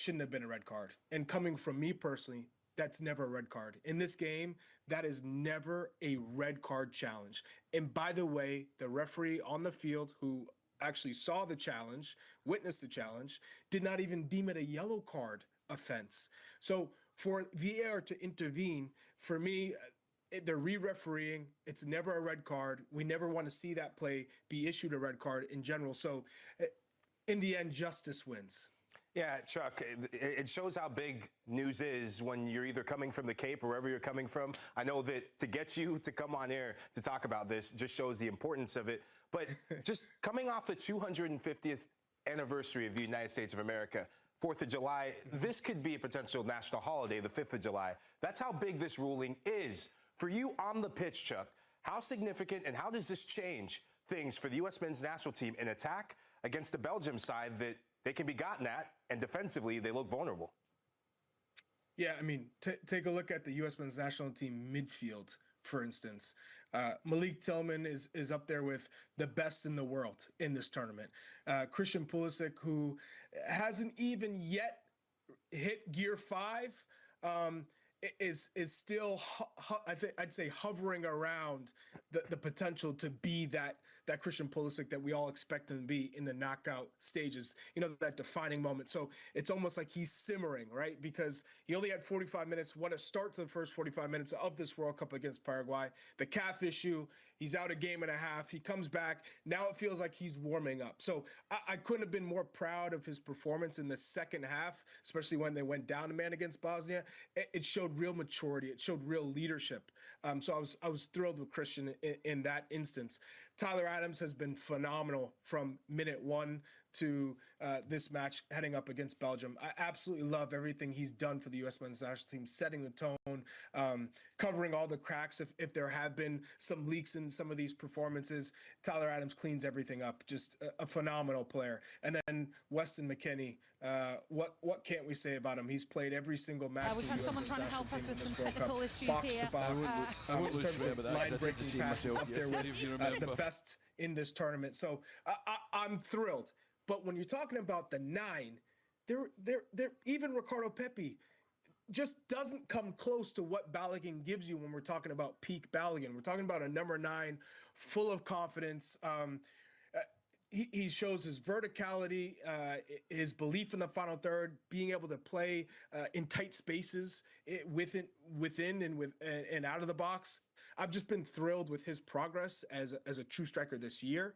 shouldn't have been a red card. And coming from me personally, that's never a red card. In this game, that is never a red card challenge. And by the way, the referee on the field who actually saw the challenge, witnessed the challenge, did not even deem it a yellow card offense. So for VAR to intervene, for me, they're re-refereeing. It's never a red card. We never want to see that play be issued a red card in general. So in the end, justice wins. Yeah, Chuck, it shows how big news is when you're either coming from the Cape or wherever you're coming from. I know that to get you to come on air to talk about this just shows the importance of it. But just coming off the 250th anniversary of the United States of America, 4th of July, this could be a potential national holiday, the 5th of July. That's how big this ruling is. For you on the pitch, Chuck, how significant and how does this change things for the U.S. men's national team in attack against the Belgium side that they can be gotten at, and defensively, they look vulnerable? Yeah, I mean, take a look at the U.S. men's national team midfield, for instance. Malik Tillman is up there with the best in the world in this tournament. Christian Pulisic, who hasn't even yet hit gear 5, is still, I'd say, hovering around the potential to be that Christian Pulisic that we all expect him to be in the knockout stages, that defining moment. So it's almost like he's simmering, right? Because he only had 45 minutes. What a start to the first 45 minutes of this World Cup against Paraguay. The calf issue, he's out a game and a half. He comes back. Now it feels like he's warming up. So I couldn't have been more proud of his performance in the second half, especially when they went down a man against Bosnia. It showed real maturity. It showed real leadership. So I was thrilled with Christian in that instance. Tyler Adams has been phenomenal from minute 1 to this match heading up against Belgium. I absolutely love everything he's done for the U.S. men's national team, setting the tone, covering all the cracks. If there have been some leaks in some of these performances, Tyler Adams cleans everything up. Just a phenomenal player. And then Weston McKennie, what can't we say about him? He's played every single match for the U.S. men's national team in this World Cup, box to box, in terms of line-breaking passes, up there with the best in this tournament. So I'm thrilled. But when you're talking about the 9, they're even Ricardo Pepi just doesn't come close to what Balogun gives you when we're talking about peak Balogun. We're talking about a number 9 full of confidence. He shows his verticality, his belief in the final third, being able to play in tight spaces within and out of the box. I've just been thrilled with his progress as a true striker this year.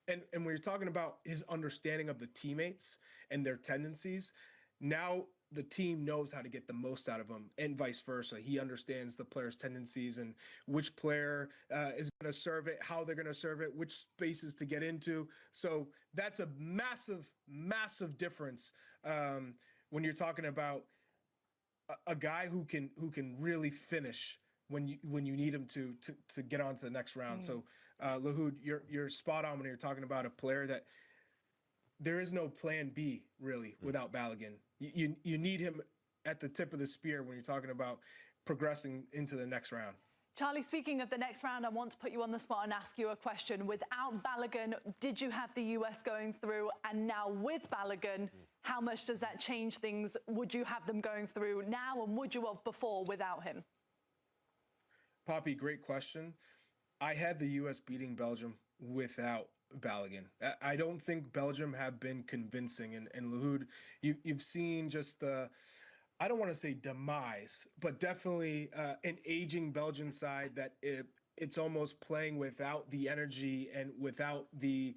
And when you're talking about his understanding of the teammates and their tendencies, now the team knows how to get the most out of him and vice versa. He understands the player's tendencies and which player is going to serve it, how they're going to serve it, which spaces to get into. So that's a massive, massive difference when you're talking about a guy who can really finish when you need him to get on to the next round. So Lahoud, you're spot on when you're talking about a player that there is no plan B really without Balogun. You need him at the tip of the spear when you're talking about progressing into the next round. Charlie, speaking of the next round, I want to put you on the spot and ask you a question. Without Balogun, did you have the US going through? And now with Balogun, how much does that change things? Would you have them going through now, and would you have before without him? Poppy, great question. I had the U.S. beating Belgium without Balogun. I don't think Belgium have been convincing. And Lahoud, you've seen just the, I don't want to say demise, but definitely an aging Belgian side that it's almost playing without the energy and without the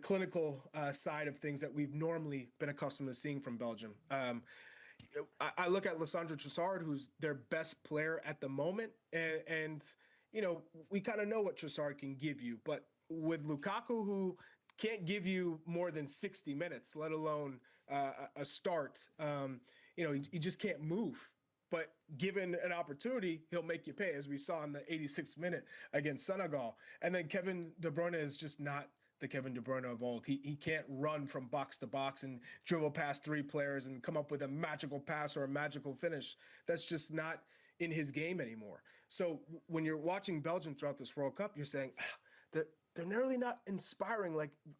clinical side of things that we've normally been accustomed to seeing from Belgium. I look at Lissandro Trossard, who's their best player at the moment, and we kind of know what Trossard can give you, but with Lukaku, who can't give you more than 60 minutes, let alone a start, he just can't move. But given an opportunity, he'll make you pay, as we saw in the 86th minute against Senegal. And then Kevin De Bruyne is just not the Kevin De Bruyne of old. He can't run from box to box and dribble past 3 players and come up with a magical pass or a magical finish. That's just not in his game anymore. So when you're watching Belgium throughout this World Cup, you're saying they're nearly not inspiring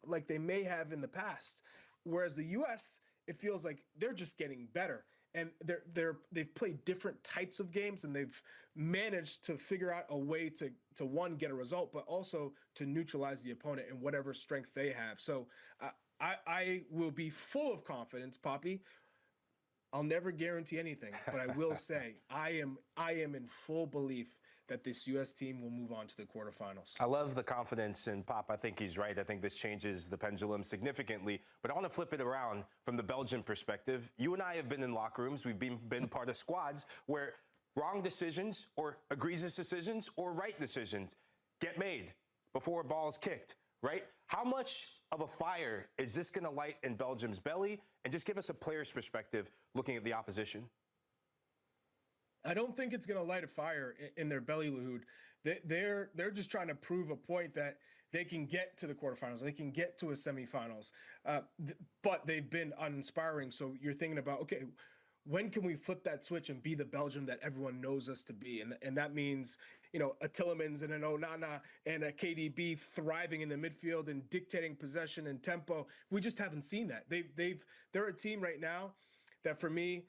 like they may have in the past. Whereas the U.S. it feels like they're just getting better. And they've played different types of games, and they've managed to figure out a way to one, get a result, but also to neutralize the opponent and whatever strength they have. So I will be full of confidence, Poppy. I'll never guarantee anything, but I will say I am in full belief that this U.S. team will move on to the quarterfinals. I love the confidence in Pop. I think he's right. I think this changes the pendulum significantly. But I want to flip it around from the Belgian perspective. You and I have been in locker rooms. We've been part of squads where wrong decisions or egregious decisions or right decisions get made before a ball is kicked, right? How much of a fire is this going to light in Belgium's belly? And just give us a player's perspective looking at the opposition. I don't think it's going to light a fire in their belly, Lahoud. They're just trying to prove a point that they can get to the quarterfinals, they can get to a semifinals, but they've been uninspiring. So you're thinking about, okay, when can we flip that switch and be the Belgium that everyone knows us to be? And that means, a Tillemans and an Onana and a KDB thriving in the midfield and dictating possession and tempo. We just haven't seen that. They're a team right now that, for me,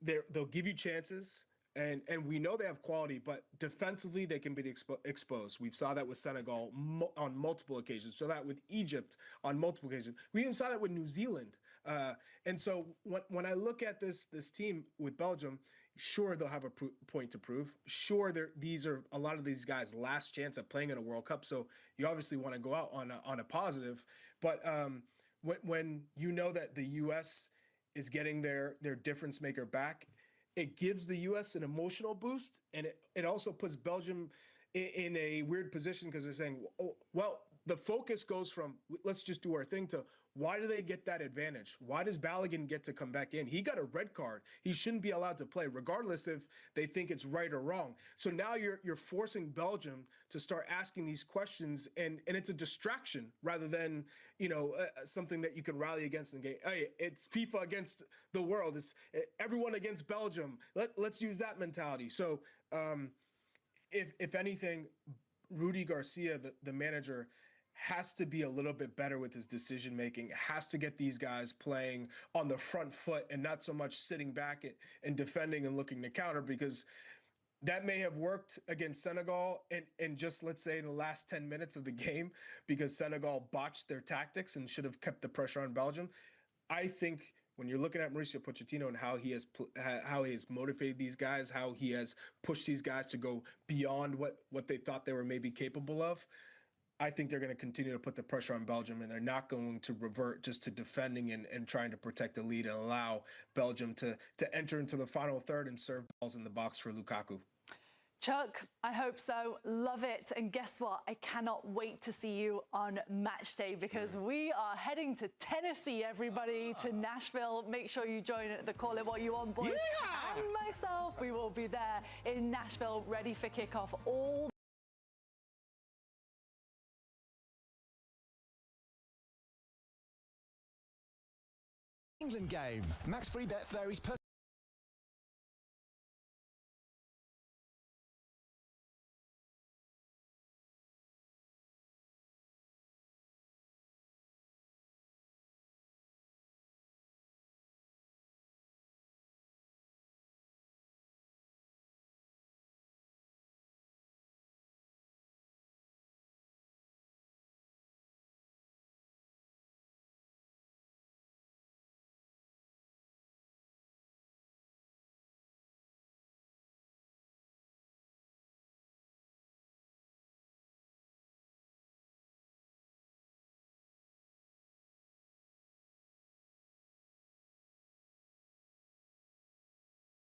they'll give you chances, and we know they have quality, but defensively they can be exposed. We saw that with Senegal on multiple occasions. Saw that with Egypt on multiple occasions. We even saw that with New Zealand. And so when I look at this team with Belgium, sure, they'll have a point to prove. Sure, these are a lot of these guys' last chance at playing in a World Cup, so you obviously want to go out on a positive. But when you know that the U.S. is getting their difference maker back, it gives the U.S. an emotional boost, and it also puts Belgium in a weird position because they're saying, oh, well, the focus goes from let's just do our thing to why do they get that advantage? Why does Balogun get to come back in? He got a red card. He shouldn't be allowed to play, regardless if they think it's right or wrong. So now you're forcing Belgium to start asking these questions, and it's a distraction rather than something that you can rally against and get. Hey, it's FIFA against the world. It's everyone against Belgium. Let's use that mentality. So if anything, Rudy Garcia, the manager, has to be a little bit better with his decision making, has to get these guys playing on the front foot and not so much sitting back and defending and looking to counter, because that may have worked against Senegal and just, let's say, in the last 10 minutes of the game, because Senegal botched their tactics and should have kept the pressure on Belgium. I think when you're looking at Mauricio Pochettino and how he has motivated these guys, how he has pushed these guys to go beyond what they thought they were maybe capable of, I think they're going to continue to put the pressure on Belgium, and they're not going to revert just to defending and trying to protect the lead and allow Belgium to enter into the final third and serve balls in the box for Lukaku. Chuck, I hope so. Love it. And guess what? I cannot wait to see you on match day, because we are heading to Tennessee, everybody, to Nashville. Make sure you join the Call It What You Want boys and myself. We will be there in Nashville, ready for kickoff. All England game. Max free bet varies per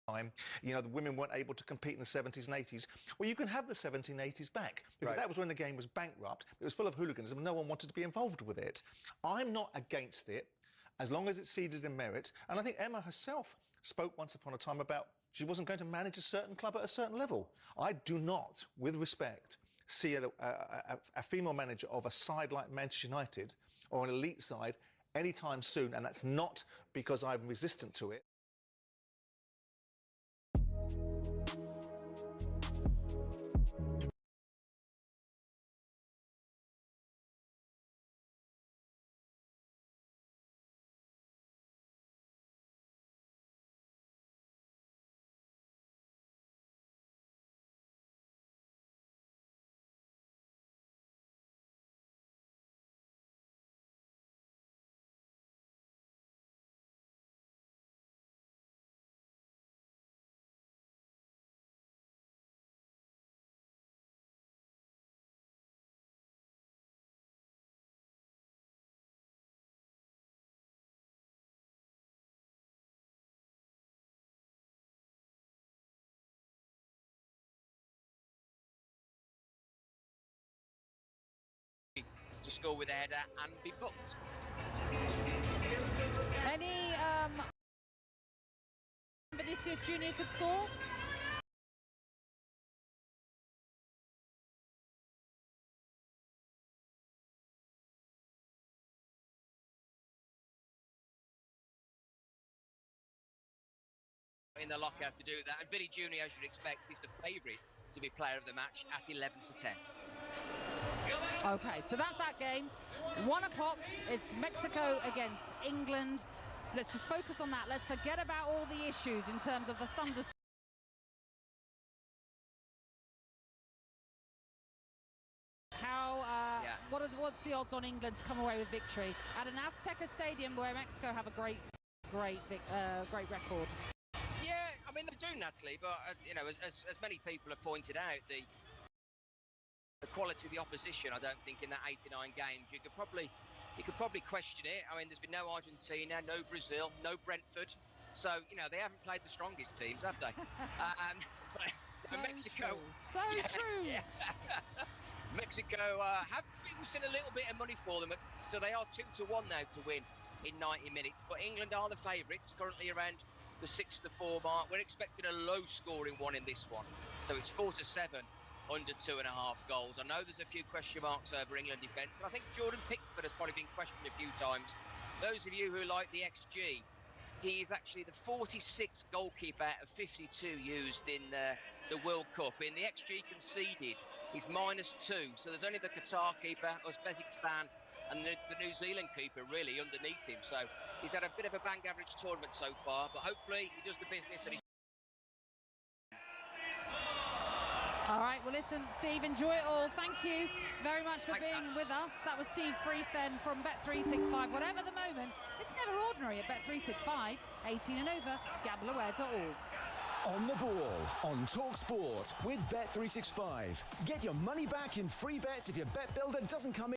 time, the women weren't able to compete in the 70s and 80s. Well, you can have the 70s and 80s back, because that was when the game was bankrupt. It was full of hooliganism. No one wanted to be involved with it. I'm not against it, as long as it's seeded in merit. And I think Emma herself spoke once upon a time about she wasn't going to manage a certain club at a certain level. I do not, with respect, see a female manager of a side like Manchester United or an elite side anytime soon, and that's not because I'm resistant to it. to score with a header and be booked. Any Vinicius Junior could score? In the lockout to do that, and Vinny Junior, as you'd expect, is the favourite to be player of the match at 11 to 10. Okay, so that's that game. 1 o'clock, it's Mexico against England. Let's just focus on that. Let's forget about all the issues in terms of the thunder. How? What's the odds on England to come away with victory at an Azteca Stadium where Mexico have a great record? Yeah, I mean they do, Natalie, but you know, as many people have pointed out, the quality of the opposition, I don't think in that 89 games you could probably question it. I mean, there's been no Argentina, no Brazil, no Brentford, so you know they haven't played the strongest teams, have they? But Mexico, true. Yeah. Mexico we've seen a little bit of money for them, so they are 2-1 now to win in 90 minutes. But England are the favourites, currently around the 6-4 mark. We're expecting a low-scoring one in this one, so it's 4-7 under 2.5 goals. I know there's a few question marks over England defence, but I think Jordan Pickford has probably been questioned a few times. Those of you who like the XG, he is actually the 46th goalkeeper out of 52 used in the World Cup. In the XG conceded, he's -2. So there's only the Qatar keeper, Uzbekistan, and the New Zealand keeper really underneath him. So he's had a bit of a bang average tournament so far, but hopefully he does the business and he's... All right, well, listen, Steve, enjoy it all. Thank you very much for being with us. That was Steve Freeth then from Bet365. Whatever the moment, it's never ordinary at Bet365. 18 and over, gambleaware.org. On the ball, on Talk Sport with Bet365. Get your money back in free bets if your bet builder doesn't come in.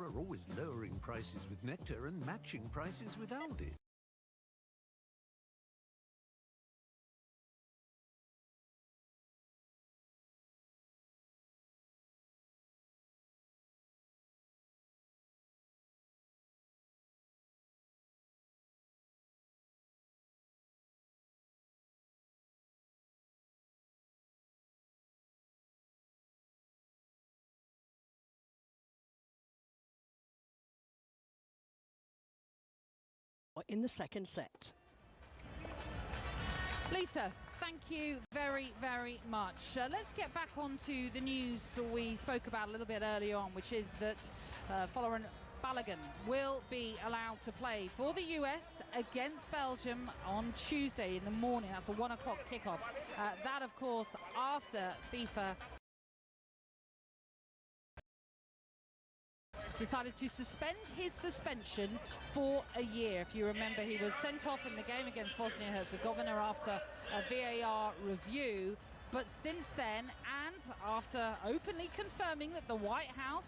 are always lowering prices with Nectar and matching prices with Aldi. In the second set. Lisa, thank you very, very much. Let's get back onto the news we spoke about a little bit earlier on, which is that Folarin Balogun will be allowed to play for the US against Belgium on Tuesday in the morning. That's a 1 o'clock kickoff. That, of course, after FIFA decided to suspend his suspension for a year. If you remember, he was sent off in the game against Bosnia-Herzegovina after a VAR review. But since then, and after openly confirming that the White House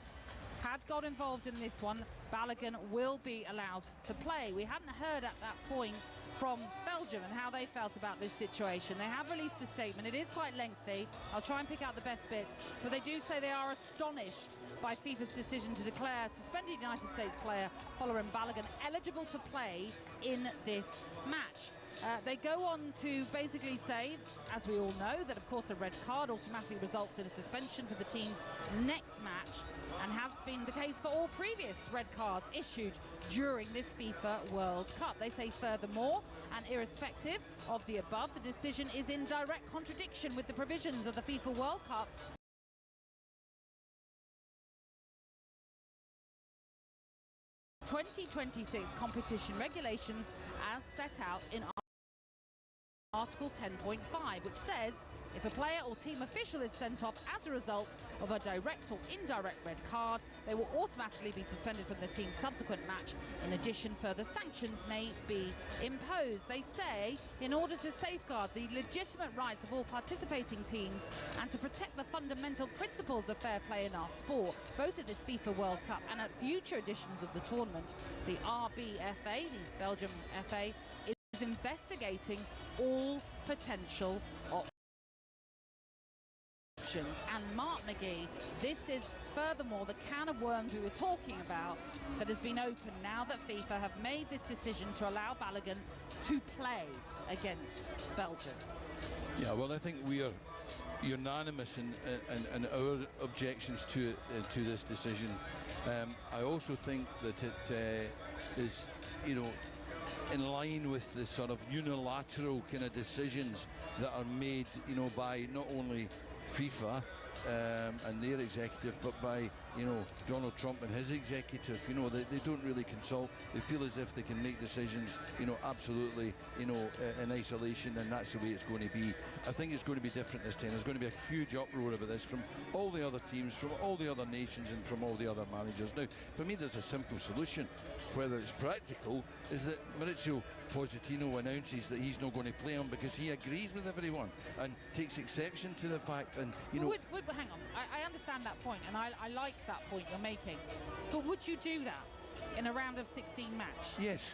had got involved in this one, Balogun will be allowed to play. We hadn't heard at that point from Belgium and how they felt about this situation. They have released a statement. It is quite lengthy. I'll try and pick out the best bits, but they do say they are astonished by FIFA's decision to declare suspended United States player Folarin Balogun eligible to play in this match. They go on to basically say, as we all know, that of course a red card automatically results in a suspension for the team's next match, and has been the case for all previous red cards issued during this FIFA World Cup. They say furthermore, and irrespective of the above, the decision is in direct contradiction with the provisions of the FIFA World Cup 2026 competition regulations as set out in Article 10.5, which says if a player or team official is sent off as a result of a direct or indirect red card, they will automatically be suspended from the team's subsequent match. In addition, further sanctions may be imposed. They say in order to safeguard the legitimate rights of all participating teams and to protect the fundamental principles of fair play in our sport, both at this FIFA World Cup and at future editions of the tournament, the RBFA, the Belgium FA, is investigating all potential options. And Mark McGee, this is furthermore the can of worms we were talking about that has been opened now that FIFA have made this decision to allow Balogun to play against Belgium. Yeah, well, I think we are unanimous in our objections to this decision. I also think that it is, you know, in line with the sort of unilateral kind of decisions that are made, you know, by not only FIFA and their executive, but by, you know, Donald Trump and his executive. You know, they don't really consult. They feel as if they can make decisions, you know, absolutely, you know, in isolation, and that's the way it's going to be. I think it's going to be different this time. There's going to be a huge uproar about this from all the other teams, from all the other nations, and from all the other managers. Now, for me, there's a simple solution. Whether it's practical, is that Mauricio Pochettino announces that he's not going to play him because he agrees with everyone and takes exception to the fact, and, you know... Hang on, I understand that point, and I like that point you're making. But would you do that in a round of 16 match? Yes.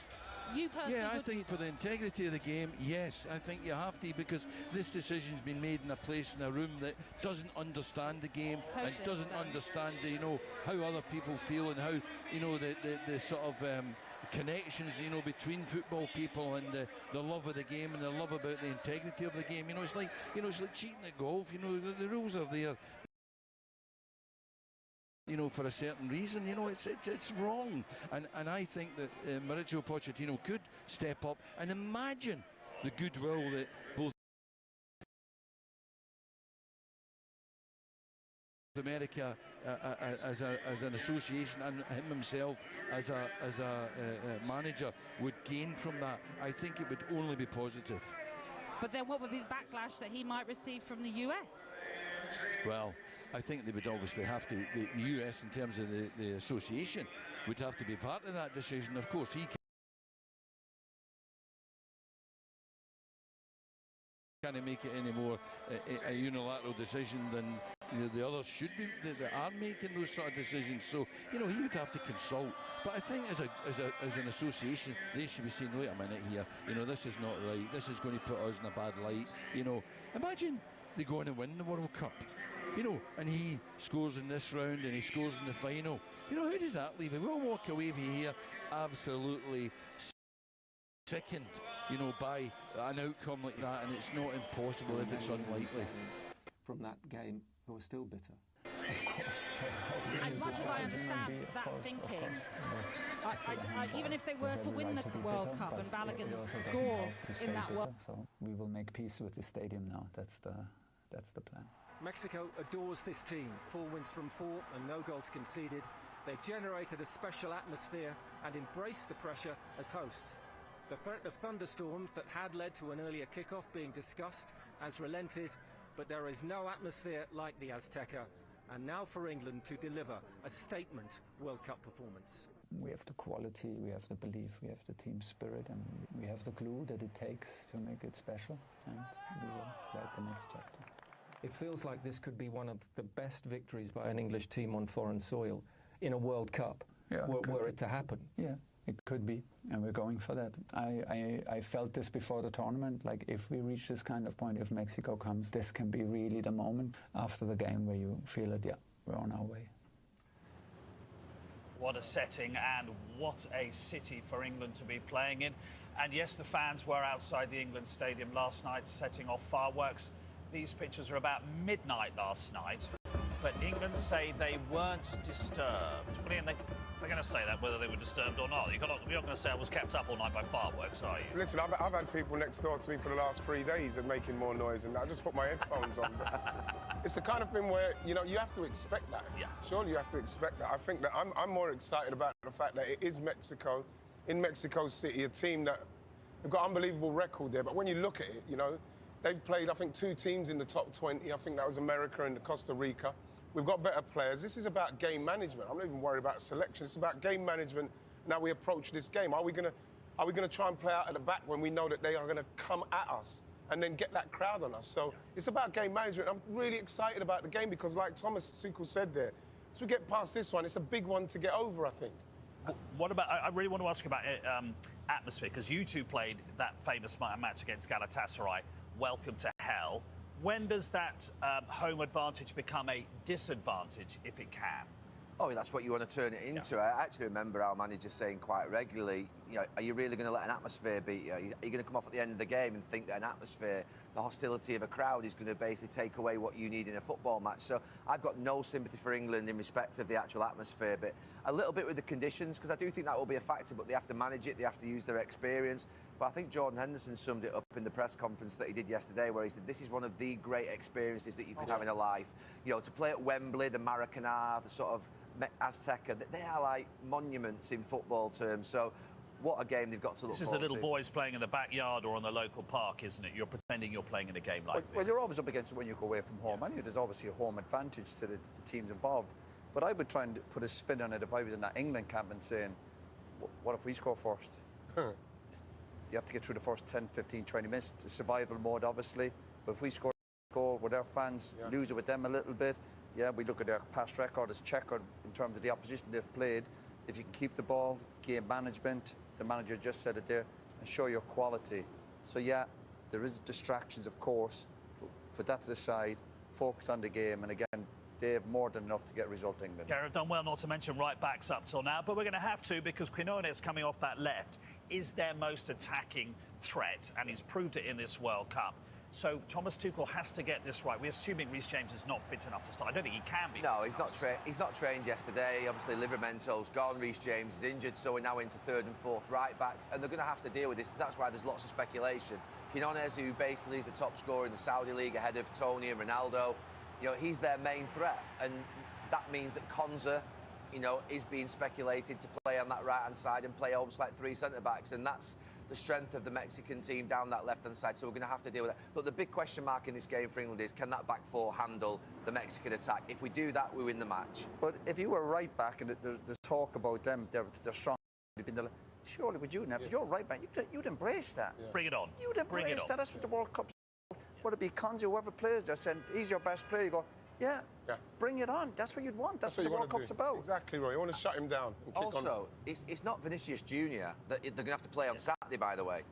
You personally Yeah, I think for the integrity of the game, yes, I think you have to, because this decision's been made in a place, in a room that doesn't understand the game, totally and doesn't understand the, you know, how other people feel, and how, you know, the sort of connections, you know, between football people, and the love of the game, and the love about the integrity of the game. You know, it's like cheating at golf. You know, the rules are there, you know, for a certain reason. You know, it's wrong, and I think that Mauricio Pochettino could step up, and imagine the goodwill that both America as an association and him himself as a manager would gain from that. I think it would only be positive. But then what would be the backlash that he might receive from the US? Well, I think they would obviously have to, the US in terms of the association would have to be part of that decision. Of course, he can't make it any more a unilateral decision than the others should be, that are making those sort of decisions. So, he would have to consult. But I think as an association, they should be saying, wait a minute here, this is not right. This is going to put us in a bad light. Imagine they go on and win the World Cup. And he scores in this round and he scores in the final. How does that leave him? We'll walk away from here absolutely sickened, by an outcome like that, and it's not impossible if it's unlikely. From that game, who are still bitter. Of course. As much as I understand that thinking, even if they were to win the World Cup and Balogun scores in that World Cup. So we will make peace with the stadium now. That's the plan. Mexico adores this team. 4 wins from 4 and no goals conceded. They've generated a special atmosphere and embraced the pressure as hosts. The threat of thunderstorms that had led to an earlier kickoff being discussed has relented, but there is no atmosphere like the Azteca. And now for England to deliver a statement World Cup performance. We have the quality, we have the belief, we have the team spirit, and we have the glue that it takes to make it special, and we will write the next chapter. It feels like this could be one of the best victories by an English team on foreign soil in a World Cup, were it to happen. Yeah, it could be, and we're going for that. I felt this before the tournament, like if we reach this kind of point, if Mexico comes, this can be really the moment after the game where you feel that, we're on our way. What a setting and what a city for England to be playing in. And yes, the fans were outside the England Stadium last night setting off fireworks. These pictures are about midnight last night, but England say they weren't disturbed. They're going to say that whether they were disturbed or not. You're not going to say I was kept up all night by fireworks, are you? Listen, I've had people next door to me for the last 3 days and making more noise, and I just put my headphones on. It's the kind of thing where, you have to expect that. Yeah. Surely you have to expect that. I think that I'm more excited about the fact that it is Mexico, in Mexico City, a team that have got unbelievable record there. But when you look at it, they've played, I think, 2 teams in the top 20. I think that was America and Costa Rica. We've got better players. This is about game management. I'm not even worried about selection. It's about game management and how we approach this game. Are we going to try and play out at the back when we know that they are going to come at us and then get that crowd on us? So it's about game management. I'm really excited about the game because, like Thomas Tuchel said there, as we get past this one, it's a big one to get over, I think. What about, I really want to ask you about atmosphere, because you two played that famous match against Galatasaray, Welcome to Hell. When does that home advantage become a disadvantage, if it can? Oh, that's what you want to turn it into. Yeah. I actually remember our manager saying quite regularly, are you really going to let an atmosphere beat you? Are you going to come off at the end of the game and think that an atmosphere, the hostility of a crowd is going to basically take away what you need in a football match? So I've got no sympathy for England in respect of the actual atmosphere, but a little bit with the conditions, because I do think that will be a factor, but they have to manage it, they have to use their experience. But I think Jordan Henderson summed it up in the press conference that he did yesterday, where he said this is one of the great experiences that you could have in a life. To play at Wembley, the Maracanã, the sort of Azteca, they are like monuments in football terms. So what a game they've got to look forward to. This is the little boys playing in the backyard or on the local park, isn't it? You're pretending you're playing in a game like this. Well, you're always up against it when you go away from home. Anyway, there's obviously a home advantage to the teams involved. But I would try and put a spin on it if I was in that England camp and saying, what if we score first? You have to get through the first 10, 15, 20 minutes. It's survival mode, obviously. But if we score a goal with our fans, lose it with them a little bit, we look at their past record as checkered in terms of the opposition they've played. If you can keep the ball, game management, the manager just said it there, and show your quality. So, there is distractions, of course. Put that to the side, focus on the game, and again, they have more than enough to get a result, England. Gary, have done well not to mention right-backs up till now, but we're going to have to, because Quinones coming off that left is their most attacking threat, and he's proved it in this World Cup. So Thomas Tuchel has to get this right. We're assuming Reece James is not fit enough to start. I don't think he can be. No, he's not trained yesterday. Obviously, Livramento's gone. Reece James is injured, so we're now into 3rd and 4th right-backs, and they're going to have to deal with this. That's why there's lots of speculation. Quinones, who basically is the top scorer in the Saudi League ahead of Tony and Ronaldo, he's their main threat, and that means that Konza, is being speculated to play on that right-hand side and play almost like 3 centre-backs, and that's the strength of the Mexican team down that left-hand side, so we're going to have to deal with that. But the big question mark in this game for England is, can that back four handle the Mexican attack? If we do that, we win the match. But if you were right back, and there's talk about them, they're strong, surely would you, if you're right back, you'd embrace that. Bring it on. You'd embrace that. That's what the World Cup's about. Whether it be Konza, whoever plays there, saying he's your best player, you go, Yeah. Yeah. Bring it on. That's what you'd want. That's what the you World want Cup's to do. about. Exactly right. You want to shut him down. And kick on. Also, it's not Vinicius Junior that they're going to have to play on Saturday, by the way,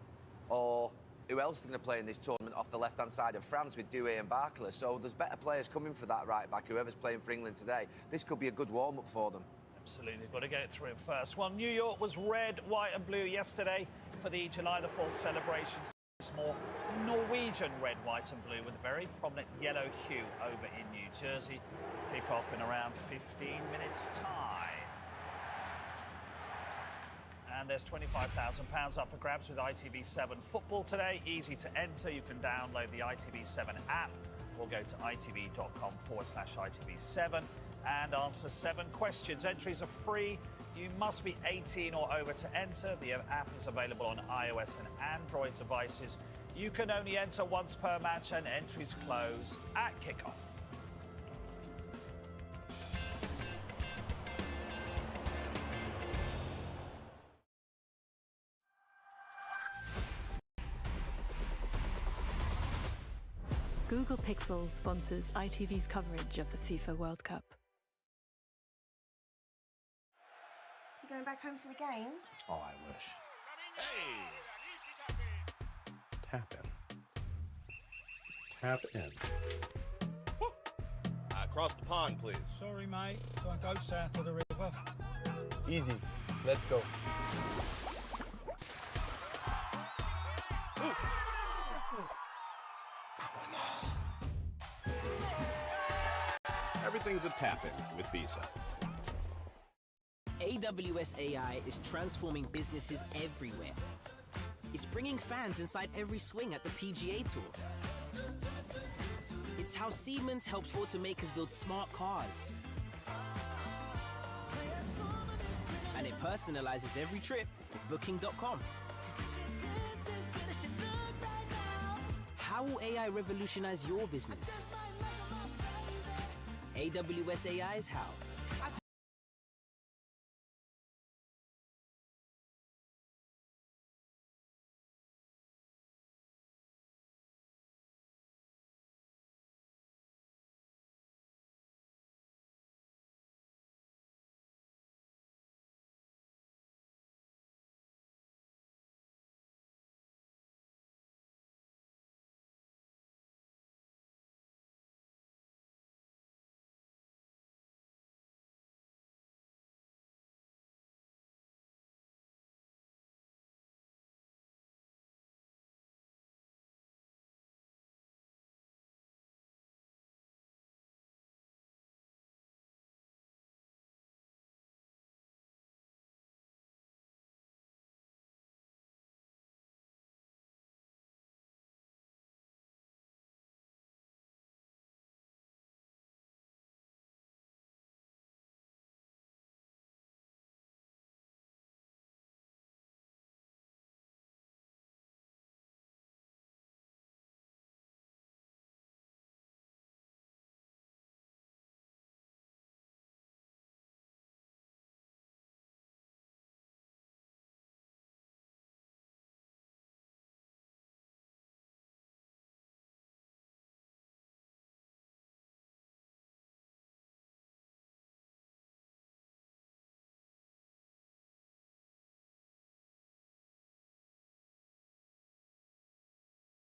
or who else they're going to play in this tournament off the left-hand side of France with Doué and Barkley. So there's better players coming for that right back, whoever's playing for England today. This could be a good warm-up for them. Absolutely, got to get it through first. Well, New York was red, white and blue yesterday for the July the 4th celebrations. It's more Norwegian red, white and blue with a very prominent yellow hue over in New Jersey. Kick-off in around 15 minutes' time. And there's £25,000 up for grabs with ITV7 football today. Easy to enter. You can download the ITV7 app or go to itv.com/ITV7 and answer 7 questions. Entries are free. You must be 18 or over to enter. The app is available on iOS and Android devices. You can only enter once per match and entries close at kickoff. Google Pixel sponsors ITV's coverage of the FIFA World Cup. You going back home for the games? Oh, I wish. Hey! Tap in. Tap in. Across the pond, please. Sorry, mate. Don't go south of the river. Easy. Let's go. Everything's a tap-in with Visa. AWS AI is transforming businesses everywhere. It's bringing fans inside every swing at the PGA Tour. It's how Siemens helps automakers build smart cars. And it personalizes every trip with Booking.com. How will AI revolutionize your business? AWS AI is how.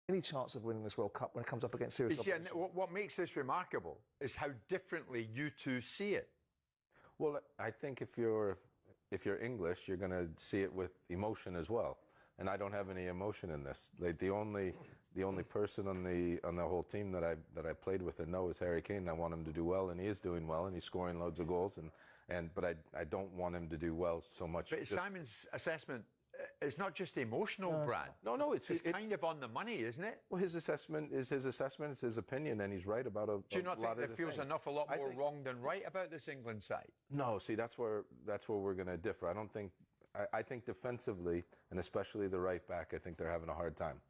Any chance of winning this World Cup when it comes up against serious opposition? What makes this remarkable is how differently you two see it. Well, I think if you're English, you're going to see it with emotion as well. And I don't have any emotion in this. Like the only person on the whole team that I played with and know is Harry Kane. I want him to do well, and he is doing well, and he's scoring loads of goals. But I don't want him to do well so much. But Simon's assessment. It's not just emotional, Brad. No, it's kind of on the money, isn't it? Well, his assessment is his assessment. It's his opinion, and he's right about a lot of the Do you not think there feels things. an awful lot more wrong than right about this England side? No, see, that's where we're going to differ. I don't think. I think defensively, and especially the right back, I think they're having a hard time.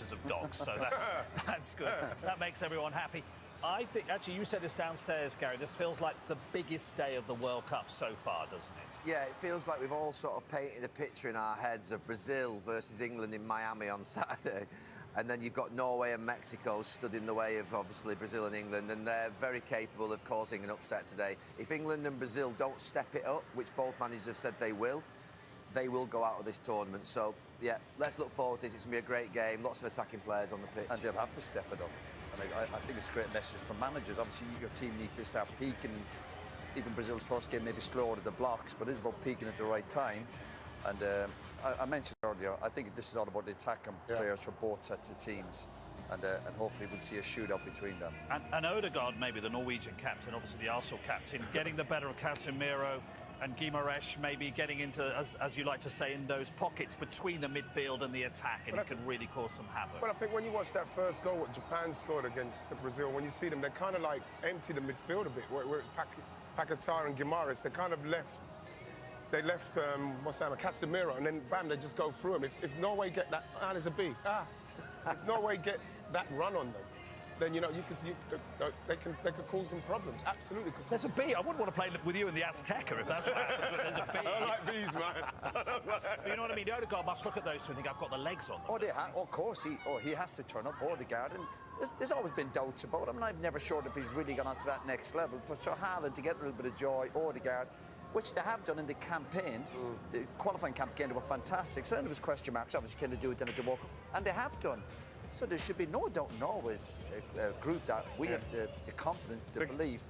of dogs, so that's good. That makes everyone happy. I think, actually, you said this downstairs, Gary, this feels like the biggest day of the World Cup so far, doesn't it? Yeah, it feels like we've all sort of painted a picture in our heads of Brazil versus England in Miami on Saturday. And then you've got Norway and Mexico stood in the way of, obviously, Brazil and England, and they're very capable of causing an upset today. If England and Brazil don't step it up, which both managers have said they will go out of this tournament. So, yeah, let's look forward to this. It's going to be a great game, lots of attacking players on the pitch. And they'll have to step it up. And I think it's a great message from managers. Obviously, your team needs to start peaking. Even Brazil's first game maybe slower to the blocks, but it's about peaking at the right time. And I mentioned earlier, I think this is all about the attacking players for both sets of teams. And hopefully we'll see a shootout between them. And Odegaard, maybe the Norwegian captain, obviously the Arsenal captain, getting the better of Casemiro, and Guimaraes maybe getting into, as you like to say, in those pockets between the midfield and the attack, and it could really cause some havoc. Well, I think when you watch that first goal, what Japan scored against Brazil, when you see them, they kind of like empty the midfield a bit, where it's Paquetá and Guimaraes, they kind of left, what's that, Casemiro, and then bam, they just go through them. If Norway get that, there's a B. If Norway get that run on them, then, you know, they could cause them problems. Absolutely. There's a B. I wouldn't want to play with you in the Azteca if that's what happens. But there's a B. I don't like Bs, man. You know what I mean? Odegaard must look at those two and think, I've got the legs on them. Of course, he has to turn up, Odegaard. And there's always been doubts about him, and I'm never sure if he's really gone on to that next level. But for Haaland to get a little bit of joy, Odegaard, which they have done in the campaign, the qualifying campaign, they were fantastic. So then there was question marks, obviously, can they do it, then at the World Cup? And they have done. So there should be no doubt in Norway's group that we have the confidence, the belief,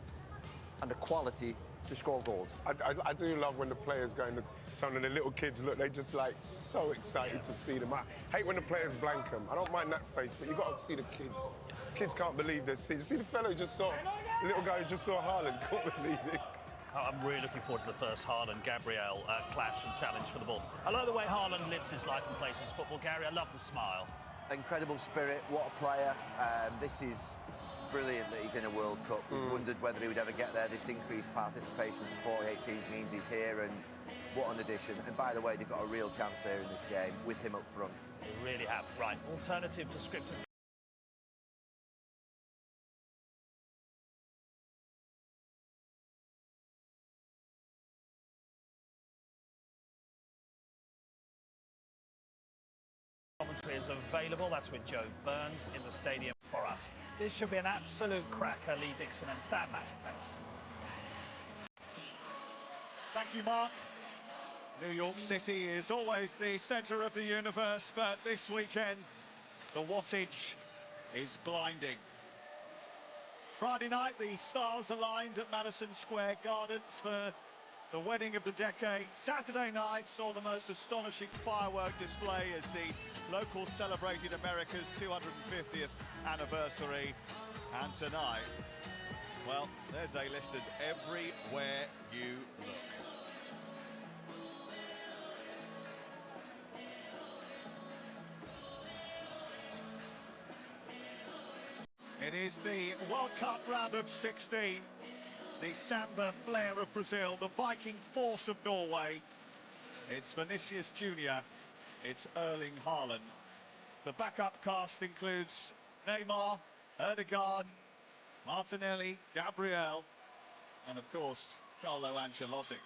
and the quality to score goals. I do love when the players go in the tunnel and the little kids look, they just like so excited to see them. I hate when the players blank them. I don't mind that face, but you got to see the kids. Kids can't believe they're seeing. You see the fellow who just saw, the little guy who just saw Haaland, can't believe it. I'm really looking forward to the first Haaland-Gabriel clash and challenge for the ball. I love the way Haaland lives his life and plays his football, Gary. I love the smile. Incredible spirit, what a player. This is brilliant that he's in a World Cup. We wondered whether he would ever get there. This increased participation to 48 teams means he's here, and what an addition. And by the way, they've got a real chance here in this game with him up front. They really have. Right, alternative to scripted. Commentary is available. That's with Joe Burns in the stadium for us. This should be an absolute cracker. Lee Dixon and Sam Matterface. Thank you, Mark. New York City is always the centre of the universe, but this weekend the wattage is blinding. Friday night, the stars aligned at Madison Square Gardens for the wedding of the decade. Saturday night saw the most astonishing firework display as the locals celebrated America's 250th anniversary. And tonight, well, there's A-listers everywhere you look. It is the World Cup round of 16. The Samba flair of Brazil, the Viking force of Norway. It's Vinicius Junior, it's Erling Haaland. The backup cast includes Neymar, Odegaard, Martinelli, Gabriel, and of course, Carlo Ancelotti.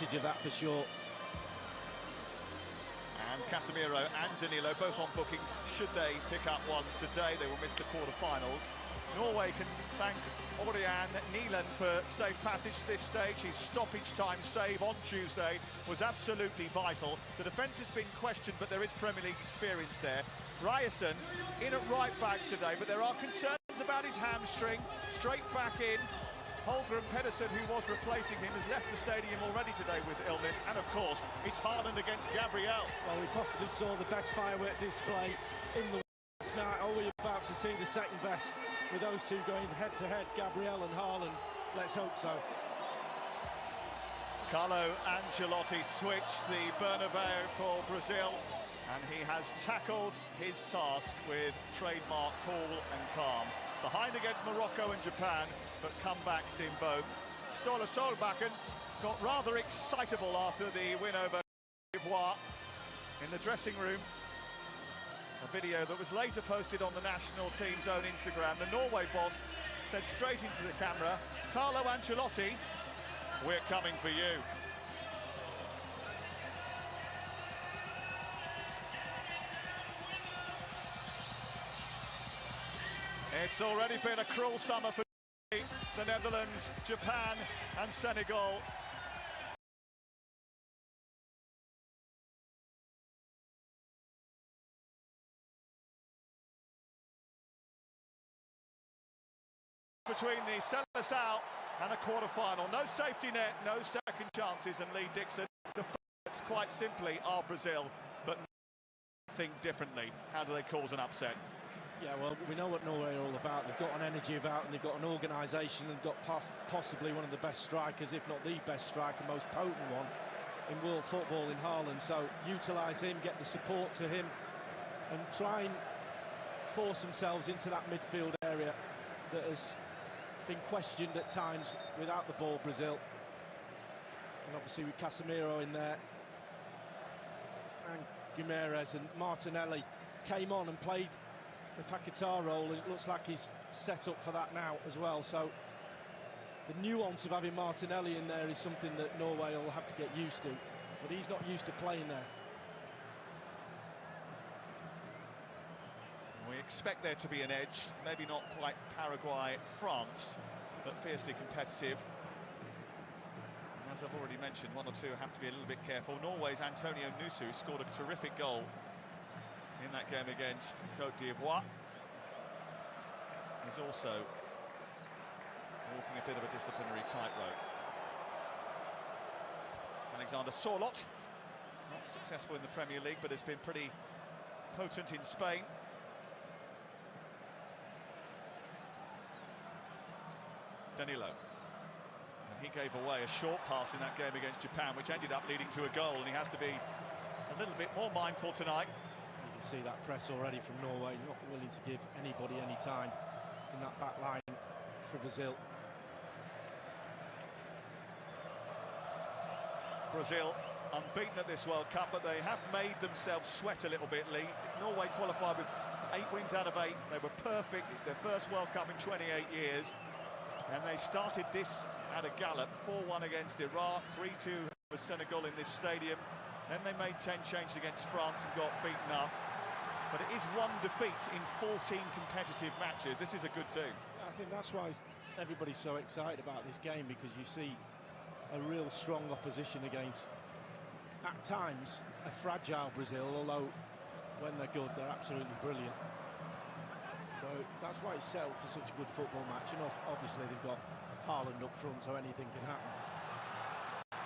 advantage of that for sure. And Casemiro and Danilo both on bookings. Should they pick up one today, they will miss the quarter-finals. Norway can thank Orian Neelan for safe passage this stage. His stoppage time save on Tuesday was absolutely vital. The defence has been questioned, but there is Premier League experience there. Ryerson in at right back today, but there are concerns about his hamstring. Straight back in. Holger Pedersen, who was replacing him, has left the stadium already today with illness. And of course, it's Haaland against Gabriel. Well, we possibly saw the best firework display in the last night. Are we about to see the second best with those two going head-to-head, Gabriel and Haaland? Let's hope so. Carlo Ancelotti switched the Bernabeu for Brazil, and he has tackled his task with trademark cool and calm. Behind against Morocco and Japan, but comebacks in both. Ståle Solbakken got rather excitable after the win over d'Ivoire in the dressing room. A video that was later posted on the national team's own Instagram. The Norway boss said straight into the camera, "Carlo Ancelotti, we're coming for you." It's already been a cruel summer for the Netherlands, Japan and Senegal. Between the Seleção and a quarter-final. No safety net, no second chances, and Lee Dixon, the favourites quite simply are Brazil, but think differently. How do they cause an upset? Yeah, well, we know what Norway are all about. They've got an energy about them, they've got an organisation, and got possibly one of the best strikers, if not the best striker, most potent one in world football in Haaland. So utilise him, get the support to him, and try and force themselves into that midfield area that has been questioned at times without the ball, Brazil. And obviously with Casemiro in there, and Guimaraes and Martinelli came on and played the Paquetá role, and it looks like he's set up for that now as well. So the nuance of having Martinelli in there is something that Norway will have to get used to, but he's not used to playing there. We expect there to be an edge, maybe not quite Paraguay, France, but fiercely competitive. And as I've already mentioned, one or two have to be a little bit careful. Norway's Antonio Nusu scored a terrific goal in that game against Côte d'Ivoire. He's also walking a bit of a disciplinary tightrope. Alexander Sorloth, not successful in the Premier League, but has been pretty potent in Spain. Danilo. And he gave away a short pass in that game against Japan, which ended up leading to a goal, and he has to be a little bit more mindful tonight. See that press already from Norway, not willing to give anybody any time in that back line for Brazil. Brazil unbeaten at this World Cup, but they have made themselves sweat a little bit, Lee. Norway qualified with 8 wins out of 8. They were perfect. It's their first World Cup in 28 years. And they started this at a gallop. 4-1 against Iraq, 3-2 with Senegal in this stadium. Then they made 10 changes against France and got beaten up. But it is 1 defeat in 14 competitive matches. This is a good team. I think that's why everybody's so excited about this game, because you see a real strong opposition against, at times, a fragile Brazil, although when they're good, they're absolutely brilliant. So that's why it's set up for such a good football match. And obviously they've got Haaland up front, so anything can happen.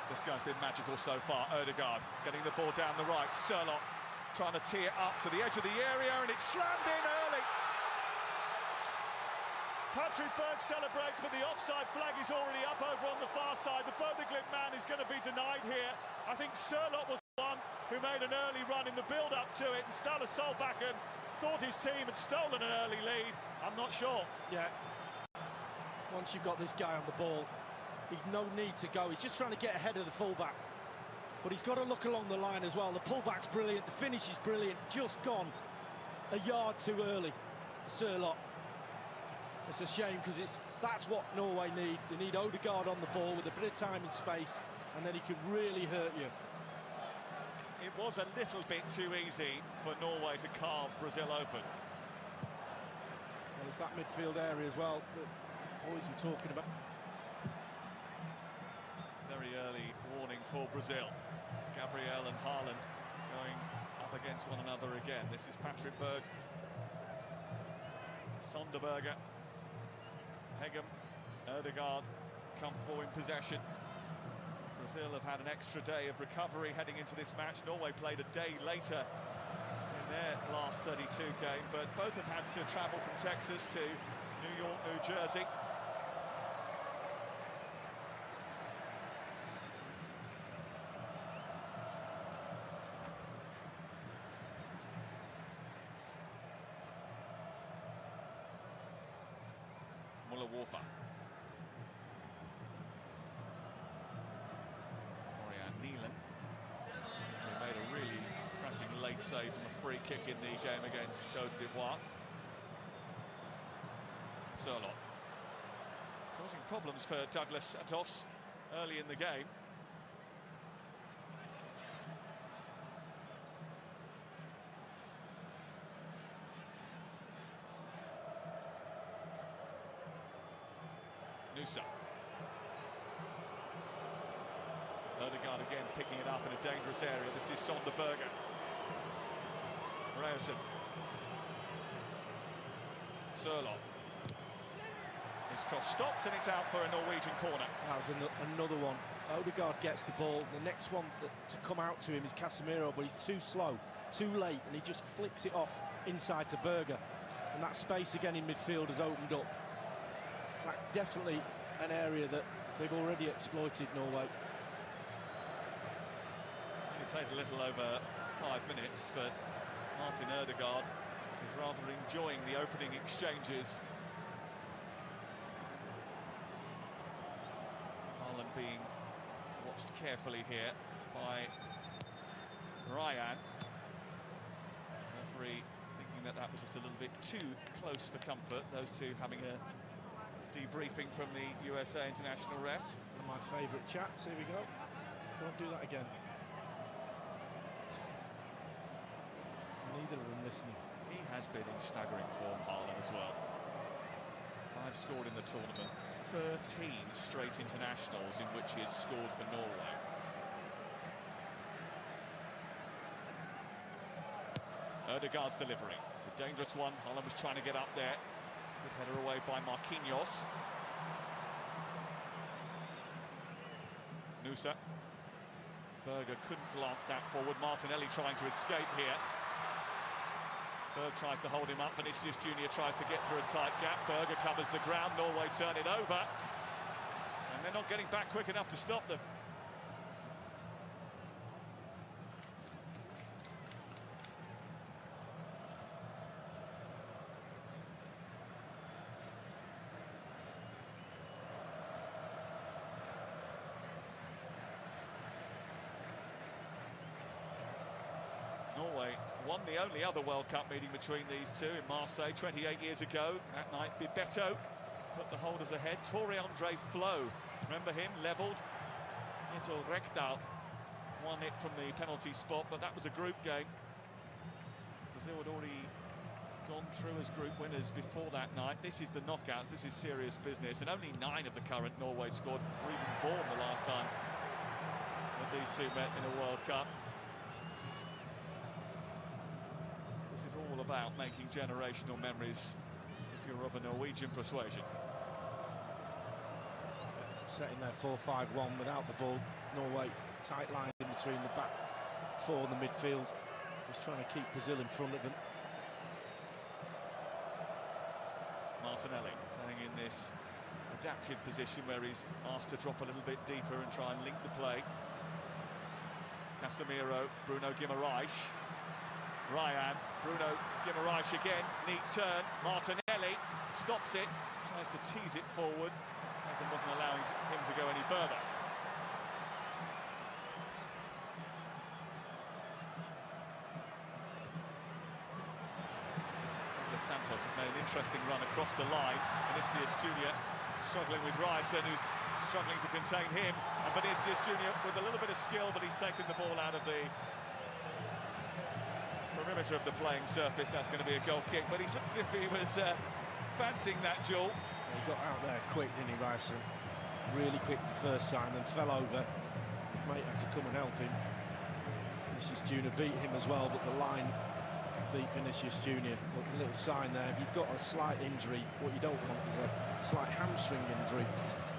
This guy's been magical so far. Odegaard getting the ball down the right. Sørloth trying to tee it up to the edge of the area, and it's slammed in early. Patrick Berg celebrates, but the offside flag is already up over on the far side. The Bodø/Glimt man is going to be denied here. I think Sørloth was the one who made an early run in the build-up to it, and Ståle Solbakken thought his team had stolen an early lead. I'm not sure. Yeah. Once you've got this guy on the ball, he's no need to go. He's just trying to get ahead of the fullback. But he's got to look along the line as well. The pullback's brilliant, the finish is brilliant. Just gone a yard too early, Sørloth. It's a shame because it's That's what Norway need. They need Odegaard on the ball with a bit of time and space, and then he can really hurt you. It was a little bit too easy for Norway to carve Brazil open. Well, it's that midfield area as well that boys were talking about. Very early warning for Brazil. Gabriel and Haaland going up against one another again. This is Patrick Berg, Sonderberger, Hegem, Odegaard, comfortable in possession. Brazil have had an extra day of recovery heading into this match. Norway played a day later in their last 32 game, but both have had to travel from Texas to New York, New Jersey. Muller-Warfa. Neelan, who made a really cracking late save from a free kick in the game against Côte d'Ivoire. Sørloth causing problems for Douglas Santos early in the game. Nusa. Odegaard again picking it up in a dangerous area. This is Sonderberger. Reierson. Sørloth. His cross stopped and it's out for a Norwegian corner. That was another one. Odegaard gets the ball. The next one to come out to him is Casemiro, but he's too slow, too late, and he just flicks it off inside to Berger. And that space again in midfield has opened up. That's definitely an area that they've already exploited, Norway. He played a little over 5 minutes, but Martin Odegaard is rather enjoying the opening exchanges. Haaland being watched carefully here by Ryan. Referee thinking that that was just a little bit too close for comfort. Those two having a debriefing from the USA international ref. One of my favourite chaps. Here we go. Don't do that again. Neither of them listening. He has been in staggering form, Haaland, as well. 5 scored in the tournament, 13 straight internationals in which he has scored for Norway. Odegaard's delivery. It's a dangerous one. Haaland was trying to get up there. Good header away by Marquinhos. Nusa. Berger couldn't glance that forward. Martinelli trying to escape here. Berg tries to hold him up. Vinicius Junior tries to get through a tight gap. Berger covers the ground. Norway turn it over. And they're not getting back quick enough to stop them. Norway won the only other World Cup meeting between these two in Marseille 28 years ago. That night, Bebeto put the holders ahead. Tore-Andre Flo, remember him, levelled. Nieto Rekdal won it from the penalty spot, but that was a group game. Brazil had already gone through as group winners before that night. This is the knockouts, this is serious business, and only 9 of the current Norway squad were even born the last time that these two met in a World Cup. This is all about making generational memories if you're of a Norwegian persuasion. Setting their 4-5-1 without the ball. Norway tight line in between the back 4 and the midfield. Just trying to keep Brazil in front of them. Martinelli playing in this adapted position where he's asked to drop a little bit deeper and try and link the play. Casemiro, Bruno Guimaraes. Ryan, Bruno Guimaraes again, neat turn. Martinelli stops it, tries to tease it forward. Hagen wasn't allowing him to go any further. Douglas Santos have made an interesting run across the line. Vinicius Junior Struggling with Ryerson, who's struggling to contain him. And Vinicius Junior with a little bit of skill, but he's taken the ball out of the perimeter of the playing surface. That's going to be a goal kick, but he looks as if he was fancying that duel. He got out there quick, didn't he, Ryerson? Really quick the first time, then fell over. His mate had to come and help him. Vinicius Junior beat him as well, but the line beat Vinicius Junior. Look, a little sign there. If you've got a slight injury, what you don't want is a slight hamstring injury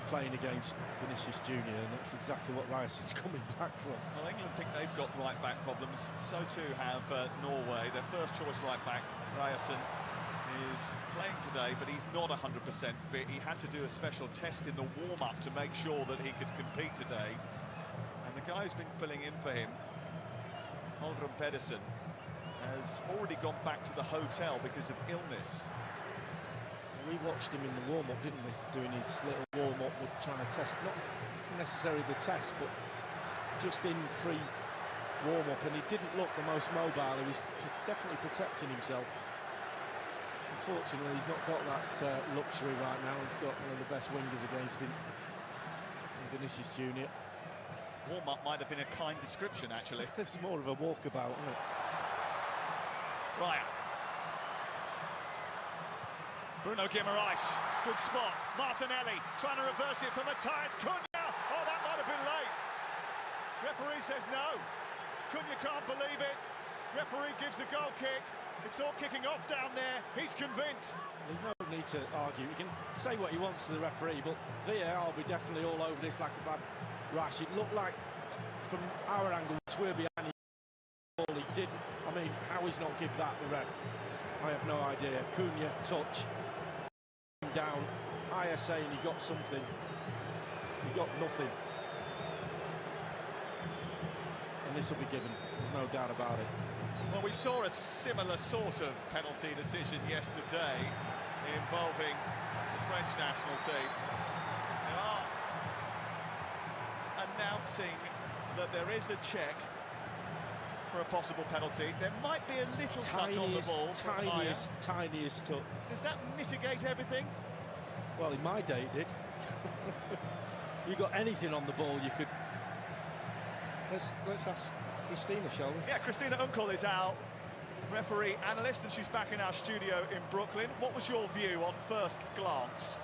playing against Vinicius Junior, and that's exactly what Ryerson's coming back from. Well, England think they've got right-back problems. So too have Norway. Their first choice right-back, Ryerson, is playing today, but he's not 100% fit. He had to do a special test in the warm-up to make sure that he could compete today. And the guy who's been filling in for him, Aldrin Pedersen, has already gone back to the hotel because of illness. We watched him in the warm-up, didn't we? Doing his little warm-up, trying to test, not necessarily the test, but just in free warm-up, and he didn't look the most mobile. He was definitely protecting himself. Unfortunately, he's not got that luxury right now. He's got one of the best wingers against him, Vinicius Junior. Warm-up might have been a kind description, actually. It was more of a walkabout, wasn't it? Ryan. Bruno Guimaraes, good spot. Martinelli trying to reverse it for Matthias Cunha. Oh, that might have been late. Referee says no. Cunha can't believe it. Referee gives the goal kick. It's all kicking off down there. He's convinced. There's no need to argue. He can say what he wants to the referee, but VAR will be definitely all over this like a bad rash. It looked like, from our angle, which we're behind, he didn't. I mean, how he's not give that the ref, I have no idea. Cunha touch down, ISA, and he got something. He got nothing. And this will be given. There's no doubt about it. Well, we saw a similar sort of penalty decision yesterday involving the French national team. They are announcing that there is a check for a possible penalty. There might be a little touch on the ball. Tiniest touch. Does that mitigate everything? Well, in my day it did. You got anything on the ball, you could... Let's ask Christina, shall we? Yeah, Christina Unkel is our referee analyst, and she's back in our studio in Brooklyn. What was your view on first glance?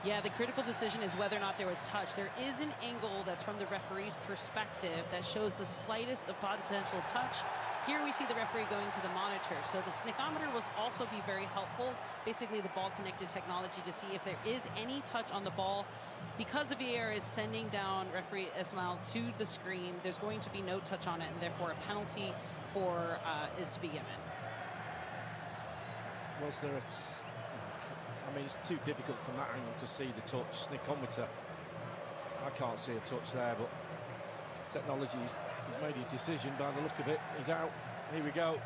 Yeah, the critical decision is whether or not there was touch. There is an angle that's from the referee's perspective that shows the slightest of potential touch. Here we see the referee going to the monitor. So the snickometer will also be very helpful. Basically, the ball-connected technology to see if there is any touch on the ball. Because the VAR is sending down referee Ismail to the screen, there's going to be no touch on it, and therefore a penalty is to be given. Was there I mean, it's too difficult from that angle to see the touch. Snickometer, I can't see a touch there, but technology, he's made his decision by the look of it. He's out. Here we go.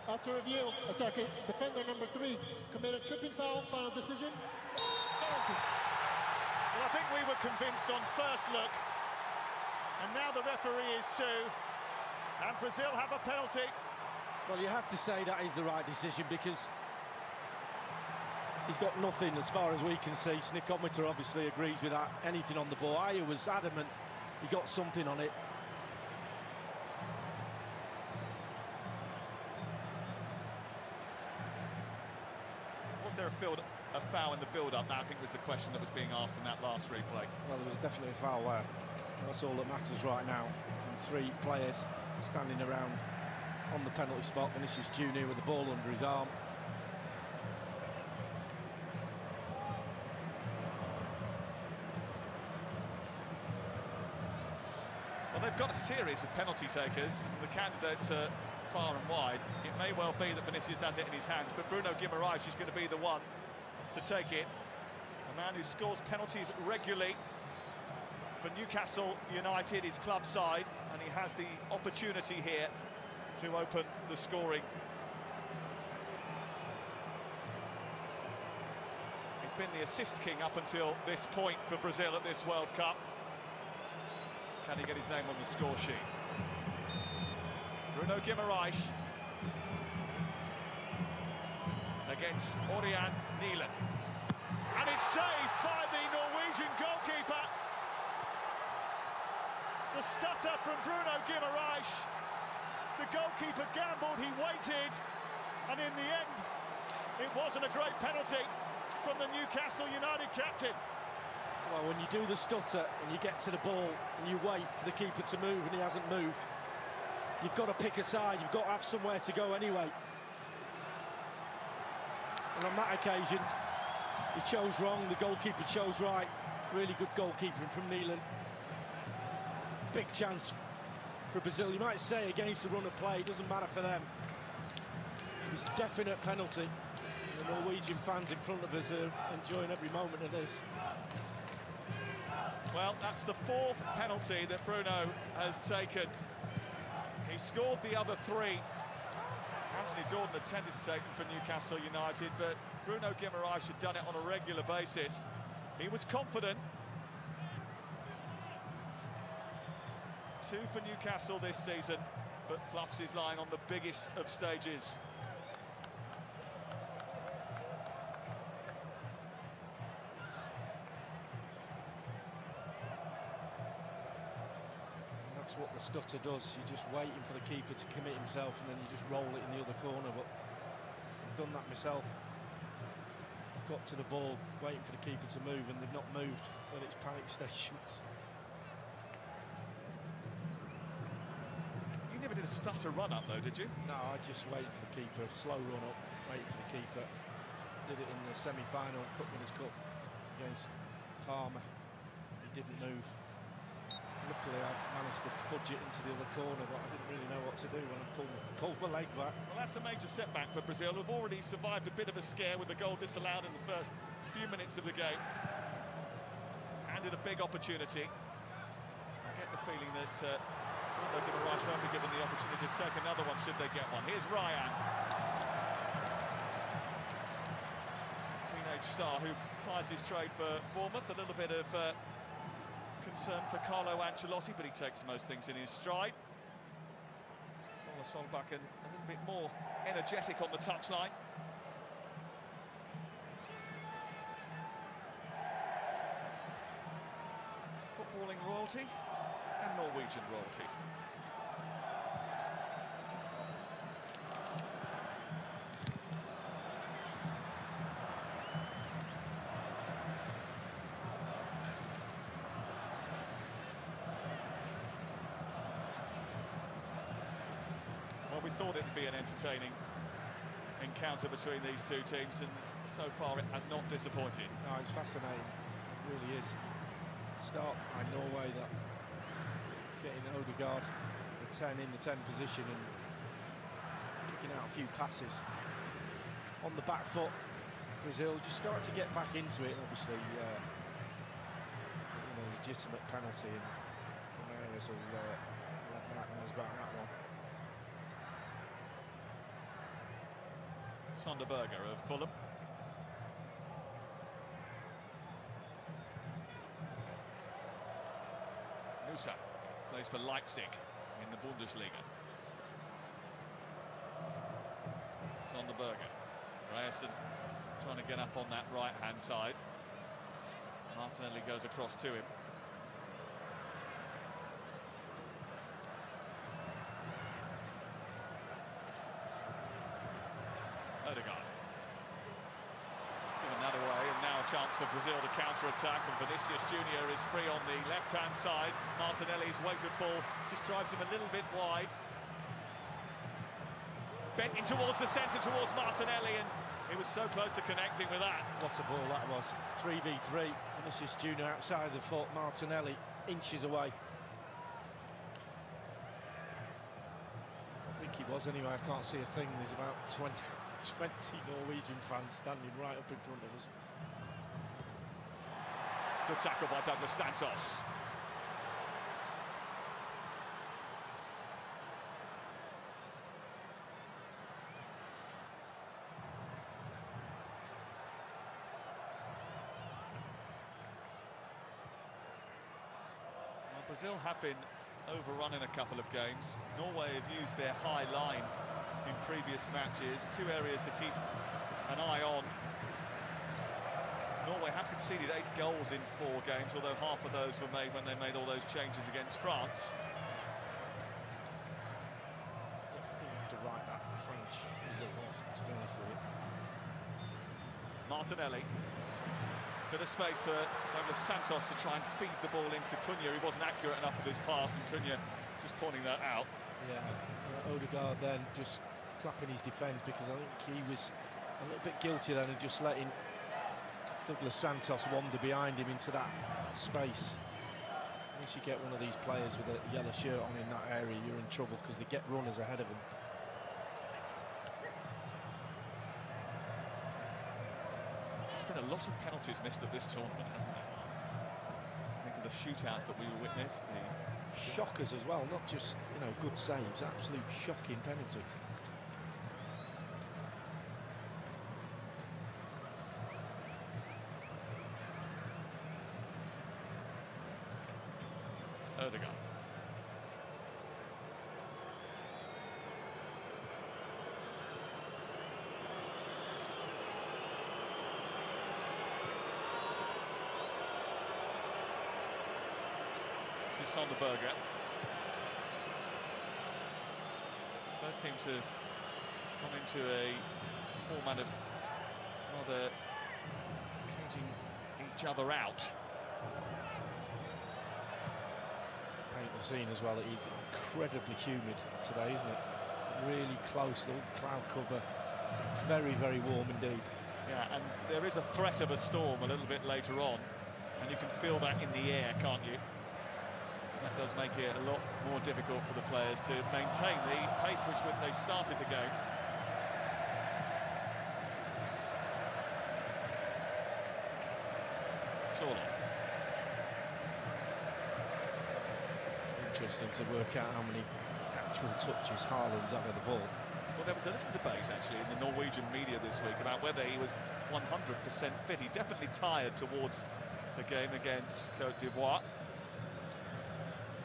After review, attacking defender number 3 committed tripping foul. Final decision. Penalty. Well, I think we were convinced on first look, and now the referee is too, and Brazil have a penalty. Well, you have to say that is the right decision because he's got nothing as far as we can see. Snickometer obviously agrees with that. Anything on the ball. Aya was adamant he got something on it. Was there a foul in the build-up? That, I think, was the question that was being asked in that last replay. Well, there was definitely a foul there. That's all that matters right now. And 3 players standing around on the penalty spot. Vinicius Junior with the ball under his arm. Well, they've got a series of penalty takers. The candidates are far and wide. It may well be that Vinicius has it in his hands, but Bruno Guimaraes is going to be the one to take it. A man who scores penalties regularly for Newcastle United, his club side, and he has the opportunity here to open the scoring. He's been the assist king up until this point for Brazil at this World Cup. Can he get his name on the score sheet? Bruno Guimaraes. against Ørjan Nyland. And it's saved by the Norwegian goalkeeper. The stutter from Bruno Guimaraes. The goalkeeper gambled, he waited, and in the end, it wasn't a great penalty from the Newcastle United captain. Well, when you do the stutter and you get to the ball and you wait for the keeper to move and he hasn't moved, you've got to pick a side, you've got to have somewhere to go anyway. And on that occasion, he chose wrong, the goalkeeper chose right. Really good goalkeeping from Nyland. Big chance for Brazil. You might say against the run of play, it doesn't matter for them. It was a definite penalty. And the Norwegian fans in front of us are enjoying every moment of this. Well, that's the fourth penalty that Bruno has taken. He scored the other three. Anthony Gordon attempted to take them for Newcastle United, but Bruno Guimaraes had done it on a regular basis. He was confident. 2 for Newcastle this season, but fluffs his line on the biggest of stages. That's what the stutter does. You're just waiting for the keeper to commit himself and then you just roll it in the other corner. But I've done that myself. I've got to the ball, waiting for the keeper to move, and they've not moved when it's panic stations. You never did a stutter run up though, did you? No, I just waited for the keeper, slow run up, wait for the keeper. Did it in the semi-final Cup Winners' Cup against Parma. He didn't move. Luckily, I managed to fudge it into the other corner, but I didn't really know what to do when I pulled my leg back. Well, that's a major setback for Brazil, who've already survived a bit of a scare with the goal disallowed in the first few minutes of the game. Handed a big opportunity. I get the feeling that Bruno Guimaraes won't be given the opportunity to take another one should they get one. Here's Ryan. Teenage star who plies his trade for Bournemouth. A little bit of concern for Carlo Ancelotti, but he takes most things in his stride. Ståle Solbakken a little bit more energetic on the touchline. Footballing royalty and Norwegian royalty. We thought it'd be an entertaining encounter between these two teams, and so far it has not disappointed. No, it's fascinating. It really is. Start by Norway, that getting Odegaard, the 10 in the 10 position, and picking out a few passes on the back foot. Brazil just start to get back into it, and obviously, legitimate penalty, and Ramirez will have nightmares about that one. Sonderberger of Fulham. Nusa plays for Leipzig in the Bundesliga. Sonderberger. Grayson trying to get up on that right-hand side. Martinelli goes across to him. Odegaard. He's given that away, and now a chance for Brazil to counter-attack, and Vinicius Junior is free on the left-hand side. Martinelli's weighted ball just drives him a little bit wide. Bent in towards the centre, towards Martinelli, and he was so close to connecting with that. What a ball that was. 3v3. Vinicius Junior outside the foot, Martinelli inches away. I think he was anyway, I can't see a thing. There's about 20 Norwegian fans standing right up in front of us. Good tackle by Douglas Santos. Well, Brazil have been overrun in a couple of games. Norway have used their high line in previous matches. Two areas to keep an eye on. Norway have conceded 8 goals in 4 games, although half of those were made when they made all those changes against France. I think you have to write that French result off, to be honest with you. Martinelli. Bit of space for Douglas Santos to try and feed the ball into Cunha. He wasn't accurate enough with his pass, and Cunha just pointing that out. Yeah, Odegaard then just clapping his defence, because I think he was a little bit guilty then of just letting Douglas Santos wander behind him into that space. Once you get one of these players with a yellow shirt on in that area, you're in trouble, because they get runners ahead of them. There's been a lot of penalties missed at this tournament, hasn't there? Think of the shootouts that we witnessed. The shockers as well, not just, you know, good saves, absolute shocking penalties. Odegaard. This is Sonderberger. Both teams have gone into a format of rather caging each other out. Paint the scene as well. It is incredibly humid today, isn't it? Really close, the cloud cover. Very, very warm indeed. Yeah, and there is a threat of a storm a little bit later on, and you can feel that in the air, can't you? That does make it a lot more difficult for the players to maintain the pace which they started the game. Sorloth. Interesting to work out how many actual touches Haaland's had of the ball. Well, there was a little debate actually in the Norwegian media this week about whether he was 100% fit. He definitely tired towards the game against Côte d'Ivoire.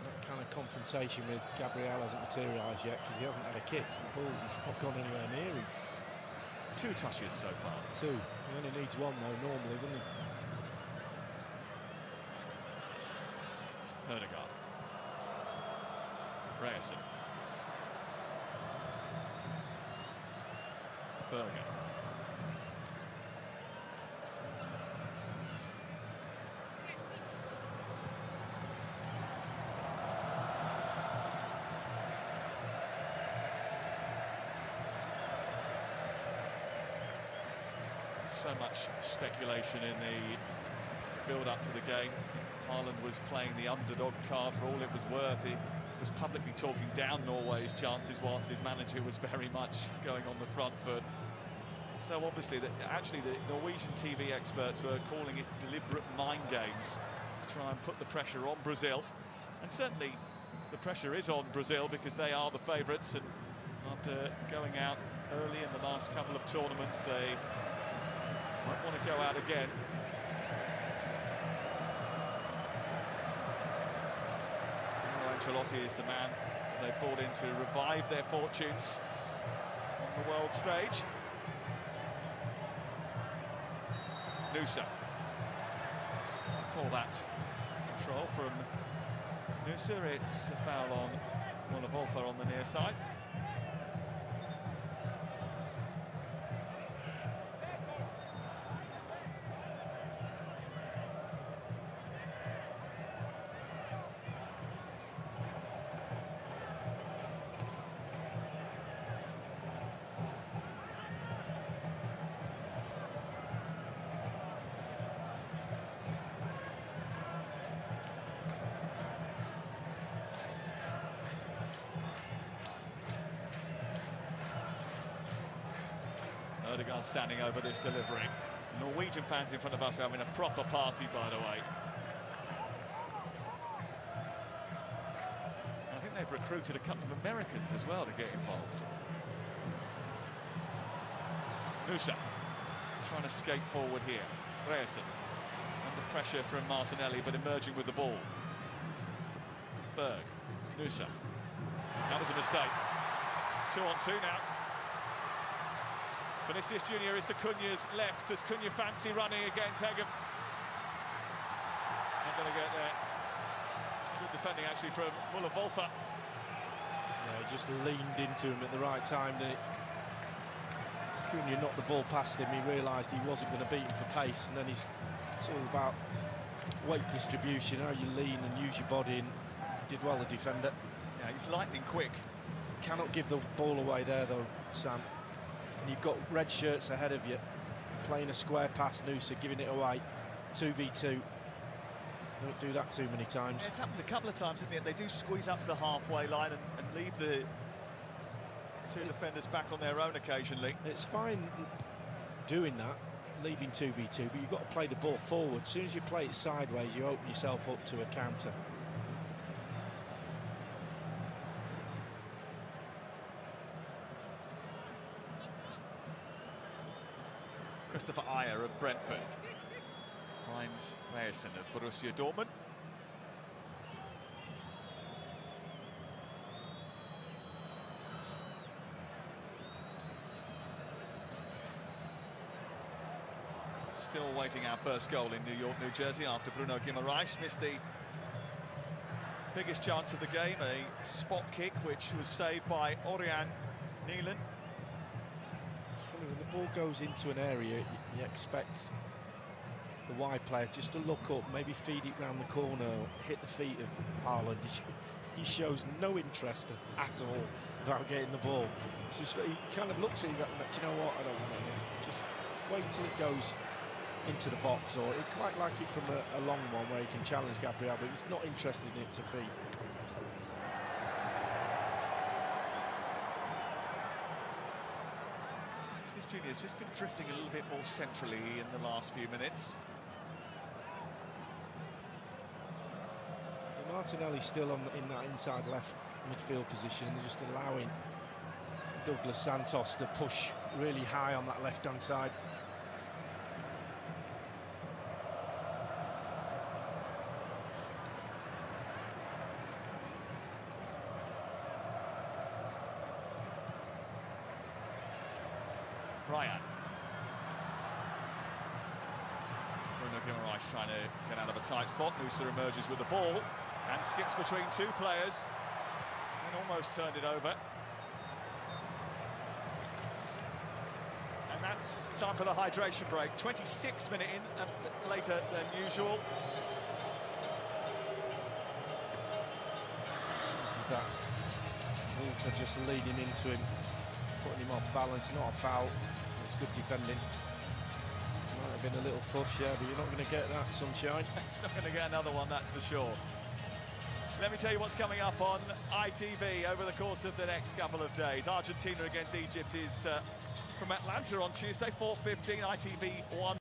That kind of confrontation with Gabriel hasn't materialised yet, because he hasn't had a kick. The ball's not gone anywhere near him. 2 touches so far. 2. He only needs 1 though normally, doesn't he? Odegaard. Ryerson. Berger. So much speculation in the build-up to the game. Haaland was playing the underdog card for all it was worth. He was publicly talking down Norway's chances, whilst his manager was very much going on the front foot. So obviously, actually the Norwegian TV experts were calling it deliberate mind games to try and put the pressure on Brazil. And certainly the pressure is on Brazil, because they are the favourites, and after going out early in the last couple of tournaments, they might want to go out again. Ancelotti is the man they brought in to revive their fortunes on the world stage. Nusa. For that control from Nusa, it's a foul on Wolfer on the near side. Odegaard standing over this delivery. Norwegian fans in front of us are having a proper party, by the way. I think they've recruited a couple of Americans as well to get involved. Nusa trying to skate forward here. Ryerson under pressure from Martinelli, but emerging with the ball. Berg, Nusa. That was a mistake. 2-on-2 now. Vinicius Junior is to Cunha's left. Does Cunha fancy running against Hegem? Not going to get there. Good defending actually from Muller-Wolfer. Yeah, he just leaned into him at the right time. Cunha knocked the ball past him. He realised he wasn't going to beat him for pace, and then it's all about weight distribution, how you lean and use your body, and did well, the defender. Yeah, he's lightning quick. Cannot give the ball away there though, Sam. And you've got red shirts ahead of you, playing a square pass, Noosa giving it away, 2v2. Don't do that too many times. It's happened a couple of times, isn't it? They do squeeze up to the halfway line and leave the two defenders back on their own occasionally. It's fine doing that, leaving 2v2, but you've got to play the ball forward. As soon as you play it sideways, you open yourself up to a counter. Christopher Ayer of Brentford finds Meyerson of Borussia Dortmund. Still waiting our first goal in New York, New Jersey after Bruno Guimaraes missed the biggest chance of the game, a spot kick which was saved by Oriane Neelan. It's funny, when the ball goes into an area, you expect the wide player just to look up, maybe feed it round the corner, hit the feet of Haaland. He shows no interest at all about getting the ball. It's just, he kind of looks at you and goes, do you know what, I don't want it. Just wait till it goes into the box, or he'd quite like it from a long one where he can challenge Gabriel, but he's not interested in it to feed. Vinicius Junior has just been drifting a little bit more centrally in the last few minutes. Martinelli's still in that inside left midfield position. They're just allowing Douglas Santos to push really high on that left-hand side. Ryan. Bruno Guimaraes trying to get out of a tight spot. Noosa emerges with the ball and skips between two players and almost turned it over. And that's time for the hydration break. 26 minutes in, a bit later than usual. This is that Wolfer just leaning into him, putting him off balance. Not a foul. It's good defending. Might have been a little push, yeah, but you're not going to get that, Sunshine. It's not going to get another one, that's for sure. Let me tell you what's coming up on ITV over the course of the next couple of days. Argentina against Egypt is from Atlanta on Tuesday, 4:15, ITV 1.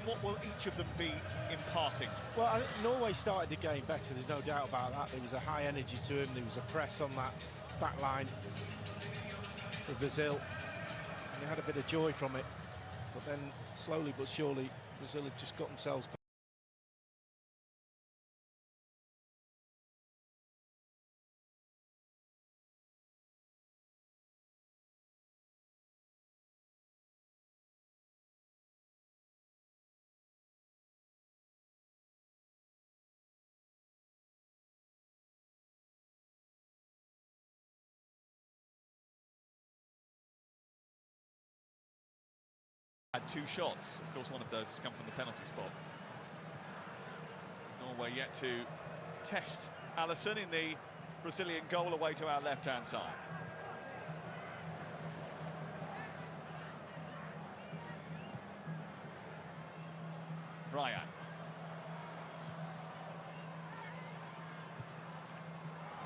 What will each of them be imparting? Well, I think Norway started the game better, there's no doubt about that. There was a high energy to him, there was a press on that back line for Brazil, and they had a bit of joy from it. But then, slowly but surely, Brazil have just got themselves back. Had 2 shots. Of course, one of those has come from the penalty spot. Norway yet to test Alisson in the Brazilian goal away to our left-hand side. Ryan.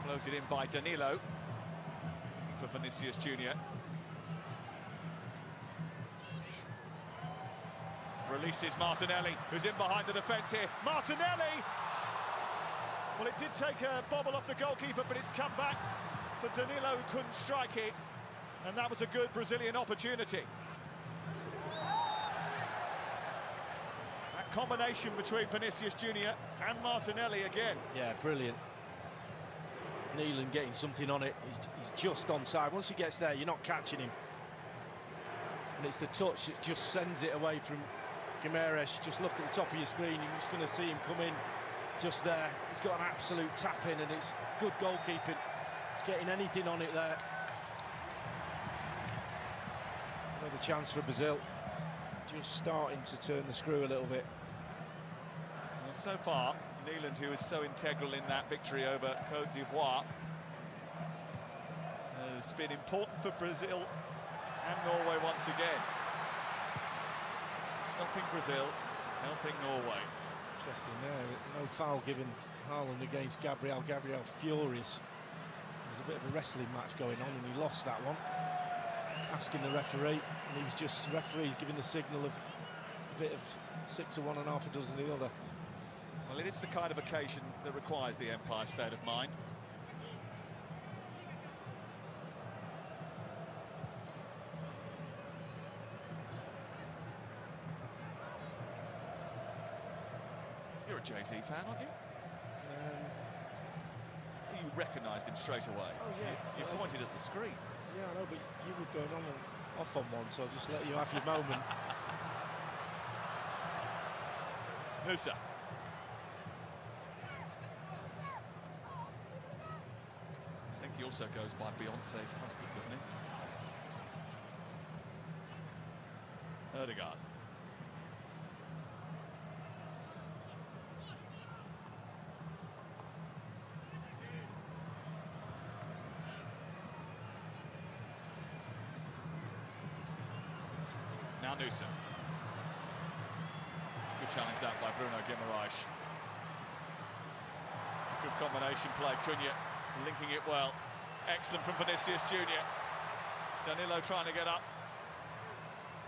Floated in by Danilo. He's looking for Vinicius Junior. Releases Martinelli, who's in behind the defence here. Martinelli! Well, it did take a bobble off the goalkeeper, but it's come back for Danilo, who couldn't strike it. And that was a good Brazilian opportunity. That combination between Vinicius Junior and Martinelli again. Yeah, brilliant. Neelan getting something on it. He's just onside. Once he gets there, you're not catching him. And it's the touch that just sends it away from Guimaraes. Just look at the top of your screen, you're just going to see him come in just there. He's got an absolute tap in, and it's good goalkeeping, getting anything on it there. Another chance for Brazil, just starting to turn the screw a little bit. Well, so far, Neeland, who is so integral in that victory over Côte d'Ivoire, has been important for Brazil and Norway once again. Stopping Brazil, helping Norway. Interesting there, no foul given Haaland against Gabriel. Gabriel furious. There was a bit of a wrestling match going on and he lost that one. Asking the referee, and he was just, referees giving the signal of a bit of 6 of one and half a dozen of the other. Well, it is the kind of occasion that requires the Empire state of mind. You're a Jay-Z fan, aren't you? You recognised him straight away. Oh, yeah. You pointed at the screen. Yeah, I know, but you were going on and off on one, so I'll just let you have your moment. Nusa. I think he also goes by Beyonce's husband, doesn't he? Ødegaard. Now Nusa. It's a good challenge that by Bruno Guimaraes. Good combination play, Cunha linking it well. Excellent from Vinicius Junior. Danilo trying to get up.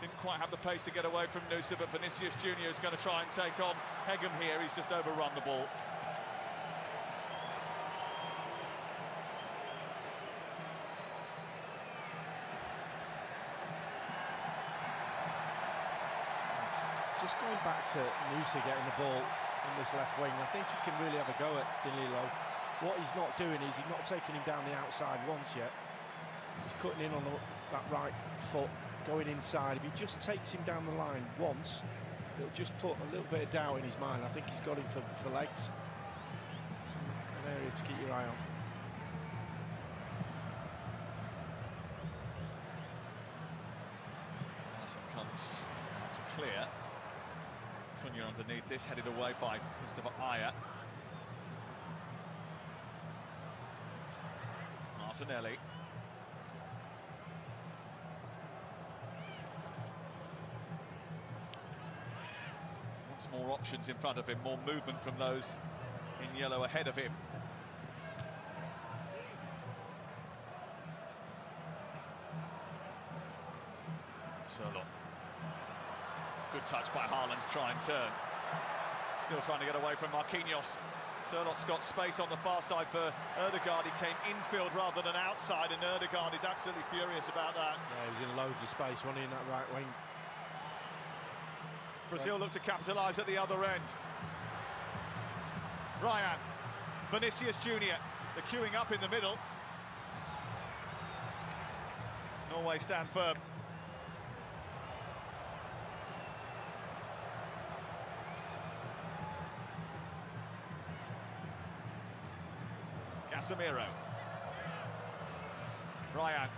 Didn't quite have the pace to get away from Nusa, but Vinicius Junior is going to try and take on Hegem here. He's just overrun the ball. Just going back to Nusa getting the ball in this left wing, I think he can really have a go at Danilo. What he's not doing is he's not taking him down the outside once yet. He's cutting in on that right foot, going inside. If he just takes him down the line once, it'll just put a little bit of doubt in his mind. I think he's got him for legs. It's an area to keep your eye on. Alisson comes out to clear. Cunha underneath this, headed away by Christopher Ayer. Martinelli. Wants more options in front of him, more movement from those in yellow ahead of him. Solo. Good touch by Haaland to try and turn. Still trying to get away from Marquinhos. Sørloth's got space on the far side for Ødegaard. He came infield rather than outside, and Ødegaard is absolutely furious about that. Yeah, he was in loads of space, wasn't he, in that right wing. Brazil look to capitalise at the other end. Ryan, Vinicius Junior, they're queuing up in the middle. Norway stand firm. Casemiro. Ryan.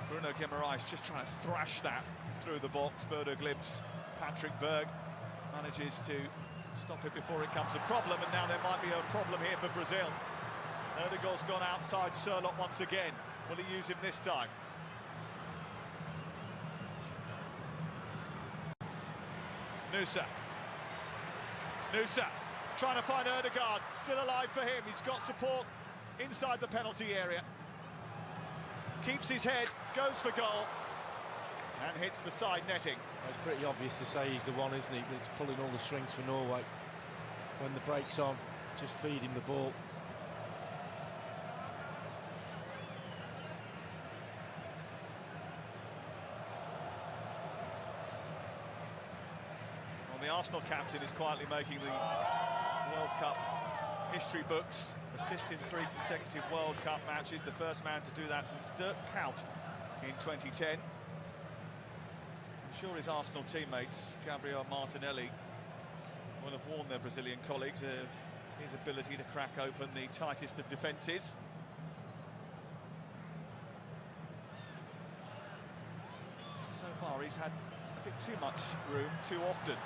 Bruno Guimaraes just trying to thrash that through the box. Bodo Glimt's Patrick Berg manages to stop it before it becomes a problem, and now there might be a problem here for Brazil. Ødegaard's gone outside Sørloth once again. Will he use him this time? Nusa trying to find Ødegaard, still alive for him. He's got support inside the penalty area. Keeps his head, goes for goal, and hits the side netting. It's pretty obvious to say he's the one, isn't he, that's pulling all the strings for Norway. When the break's on, just feed him the ball. Well, the Arsenal captain is quietly making the World Cup history books. Assists in 3 consecutive World Cup matches, the first man to do that since Dirk Kuyt in 2010. I'm sure his Arsenal teammates, Gabriel Martinelli, will have warned their Brazilian colleagues of his ability to crack open the tightest of defences. So far he's had a bit too much room too often.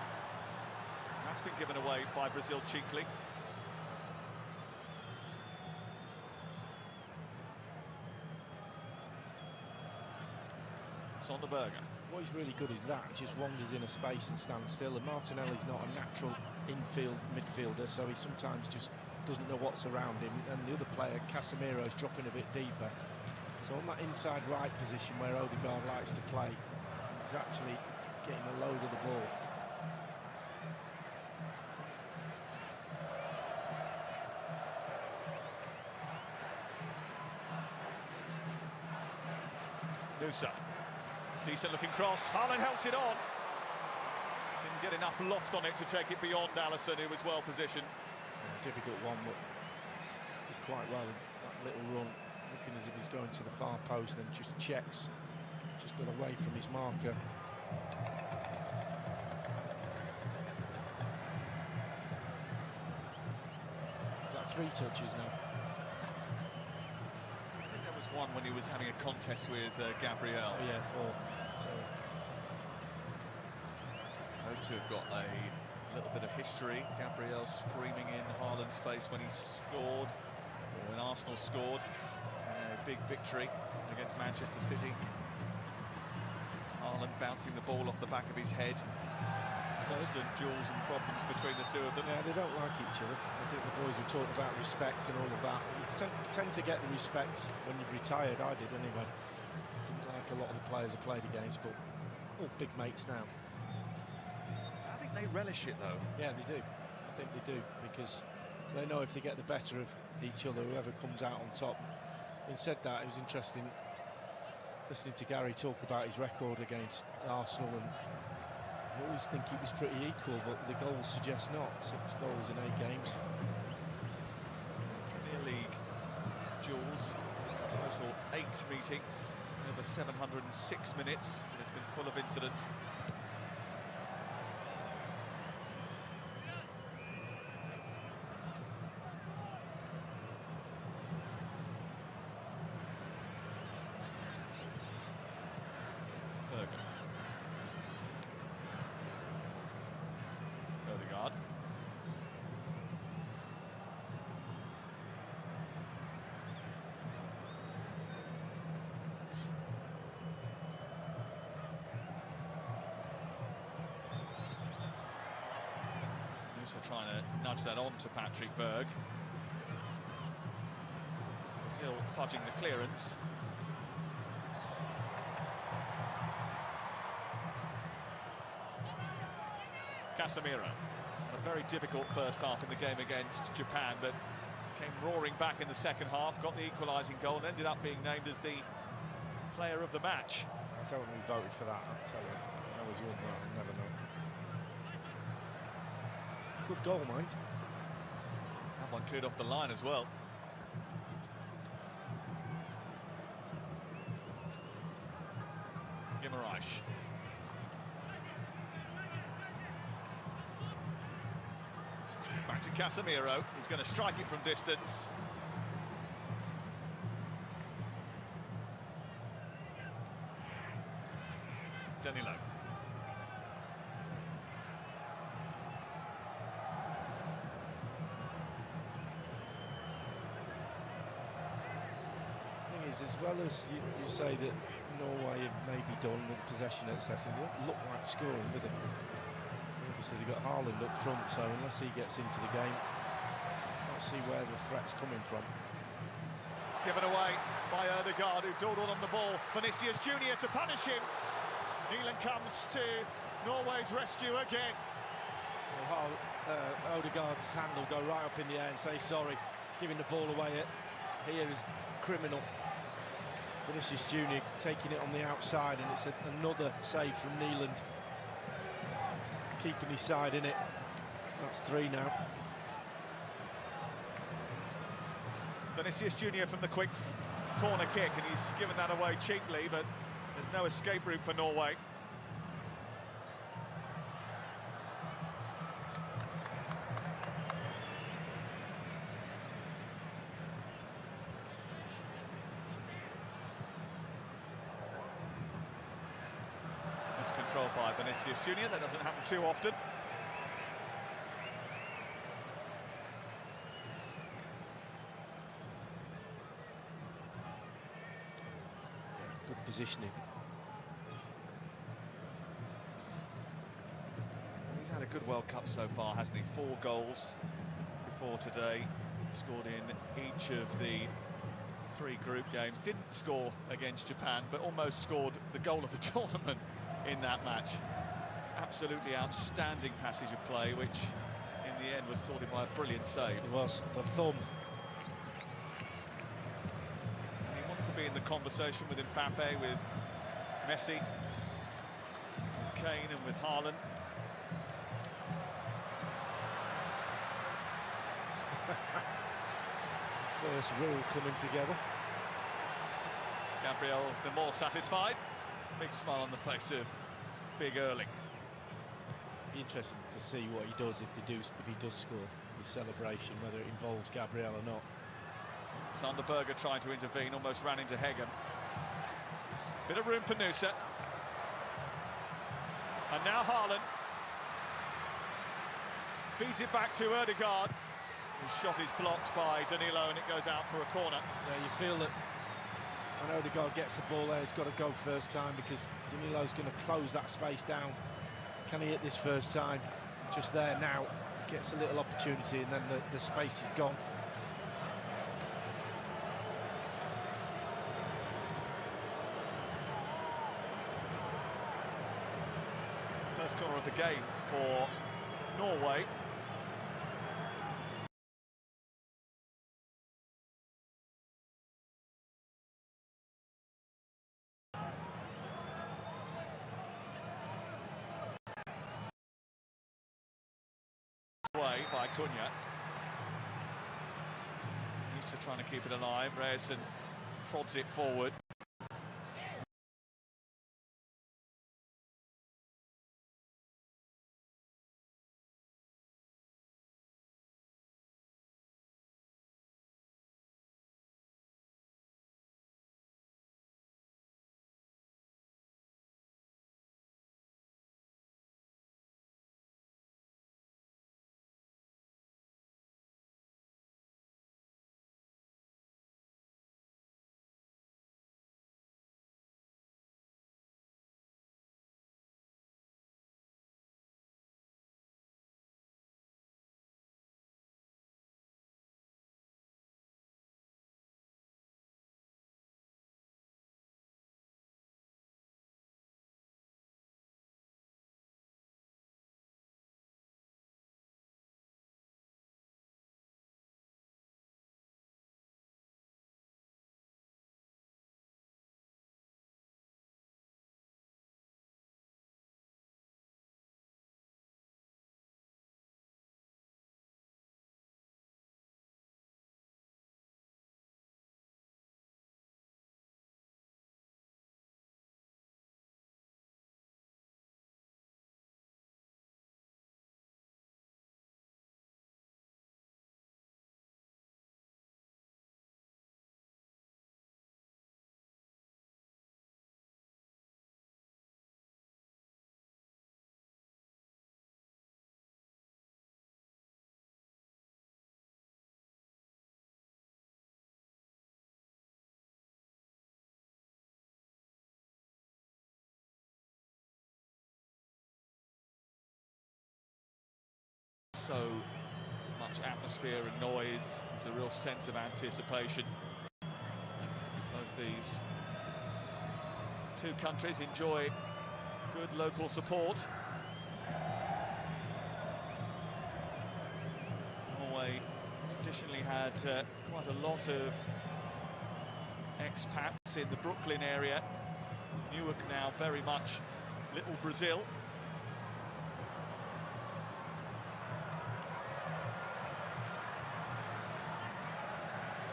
That's been given away by Brazil cheaply. On the burger. What he's really good is that, just wanders in a space and stands still, and Martinelli's not a natural infield midfielder, so he sometimes just doesn't know what's around him, and the other player, Casemiro's dropping a bit deeper. So on that inside right position where Ødegaard likes to play, he's actually getting a load of the ball. Nusa. Decent looking cross, Haaland helps it on. Didn't get enough loft on it to take it beyond Alisson, who was well positioned. Difficult one, but did quite well in that little run. Looking as if he's going to the far post, then just checks. Just got away from his marker. Is that 3 touches now? One when he was having a contest with Gabriel. Oh yeah, 4. Sorry. Those two have got a little bit of history. Gabriel screaming in Haaland's face when he scored, or when Arsenal scored. A big victory against Manchester City. Haaland bouncing the ball off the back of his head. Constant duels and problems between the two of them. Yeah, they don't like each other. I think the boys were talking about respect and all of that. You tend to get the respect when you've retired. I did anyway. Didn't like a lot of the players I played against, but all big mates now. I think they relish it though. Yeah, they do. I think they do, because they know if they get the better of each other, whoever comes out on top. Having said that, it was interesting listening to Gary talk about his record against Arsenal, and I always think he was pretty equal, but the goals suggest not. 6 goals in 8 games. Premier League duels, total 8 meetings. It's over 706 minutes, and it's been full of incident. Ødegaard. Nusa trying to nudge that on to Patrick Berg. Still fudging the clearance. Casemiro. A very difficult first half in the game against Japan, but came roaring back in the second half, got the equalising goal, and ended up being named as the player of the match. I don't know who voted for that, I'll tell you. I was young, I'll never know. Good goal, mind. That one cleared off the line as well. Guimaraes. Back to Casemiro. He's going to strike it from distance. Danilo. Thing is, as well as you say that Norway have maybe done with possession, etc., they don't look like scoring, do they? Obviously, they've got Haaland up front, so unless he gets into the game, I can't see where the threat's coming from. Given away by Ødegaard, who dawdled on the ball. Vinicius Junior to punish him. Neelan comes to Norway's rescue again. Well, Ødegaard's hand will go right up in the air and say sorry, giving the ball away here is criminal. Vinicius Junior taking it on the outside, and it's another save from Neeland, keeping his side in it. That's 3 now. Vinicius Junior from the quick corner kick, and he's given that away cheaply, but there's no escape route for Norway. Miscontrolled by Vinicius Junior. That doesn't happen too often. Good positioning. He's had a good World Cup so far, hasn't he? 4 goals before today. Scored in each of the 3 group games. Didn't score against Japan, but almost scored the goal of the tournament in that match. It's absolutely outstanding passage of play, which in the end was thwarted by a brilliant save. It was. The thumb. And he wants to be in the conversation with Mbappe, with Messi, with Kane and with Haaland. First rule coming together. Gabriel, the more satisfied. Big smile on the face of Big Erling. Be interesting to see what he does if he does score. His celebration, whether it involves Gabriel or not. Sander Berge trying to intervene, almost ran into Heggen. Bit of room for Nusa. And now Haaland feeds it back to Ødegaard. His shot is blocked by Danilo, and it goes out for a corner. Yeah, you feel that when Ødegaard gets the ball there, he's got to go first time, because Danilo's going to close that space down. Can he hit this first time? Just there now, gets a little opportunity, and then the space is gone. First corner of the game for Norway. By Cunha. Used to trying to keep it alive. Reyerson prods it forward. So much atmosphere and noise. There's a real sense of anticipation. Both these two countries enjoy good local support. Norway traditionally had quite a lot of expats in the Brooklyn area. Newark now very much little Brazil.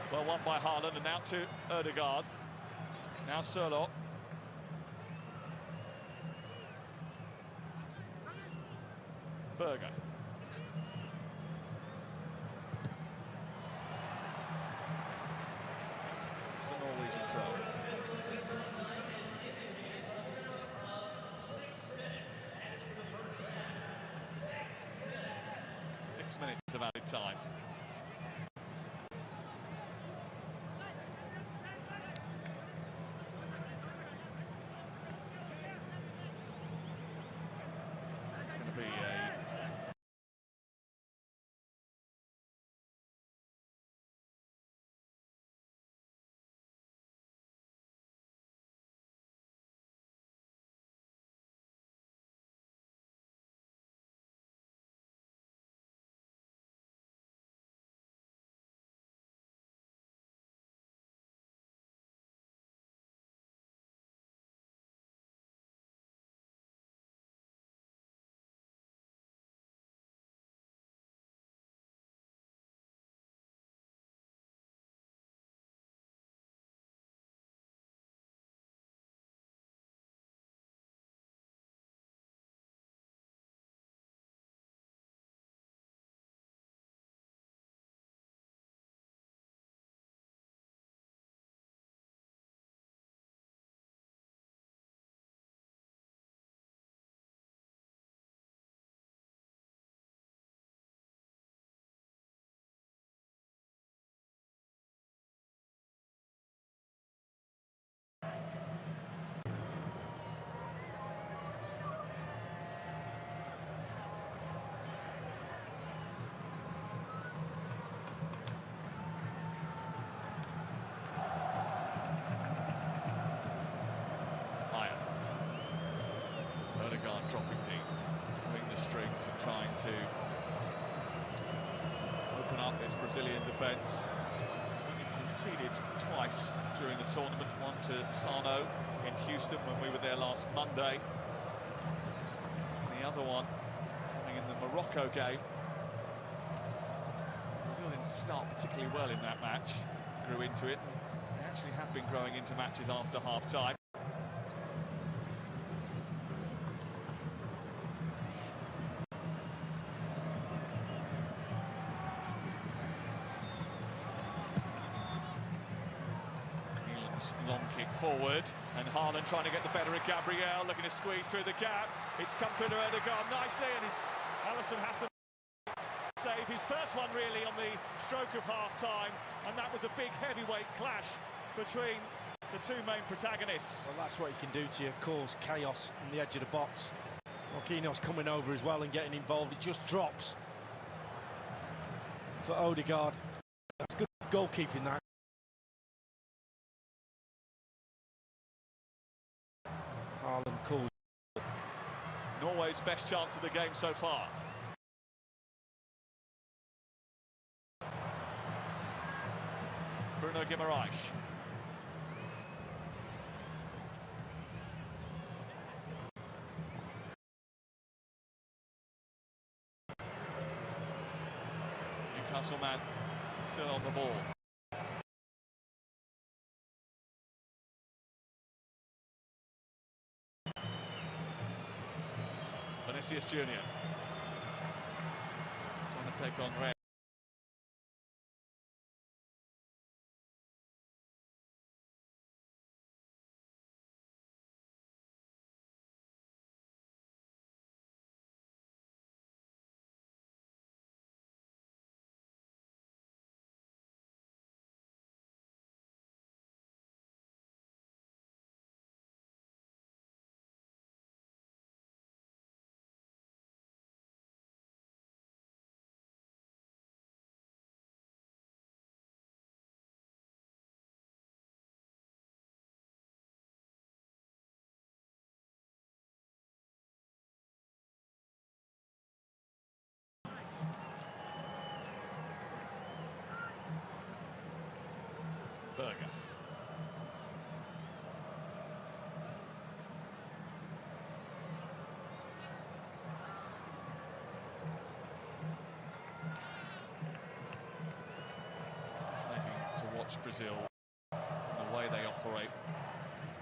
Well, won by Haaland, and out to Ødegaard. Now Sørloth. Berger. It's a Norwegian throw. 6 minutes of added time. This is going to be a Ødegaard dropping deep, pulling the strings and trying to open up this Brazilian defence. He's only conceded twice during the tournament, one to Sano in Houston when we were there last Monday. And the other one coming in the Morocco game. Brazil didn't start particularly well in that match, grew into it. They actually have been growing into matches after half-time. Long kick forward, and Haaland trying to get the better of Gabriel, looking to squeeze through the gap. It's come through to Ødegaard nicely, and Alisson has to save his first one really on the stroke of half-time, and that was a big heavyweight clash between the two main protagonists. Well, that's what he can do to you, cause chaos on the edge of the box. Marquinhos coming over as well and getting involved. He just drops for Ødegaard. That's good goalkeeping, that. Haaland calls. Norway's best chance of the game so far. Bruno Guimaraes. Newcastle man still on the ball. Vinicius Junior trying to take on Red. watch Brazil and the way they operate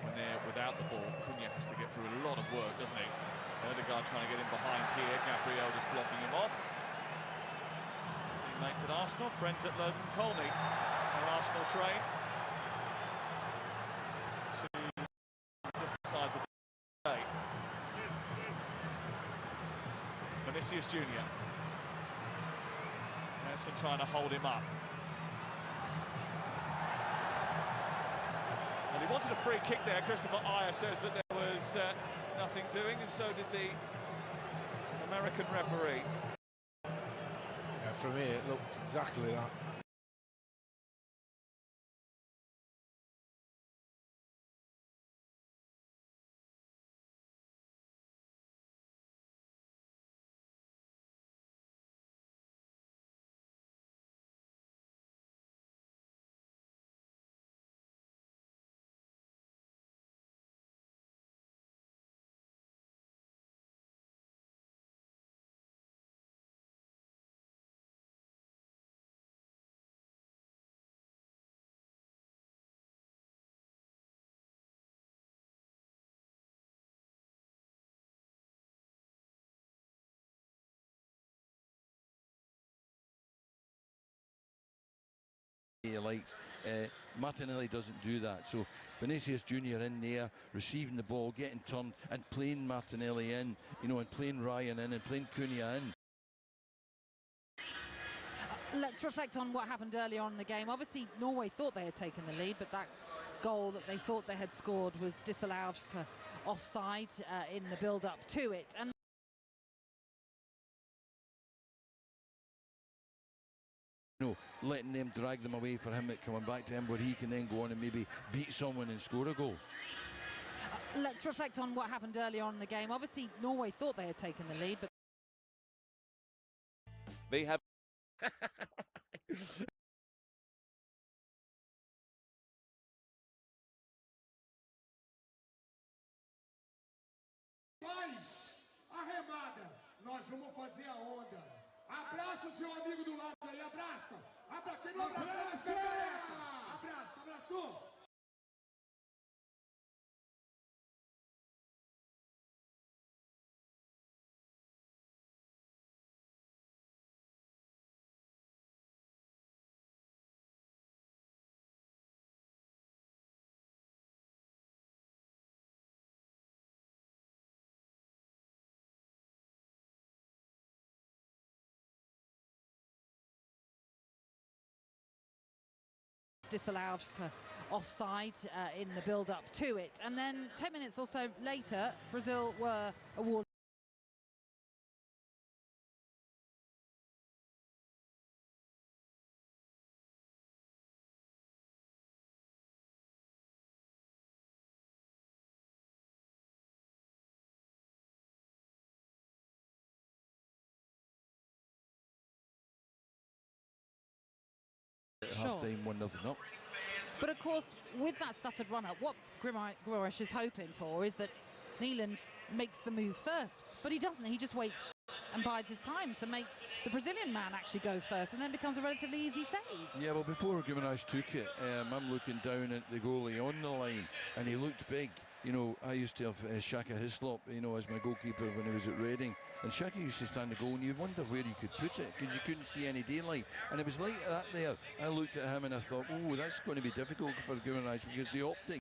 when they're without the ball. Cunha has to get through a lot of work, doesn't he? Ødegaard trying to get in behind here. Gabriel just blocking him off. Teammates at Arsenal, friends at London Colney. Our Arsenal train. Two different sides of the day. Vinicius Junior. Jensen trying to hold him up. Well, he wanted a free kick there. Christopher Ayer says that there was nothing doing, and so did the American referee. Yeah, for me, it looked exactly that. He likes. Martinelli doesn't do that, so Vinicius Junior in there, receiving the ball, getting turned, and playing Martinelli in, you know, and playing Ryan in, and playing Cunha in. Let's reflect on what happened earlier on in the game. Obviously, Norway thought they had taken the lead, but that goal that they thought they had scored was disallowed for offside in the build-up to it. And Letting them drag them away for him, coming back to him where he can then go on and maybe beat someone and score a goal. Let's reflect on what happened earlier on in the game. Obviously, Norway thought they had taken the lead, but they have. Faz a remada, nós vamos fazer a onda. Abraça o seu amigo do lado aí, abraça. Quem não abraça, abraça, abraçou. disallowed for offside in the build-up to it. And then 10 minutes or so later, Brazil were awarded Half-time 1-0 up. But of course, with that stuttered run-up, what Grimarish is hoping for is that Nyland makes the move first. But he doesn't. He just waits and bides his time to make the Brazilian man actually go first, and then becomes a relatively easy save. Yeah, well, before Grimarish took it, I'm looking down at the goalie on the line, and he looked big. You know, I used to have Shaka Hislop, you know, as my goalkeeper when he was at Reading. And Shaka used to stand the goal and you wonder where you could put it because you couldn't see any daylight. And it was like that there. I looked at him and I thought, oh, that's going to be difficult for Grimarish because the optic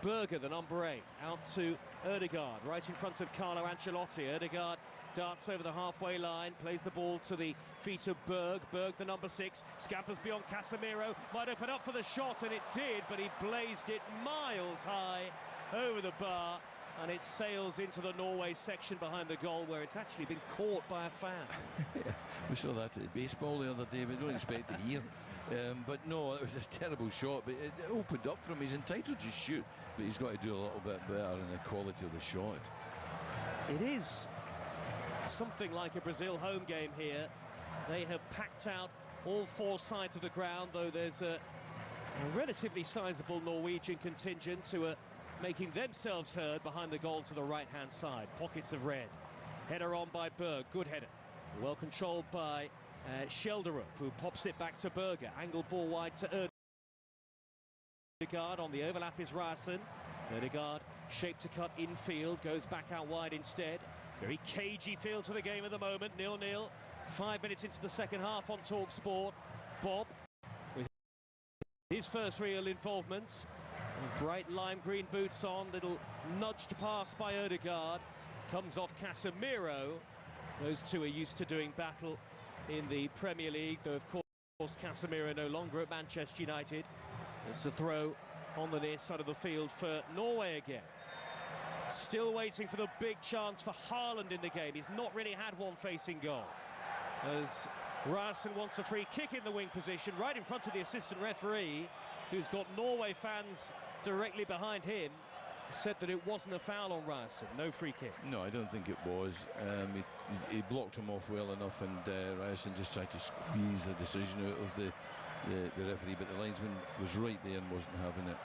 Berger, the number 8, out to Ødegaard, right in front of Carlo Ancelotti. Ødegaard darts over the halfway line, plays the ball to the feet of Berg. Berg, the number 6, scampers beyond Casemiro, might open up for the shot, and it did, but he blazed it miles high over the bar, and it sails into the Norway section behind the goal, where it's actually been caught by a fan. Yeah, we saw that at baseball the other day. We don't expect it here. But no, it was a terrible shot, but it opened up for him. He's entitled to shoot, but he's got to do a little bit better in the quality of the shot. It is something like a Brazil home game here. They have packed out all 4 sides of the ground, though there's a relatively sizable Norwegian contingent who are making themselves heard behind the goal to the right-hand side. Pockets of red. Header on by Berg, good header. Well controlled by Schelderup, who pops it back to Berger. Angled ball wide to Ødegaard. On the overlap is Rasen. Ødegaard shaped to cut infield, goes back out wide instead. Very cagey feel to the game at the moment. 0-0. 5 minutes into the second half on TalkSport. Bob, with his first real involvement. Bright lime green boots on. Little nudged pass by Ødegaard. Comes off Casemiro. Those two are used to doing battle in the Premier League, though of course Casemiro no longer at Manchester United. It's a throw on the near side of the field for Norway again. Still waiting for the big chance for Haaland in the game. He's not really had one facing goal, as Rasen wants a free kick in the wing position right in front of the assistant referee, who's got Norway fans directly behind him. Said that it wasn't a foul on Rasen, no free kick. No, I don't think it was. He blocked him off well enough, and Rasen just tried to squeeze a decision out of the referee, but the linesman was right there and wasn't having it.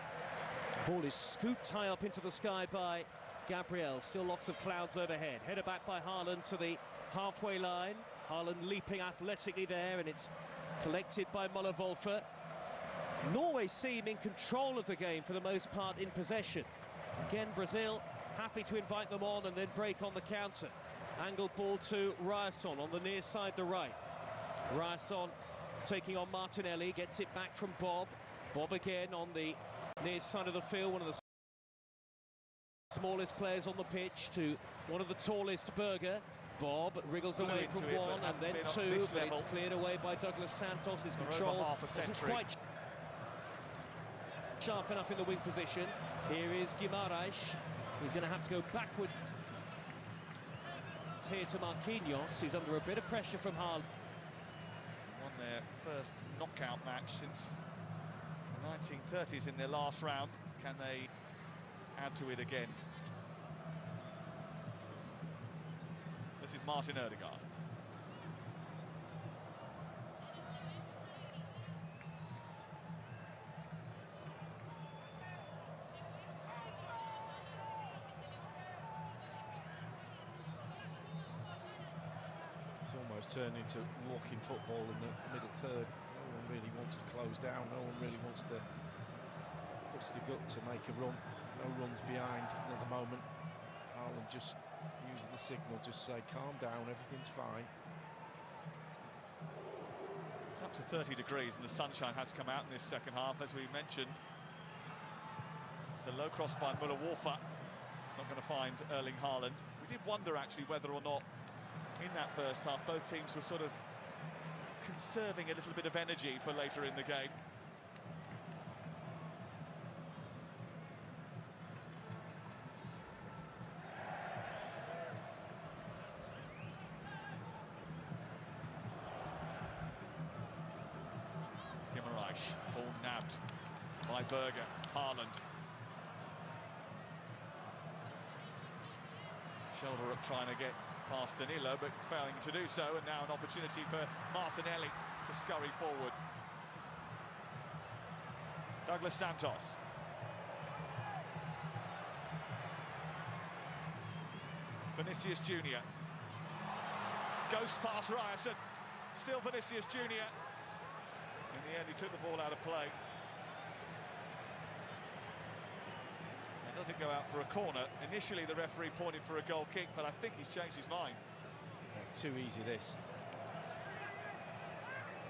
Ball is scooped high up into the sky by Gabriel. Still lots of clouds overhead. Header back by Haaland to the halfway line. Haaland leaping athletically there, and it's collected by Muller-Wolfer. Norway seem in control of the game for the most part, in possession. Again, Brazil happy to invite them on and then break on the counter. Angled ball to Rason on the near side, the right. Rason taking on Martinelli, gets it back from Bob. Bob again on the near side of the field, one of the smallest players on the pitch to one of the tallest, Berger. Bob wriggles away from one and then two, but it's cleared away by Douglas Santos. His control wasn't quite sharp enough in the wing position. Here is Guimaraes. He's going to have to go backwards here to Marquinhos. He's under a bit of pressure from Haaland. Won their first knockout match since the 1930s in their last round. Can they add to it again? This is Martin Ødegaard. It's almost turned into walking football in the middle third. really wants to close down. No one really wants to bust the gut to make a run. No runs behind at the moment. Haaland just using the signal, just say, calm down, everything's fine. It's up to 30 degrees and the sunshine has come out in this second half, as we mentioned. It's a low cross by Müller-Warfa. It's not going to find Erling Haaland. We did wonder, actually, whether or not in that first half both teams were sort of conserving a little bit of energy for later in the game. Ball nabbed by Berger. Haaland. Shoulder up trying to get past Danilo, but failing to do so, and now an opportunity for Martinelli to scurry forward. Douglas Santos. Vinicius Junior. Goes past Ryerson. Still Vinicius Junior. In the end, he took the ball out of play. It doesn't go out for a corner. Initially, the referee pointed for a goal kick, but I think he's changed his mind. Too easy, this.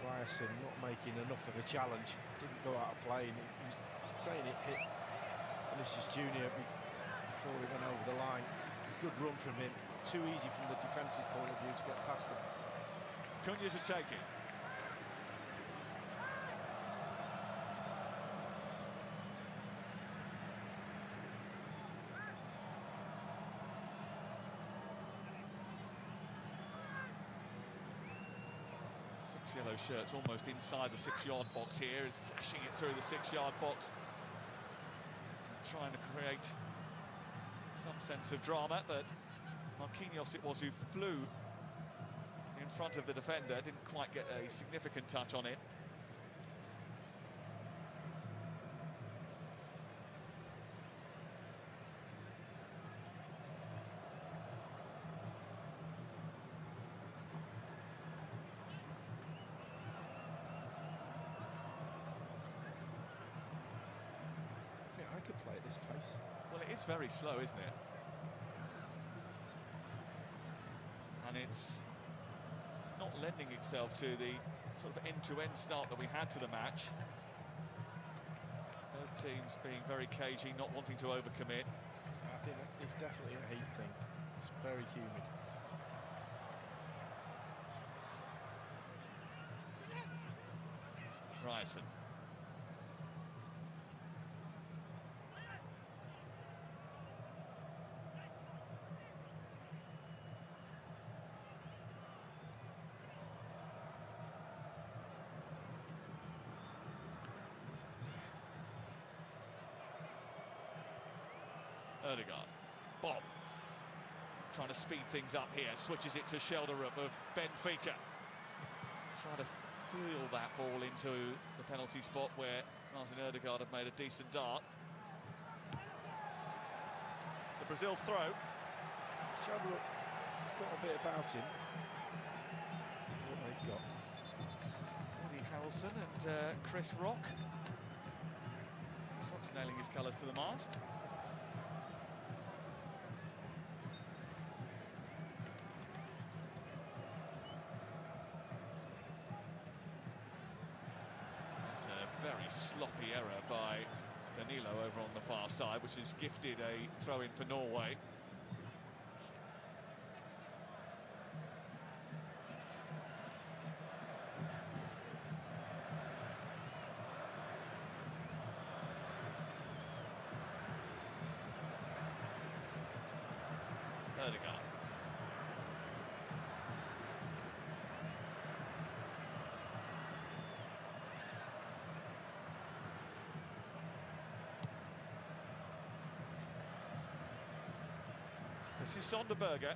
Ryerson not making enough of a challenge. Didn't go out of play. And he's saying it hit Vinicius Junior before he went over the line. Good run from him. Too easy from the defensive point of view to get past him. Cunha to take it. Yellow shirts almost inside the 6-yard box here, flashing it through the 6-yard box, trying to create some sense of drama, but Marquinhos it was who flew in front of the defender, didn't quite get a significant touch on it. I could play at this pace. Well, it is very slow, isn't it? And it's not lending itself to the sort of end-to-end start that we had to the match. Both teams being very cagey, not wanting to overcommit. I think it's definitely a heat thing. It's very humid. Ryerson. Ødegaard. Bob. Trying to speed things up here. Switches it to Shelderup of Benfica. Trying to feel that ball into the penalty spot where Martin Ødegaard had made a decent dart. It's a Brazil throw. Shelderup got a bit about him. What they've got. Woody Harrelson and Chris Rock. Chris Rock's nailing his colours to the mast. Very sloppy error by Danilo over on the far side, which has gifted a throw-in for Norway. Ødegaard. This is Sonderberger.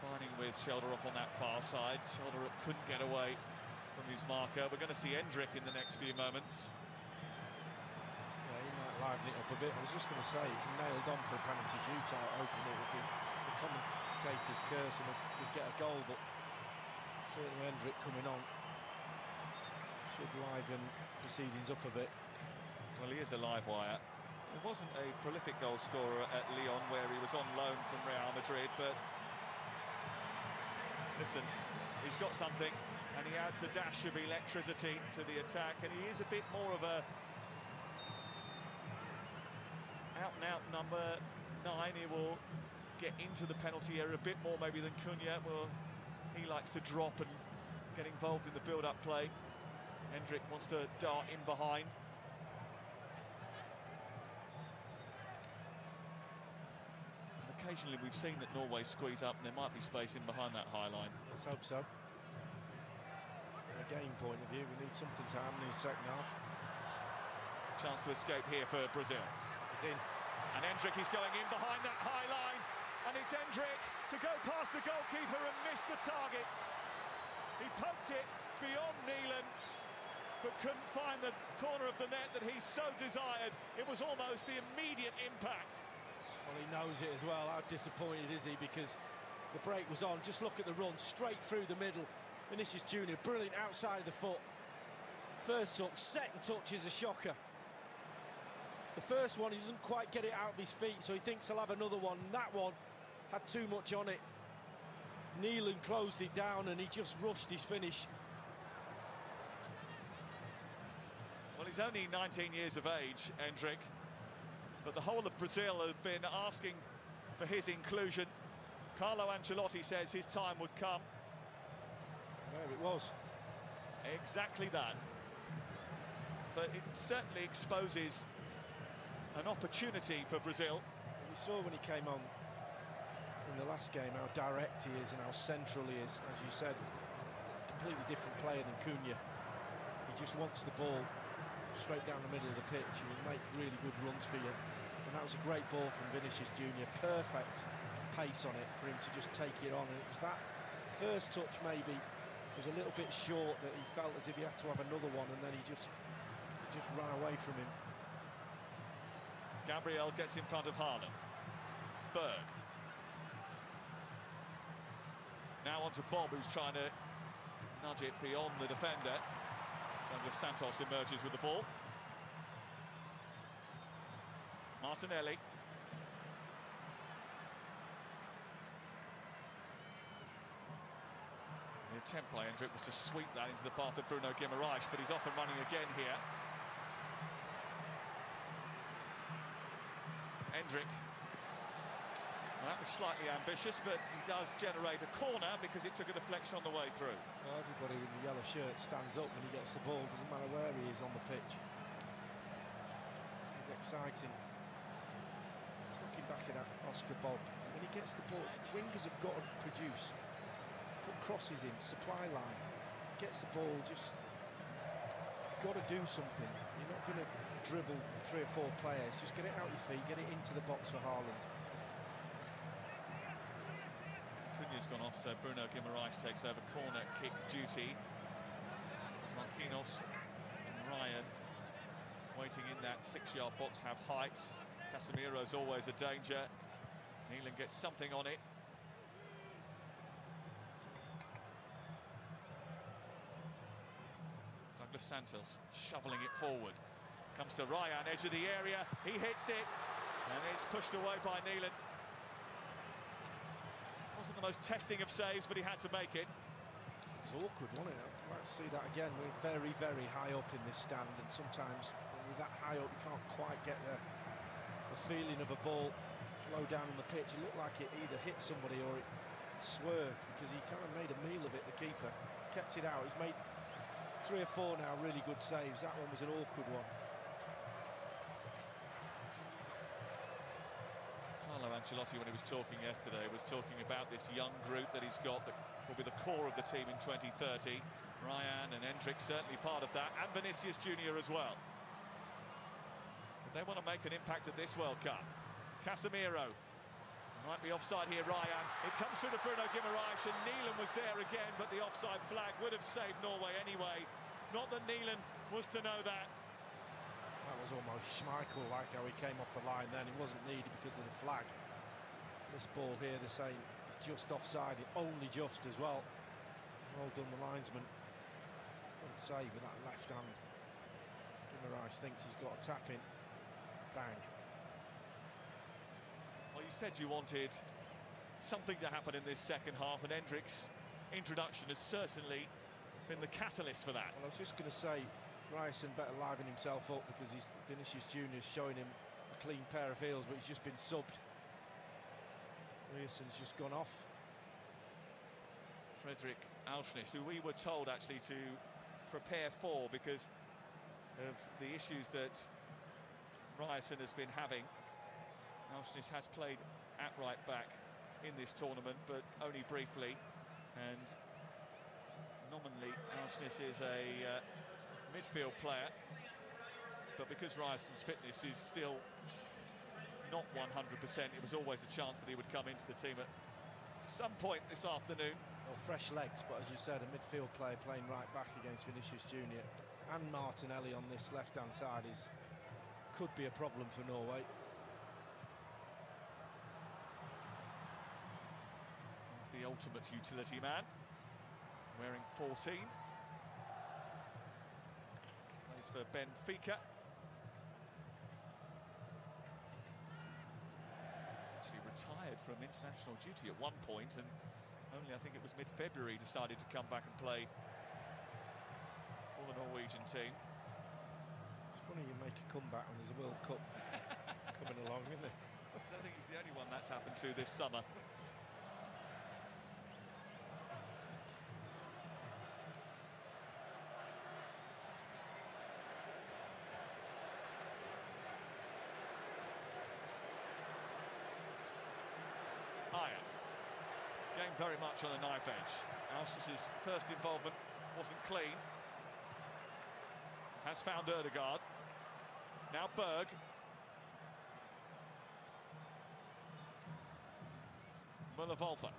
Combining with Shelderup on that far side. Shelderup couldn't get away from his marker. We're going to see Endrick in the next few moments. Yeah, he might liven it up a bit. I was just going to say, it's nailed on for a penalty shootout. Hoping it would be the commentator's curse and we'd get a goal, but certainly Hendrick coming on should liven proceedings up a bit. Well, he is a live wire. He wasn't a prolific goal scorer at Lyon, where he was on loan from Real Madrid, but listen, he's got something, and he adds a dash of electricity to the attack, and he is a bit more of a out-and-out number 9. He will get into the penalty area a bit more maybe than Cunha. Well, he likes to drop and get involved in the build-up play. Hendrick wants to dart in behind. And occasionally we've seen that Norway squeeze up and there might be space in behind that high line. Let's hope so. From a game point of view, we need something to happen in the second half. Chance to escape here for Brazil. He's in. And Hendrick is going in behind that high line. And it's Hendrick to go past the goalkeeper and miss the target. He poked it beyond Neelan, but couldn't find the corner of the net that he so desired. It was almost the immediate impact. Well, he knows it as well. How disappointed is he? Because the break was on. Just look at the run, straight through the middle. Vinicius Junior, brilliant outside of the foot. First touch, second touch is a shocker. The first one, he doesn't quite get it out of his feet, so he thinks he'll have another one. That one had too much on it. Neelan closed it down and he just rushed his finish. Well, he's only 19 years of age, Hendrick, but the whole of Brazil have been asking for his inclusion. Carlo Ancelotti says his time would come. There it was. Exactly that. But it certainly exposes an opportunity for Brazil. We saw when he came on in the last game how direct he is and how central he is. As you said, completely different player than Cunha. He just wants the ball straight down the middle of the pitch. He will make really good runs for you. And that was a great ball from Vinicius Junior. Perfect pace on it for him to just take it on. And it was that first touch maybe was a little bit short, that he felt as if he had to have another one, and then he just ran away from him. Gabriel gets in front of Haaland. Berg. Now on to Bob, who's trying to nudge it beyond the defender. Douglas Santos emerges with the ball. Martinelli. The attempt by Hendrick was to sweep that into the path of Bruno Guimaraes, but he's off and running again here. Hendrick. Well, that was slightly ambitious, but he does generate a corner because it took a deflection on the way through. Well, everybody in the yellow shirt stands up when he gets the ball, doesn't matter where he is on the pitch. It's exciting. Just looking back at that Oscar Bob, when he gets the ball, wingers have got to produce. Put crosses in, supply line, gets the ball, just got to do something. You're not going to dribble 3 or 4 players, just get it out your feet, get it into the box for Haaland. Cunha's gone off, so Bruno Guimaraes takes over corner kick duty. Marquinhos and Ryan waiting in that 6-yard box have height. Casemiro's always a danger. Neelan gets something on it. Douglas Santos shoveling it forward. Comes to Ryan, edge of the area. He hits it, and it's pushed away by Neelan. Wasn't the most testing of saves, but he had to make it. It was awkward, wasn't it? I'd like to see that again. We're very, very high up in this stand, and sometimes when you're that high up, you can't quite get the feeling of a ball low down on the pitch. It looked like it either hit somebody or it swerved, because he kind of made a meal of it, the keeper. Kept it out. He's made 3 or 4 now really good saves. That one was an awkward one. Carlo Ancelotti, when he was talking yesterday, was talking about this young group that he's got that will be the core of the team in 2030. Ryan and Hendrick certainly part of that, and Vinicius Junior as well. But they want to make an impact at this World Cup. Casemiro. Might be offside here, Ryan. It comes through to Bruno Guimaraes, and Neelan was there again, but the offside flag would have saved Norway anyway. Not that Neelan was to know that. That was was almost Schmeichel, like how he came off the line then. It wasn't needed because of the flag. This ball here, they're saying it's just offside, only just as well. Well done, the linesman. Good save with that left hand. Rice thinks he's got a tap in. Bang. Well, you said you wanted something to happen in this second half, and Hendrick's introduction has certainly been the catalyst for that. Well, I was just going to say, Ryerson better liven himself up because he's Vinicius Junior's showing him a clean pair of heels, but he's just been subbed. Ryerson's just gone off. Frederick Auschnitt, who we were told actually to prepare for because of the issues that Ryerson has been having. Auschnitt has played at right back in this tournament, but only briefly, and nominally Auschnitt is a midfield player, but because Ryerson's fitness is still not 100%, it was always a chance that he would come into the team at some point this afternoon. Well, fresh legs, but as you said, a midfield player playing right back against Vinicius Junior and Martinelli on this left-hand side could be a problem for Norway. He's the ultimate utility man, wearing 14. Plays for Benfica. Actually retired from international duty at one point, and only I think it was mid-February decided to come back and play for the Norwegian team. It's funny you make a comeback when there's a World Cup coming along, isn't it? I don't think he's the only one that's happened to this summer. Higher. Game very much on a knife edge. Auschnitt's first involvement wasn't clean. Has found Ødegaard. Now Berg. Muller-Wolfer.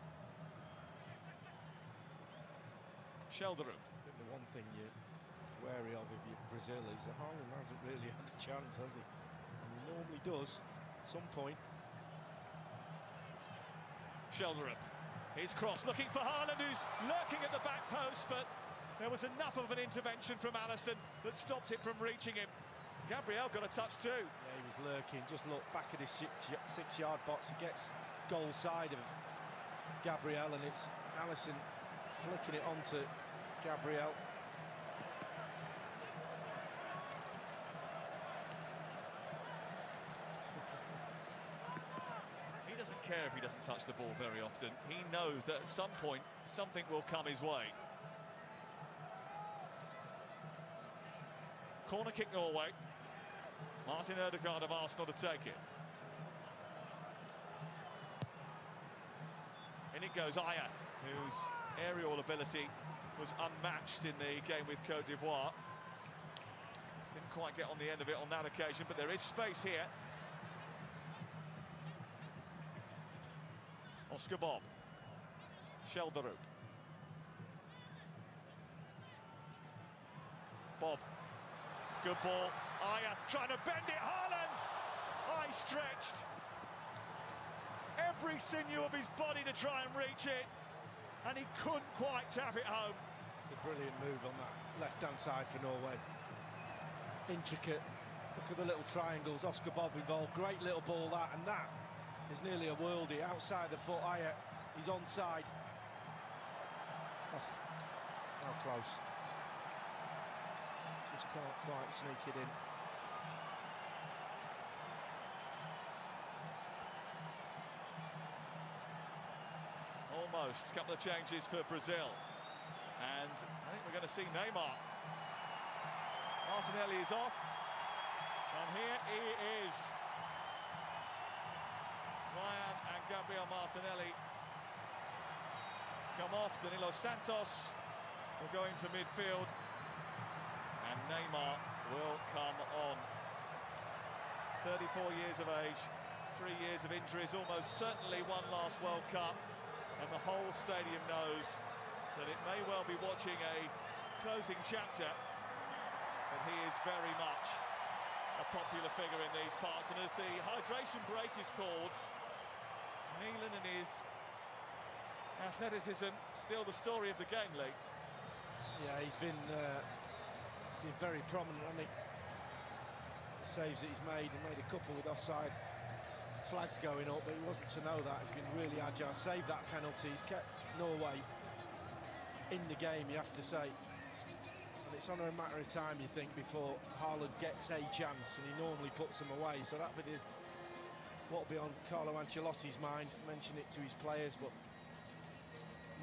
Schelderup. The one thing you're wary of if you're Brazil is that Haaland hasn't really had a chance, has he? And he normally does at some point. Schelderup. His cross looking for Haaland, who's lurking at the back post, but there was enough of an intervention from Alisson that stopped it from reaching him. Gabriel got a touch too. Yeah, he was lurking. Just look back at his six-yard box. He gets goal side of Gabriel, and it's Alisson flicking it onto Gabriel. He doesn't care if he doesn't touch the ball very often. He knows that at some point something will come his way. Corner kick Norway. Martin Ødegaard of Arsenal to take it. In it goes Aya, whose aerial ability was unmatched in the game with Côte d'Ivoire. Didn't quite get on the end of it on that occasion, but there is space here. Oscar Bob. Schelderup. Bob. Good ball. Aya trying to bend it. Haaland! Eye stretched. Every sinew of his body to try and reach it. And he couldn't quite tap it home. It's a brilliant move on that left-hand side for Norway. Intricate. Look at the little triangles. Oscar Bob involved. Great little ball that, and that is nearly a worldie. Outside the foot, Aya, he's onside. Oh, how close. Just can't quite sneak it in. Almost. A couple of changes for Brazil. And I think we're going to see Neymar. Martinelli is off. And here he is. Ryan and Gabriel Martinelli come off. Danilo Santos will go into midfield. And Neymar will come on. 34 years of age, 3 years of injuries, almost certainly one last World Cup. And the whole stadium knows that it may well be watching a closing chapter, but he is very much a popular figure in these parts, and as the hydration break is called, Nealon and his athleticism still the story of the game, Lee. Yeah, he's been very prominent on the saves that he's made. He made a couple with offside flags going up, but he wasn't to know that. He's been really agile, saved that penalty. He's kept Norway in the game, you have to say. And it's only a matter of time, you think, before Haaland gets a chance, and he normally puts them away. So that'll be what'll be on Carlo Ancelotti's mind, mention it to his players, but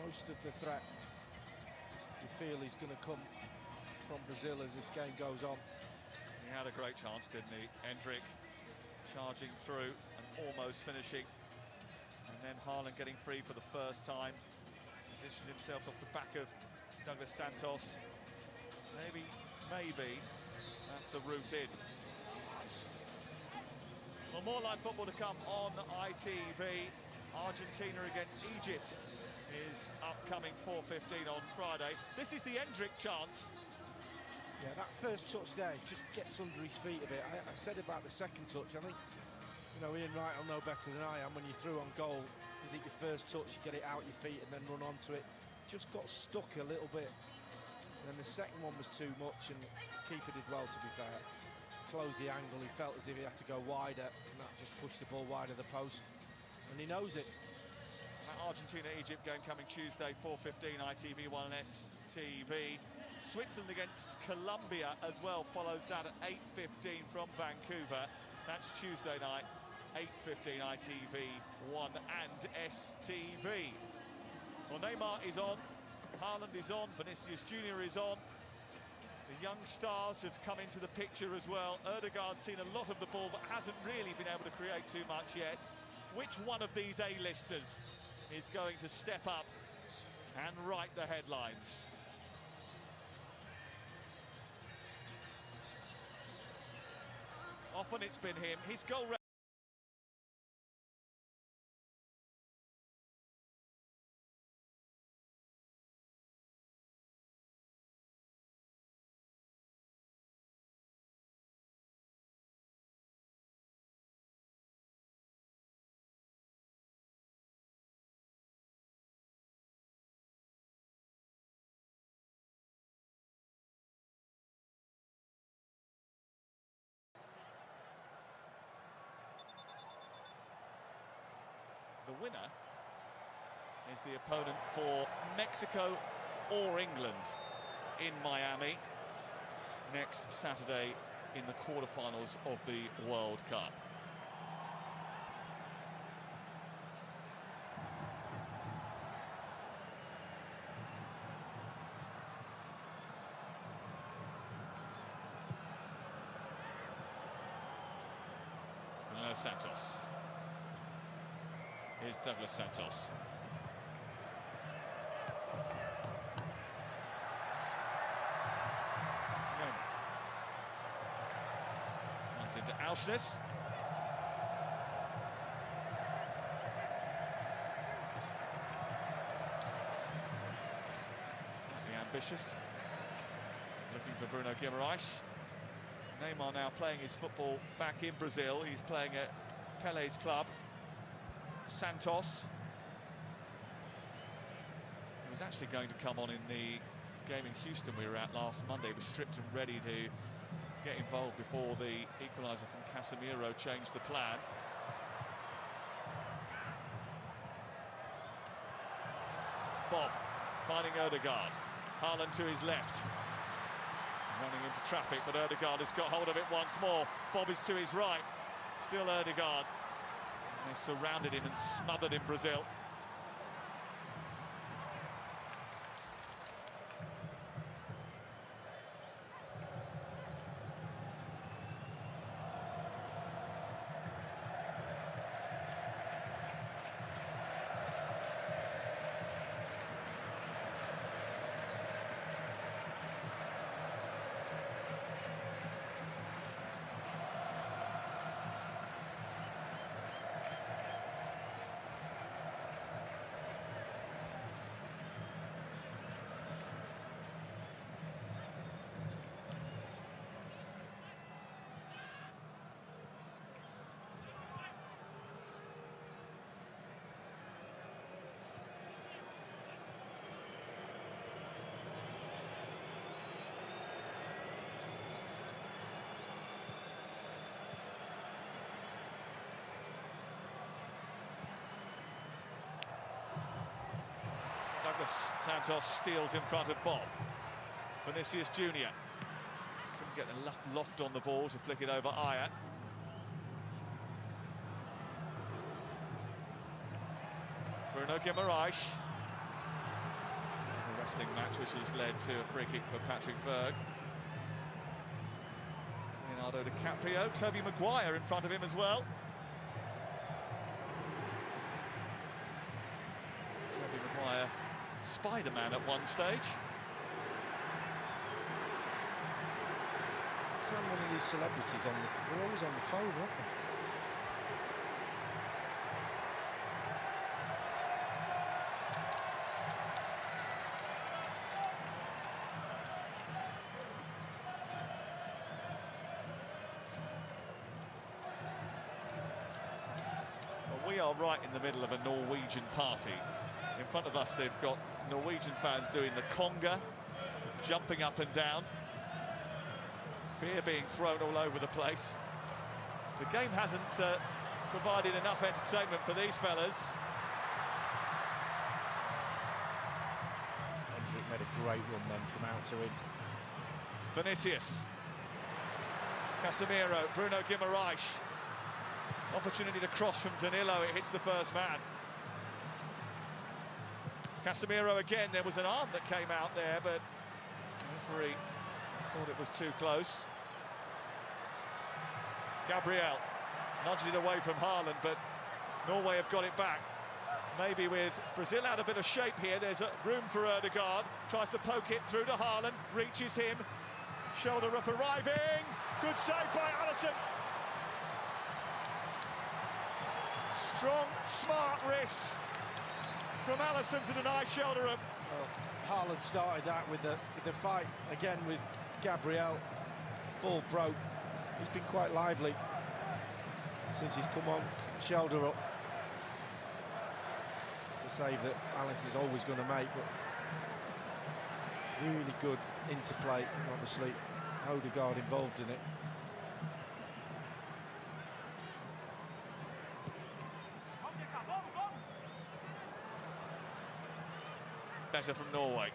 most of the threat you feel is going to come from Brazil as this game goes on. He had a great chance, didn't he? Hendrick charging through and almost finishing. And then Haaland getting free for the first time. Positioned himself off the back of Douglas Santos. Maybe that's a route in. Well, more live football to come on ITV. Argentina against Egypt is upcoming 4:15 on Friday. This is the Hendrick chance. Yeah, that first touch there just gets under his feet a bit. I said about the second touch, I think, you know, Ian Wright will know better than I am. When you're through on goal, is it your first touch, you get it out your feet and then run onto it. Just got stuck a little bit. And then the second one was too much, and the keeper did well, to be fair. Closed the angle, he felt as if he had to go wider, and that just pushed the ball wide of the post. And he knows it. That Argentina-Egypt game coming Tuesday, 4:15 ITV1 and STV. Switzerland against Colombia as well follows that at 8:15 from Vancouver. That's Tuesday night, 8:15 ITV1 and STV. Well, Neymar is on, Haaland is on, Vinicius Junior is on. The young stars have come into the picture as well. Ødegaard's seen a lot of the ball but hasn't really been able to create too much yet. Which one of these A-listers is going to step up and write the headlines? Often it's been him. His goal record. The winner is the opponent for Mexico or England in Miami next Saturday in the quarterfinals of the World Cup. Santos. Here's Douglas Santos. Runs into Auschwitz. Slightly ambitious. Looking for Bruno Guimaraes. Neymar now playing his football back in Brazil. He's playing at Pele's club. Santos. He was actually going to come on in the game in Houston we were at last Monday. He was stripped and ready to get involved before the equaliser from Casemiro changed the plan. Bob finding Ødegaard. Haaland to his left. Running into traffic, but Ødegaard has got hold of it once more. Bob is to his right. Still Ødegaard. They surrounded him and smothered him, Brazil. Marcus Santos steals in front of Bob. Vinicius Jr. couldn't get the loft on the ball to flick it over Aya. Bruno Guimaraes. A wrestling match which has led to a free kick for Patrick Berg. Leonardo DiCaprio, Toby Maguire in front of him as well. Toby Maguire, Spider-Man at one stage. Tell one of these celebrities they're always on the phone, aren't they? We are right in the middle of a Norwegian party. In front of us, they've got Norwegian fans doing the conga, jumping up and down. Beer being thrown all over the place. The game hasn't provided enough entertainment for these fellas. Hendrick made a great run then from out to in. Vinicius. Casemiro, Bruno Guimaraes. Opportunity to cross from Danilo, it hits the first man. Casemiro again, there was an arm that came out there, but the referee thought it was too close. Gabriel nudges it away from Haaland, but Norway have got it back. Maybe with Brazil out a bit of shape here, there's room for Ødegaard. Tries to poke it through to Haaland, reaches him. Shoulder up arriving. Good save by Alisson. Strong, smart wrists from Alisson to deny shoulder up. Well, Haaland started that with the fight again with Gabriel. Ball broke. He's been quite lively since he's come on, shoulder up. It's a save that Alisson's always going to make, but really good interplay, and obviously Ødegaard involved in it. Better from Norway,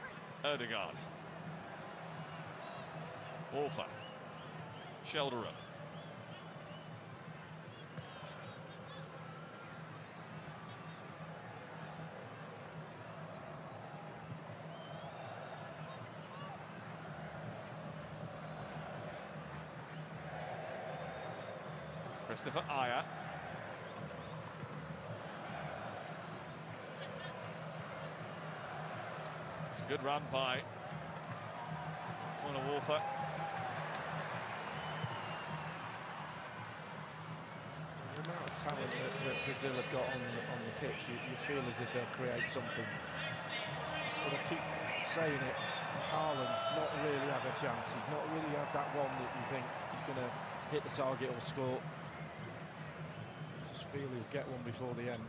Ødegaard. Wolfer, shoulder up. Christopher Aya. It's a good run by Conor Wolfer. The amount of talent that Brazil have got on the pitch, you feel as if they'll create something. But I keep saying it, Haaland's not really had a chance. He's not really had that one that you think he's going to hit the target or score. Just feel he'll get one before the end.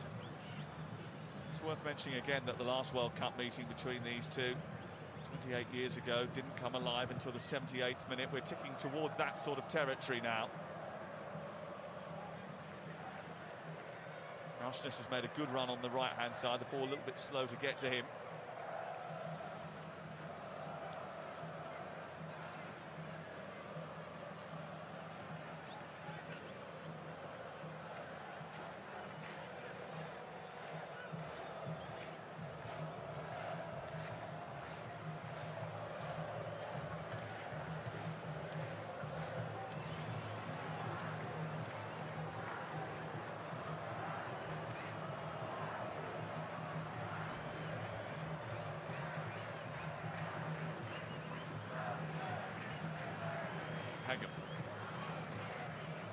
It's worth mentioning again that the last World Cup meeting between these two 28 years ago didn't come alive until the 78th minute. We're ticking towards that sort of territory now. Rashness has made a good run on the right-hand side. The ball a little bit slow to get to him.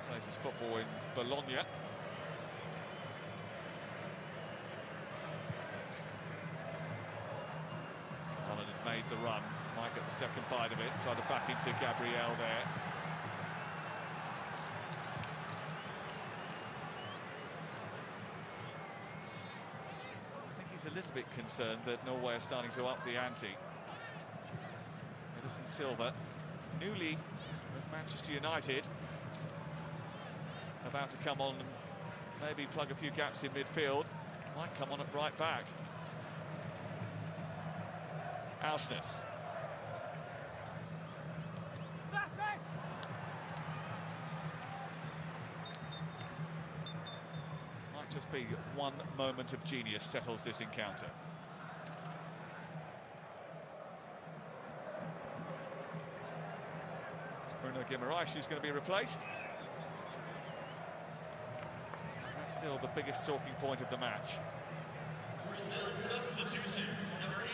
Plays his football in Bologna. Haaland has made the run, might get the second bite of it, tried to back into Gabriel there. I think he's a little bit concerned that Norway are starting to up the ante. Edison Silva, newly with Manchester United, about to come on and maybe plug a few gaps in midfield. Might come on at right back. Auschnitz. Might just be one moment of genius settles this encounter. It's Bruno Guimaraes who's going to be replaced. That's still the biggest talking point of the match. Substitution, number 8.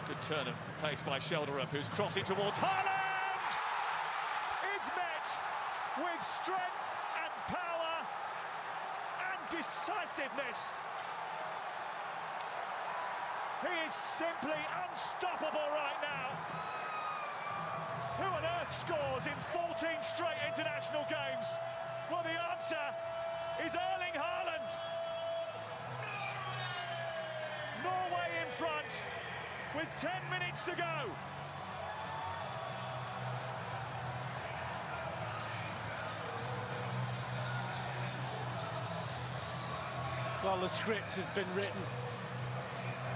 Good turn of pace by Shelderup, who's crossing towards Haaland! Is met with strength and power and decisiveness. He is simply unstoppable right now. Who on earth scores in 14 straight international games? Well, the answer is Erling Haaland. Norway in front with 10 minutes to go. Well, the script has been written.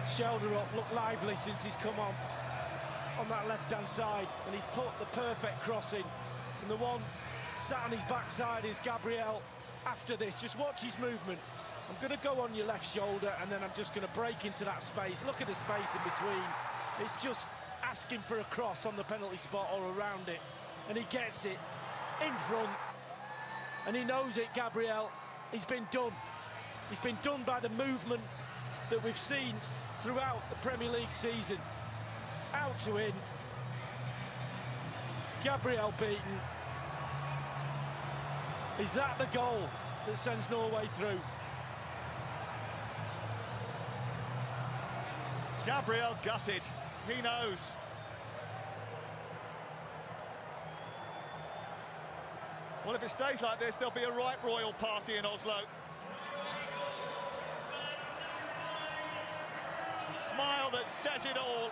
Shelderup looked lively since he's come on that left-hand side, and he's put the perfect cross in. And the one sat on his backside is Gabriel. After this, just watch his movement. I'm going to go on your left shoulder, and then I'm just going to break into that space. Look at the space in between. It's just asking for a cross on the penalty spot or around it. And he gets it in front. And he knows it, Gabriel. He's been done. He's been done by the movement that we've seen throughout the Premier League season. Out to in. Gabriel beaten. Is that the goal that sends Norway through? Gabriel gutted, he knows. Well, if it stays like this, there'll be a right royal party in Oslo. A smile that says it all.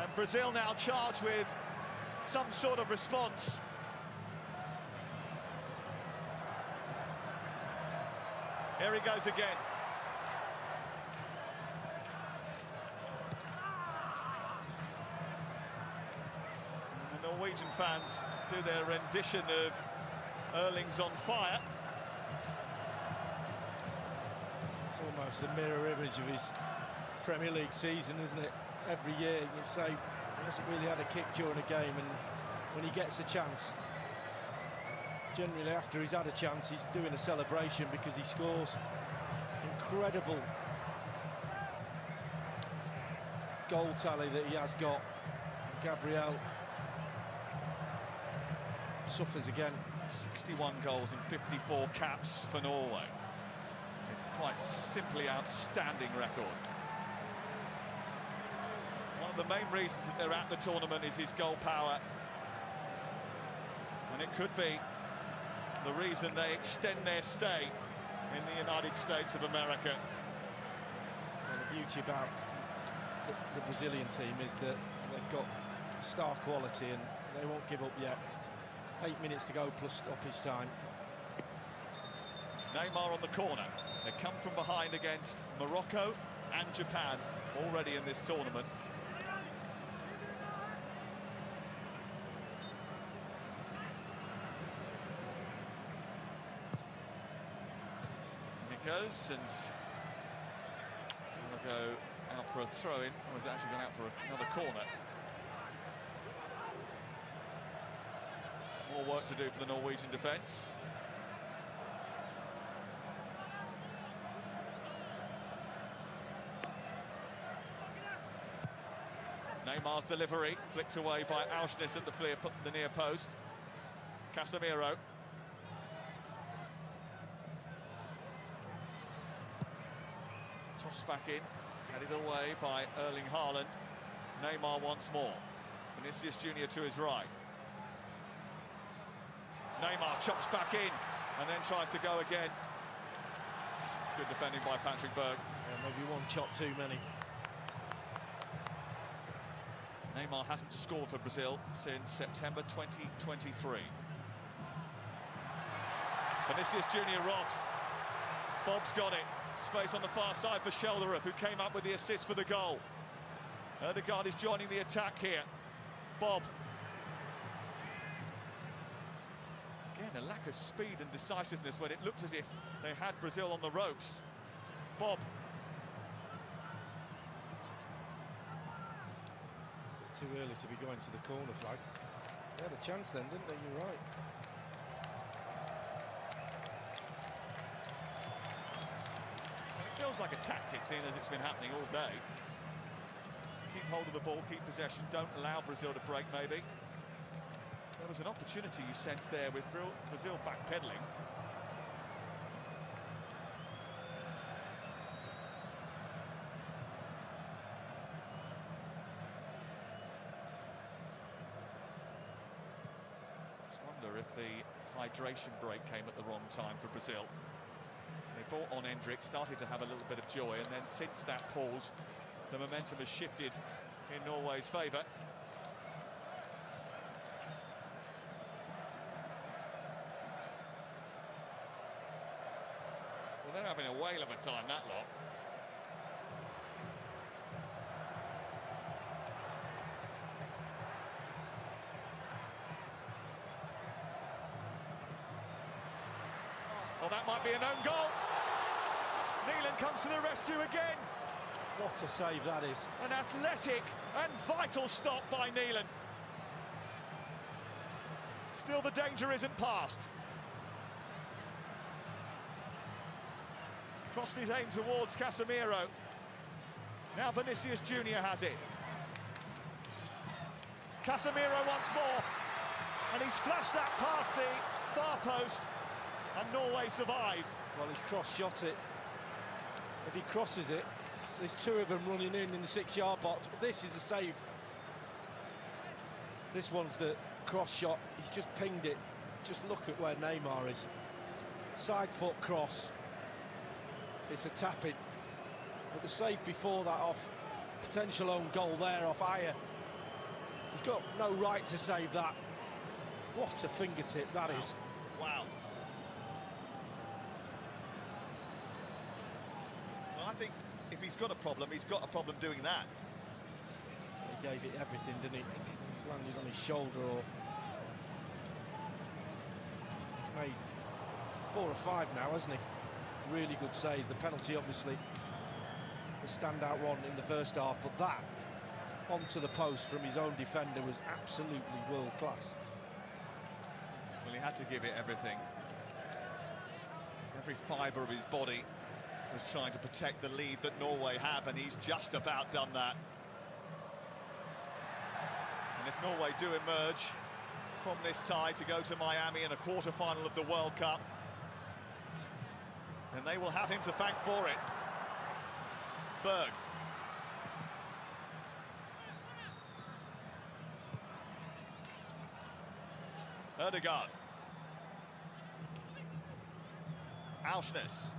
And Brazil now charged with some sort of response. Here he goes again. And the Norwegian fans do their rendition of Erling's on fire. It's almost a mirror image of his Premier League season, isn't it? Every year you say he hasn't really had a kick during a game, and when he gets a chance, generally after he's had a chance, he's doing a celebration because he scores. Incredible goal tally that he has got. Gabriel suffers again. 61 goals in 54 caps for Norway. It's quite simply outstanding record. One of the main reasons that they're at the tournament is his goal power. And it could be the reason they extend their stay in the United States of America. Well, the beauty about the Brazilian team is that they've got star quality and they won't give up yet. 8 minutes to go plus stoppage time. Neymar on the corner. They come from behind against Morocco and Japan already in this tournament. Goes and will go out for a throw-in, or is actually going out for another corner. More work to do for the Norwegian defence. Neymar's delivery flicked away by Auschnitz at the near post. Casemiro. Tossed back in, headed away by Erling Haaland. Neymar once more. Vinicius Junior to his right. Neymar chops back in and then tries to go again. It's good defending by Patrick Berg. Yeah, maybe one chop too many. Neymar hasn't scored for Brazil since September 2023. Vinicius Junior robbed. Bob's got it. Space on the far side for Shelderup, who came up with the assist for the goal. Ødegaard is joining the attack here. Bob. Again, a lack of speed and decisiveness when it looked as if they had Brazil on the ropes. Bob. Too early to be going to the corner flag. They had a chance then, didn't they? You're right. It feels like a tactic, seeing as it's been happening all day. Keep hold of the ball, keep possession, don't allow Brazil to break, maybe. There was an opportunity you sensed there with Brazil backpedaling. Just wonder if the hydration break came at the wrong time for Brazil. They brought on Endrick, started to have a little bit of joy, and then since that pause, the momentum has shifted in Norway's favour. Well, they're having a whale of a time, that lot. Well, that might be an own goal. Neelan comes to the rescue again. What a save that is. An athletic and vital stop by Neelan. Still, the danger isn't past. Crossed his aim towards Casemiro. Now Vinicius Junior has it. Casemiro once more. And he's flashed that past the far post. And Norway survive. Well, he's cross-shot it. If he crosses it, there's two of them running in the 6-yard box, but this is a save. This one's the cross shot. He's just pinged it. Just look at where Neymar is. Side foot cross. It's a tap-in. But the save before that off potential own goal there off Ayer. He's got no right to save that. What a fingertip that is. Wow. Well, I think if he's got a problem, he's got a problem doing that. He gave it everything, didn't he? He's landed on his shoulder, or he's made 4 or 5 now, hasn't he? Really good saves. The penalty, obviously, the standout one in the first half, but that onto the post from his own defender was absolutely world class. Well, he had to give it everything. Every fibre of his body was trying to protect the lead that Norway have, and he's just about done that. And if Norway do emerge from this tie to go to Miami in a quarter-final of the World Cup, then they will have him to thank for it. Berg. Ødegaard. Auschness.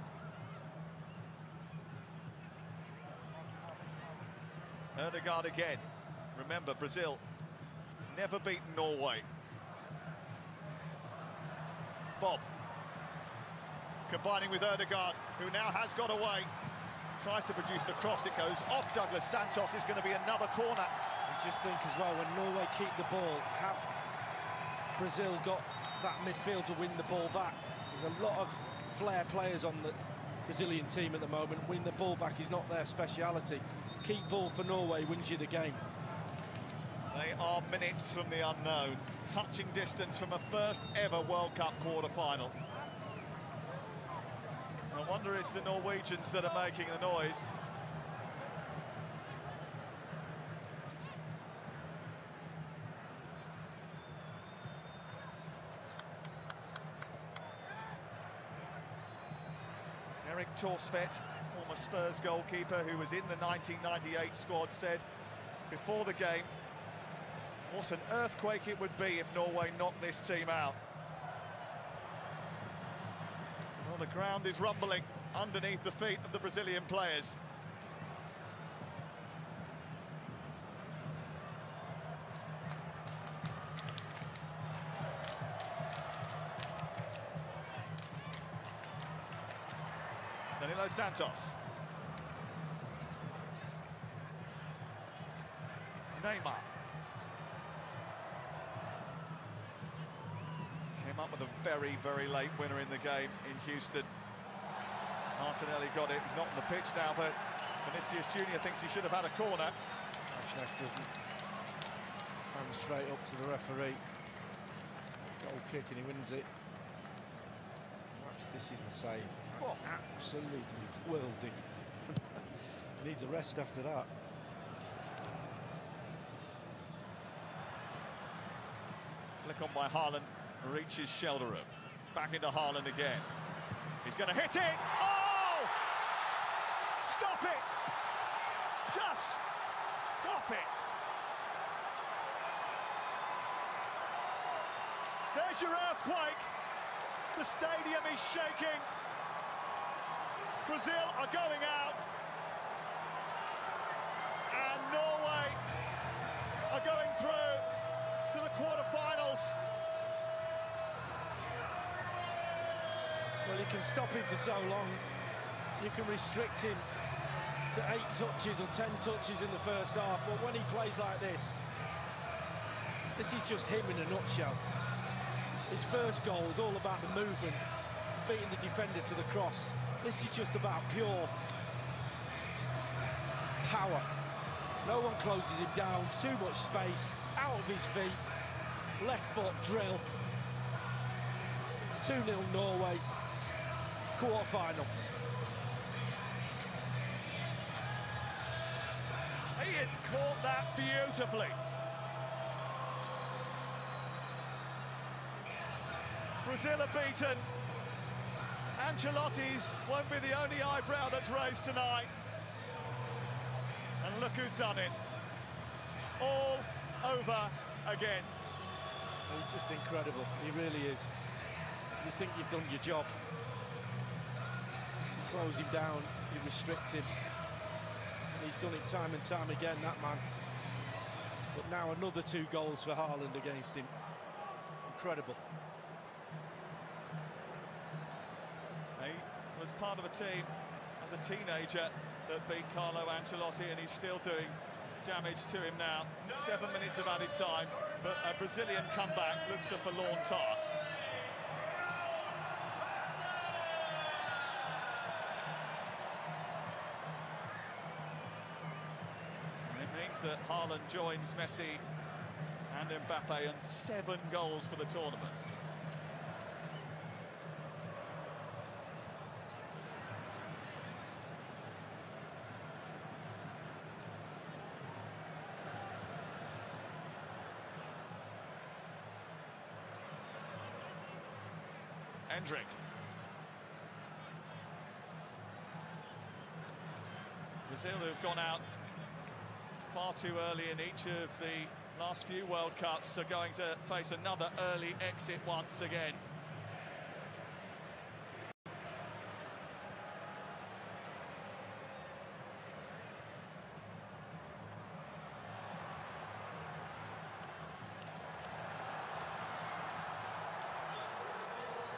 Ødegaard again. Remember, Brazil never beaten Norway. Bob. Combining with Ødegaard, who now has got away. Tries to produce the cross, it goes off Douglas Santos. It's going to be another corner. I just think as well, when Norway keep the ball, have Brazil got that midfield to win the ball back? There's a lot of flair players on the Brazilian team at the moment. Winning the ball back is not their speciality. Keep ball for Norway wins you the game. They are minutes from the unknown. Touching distance from a first ever World Cup quarter-final. I wonder it's the Norwegians that are making the noise. Erik Thorstvedt, former Spurs goalkeeper who was in the 1998 squad, said before the game what an earthquake it would be if Norway knocked this team out. Well, the ground is rumbling underneath the feet of the Brazilian players. Danilo Santos. Neymar. Came up with a very, very late winner in the game in Houston. Martinelli got it. He's not on the pitch now, but Vinicius Junior thinks he should have had a corner. Ashness doesn't. Hand straight up to the referee. Goal kick and he wins it. Perhaps this is the save. That's absolutely worldy. Needs a rest after that. Flick on by Haaland, reaches Shelderup. Back into Haaland again. He's going to hit it! Oh! Stop it! Just stop it! There's your earthquake. The stadium is shaking. Brazil are going out. And Norway are going through to the quarterfinals. Well, you can stop him for so long. You can restrict him to 8 touches or 10 touches in the first half. But when he plays like this is just him in a nutshell. His first goal was all about the movement, beating the defender to the cross. This is just about pure power. No one closes him down. It's too much space. Out of his feet. Left foot drill. 2-0 Norway. Quarter-final. He has caught that beautifully. Brazil are beaten. Ancelotti's won't be the only eyebrow that's raised tonight. And look who's done it. All over again. He's just incredible. He really is. You think you've done your job. You close him down, you restrict him. And he's done it time and time again, that man. But now another 2 goals for Haaland against him. Incredible. He was part of a team as a teenager that beat Carlo Ancelotti, and he's still doing damage to him now. 7 minutes of added time, but a Brazilian comeback looks a forlorn task. And it means that Haaland joins Messi and Mbappe on 7 goals for the tournament. Hendrick. Brazil, who've gone out far too early in each of the last few World Cups, are going to face another early exit once again.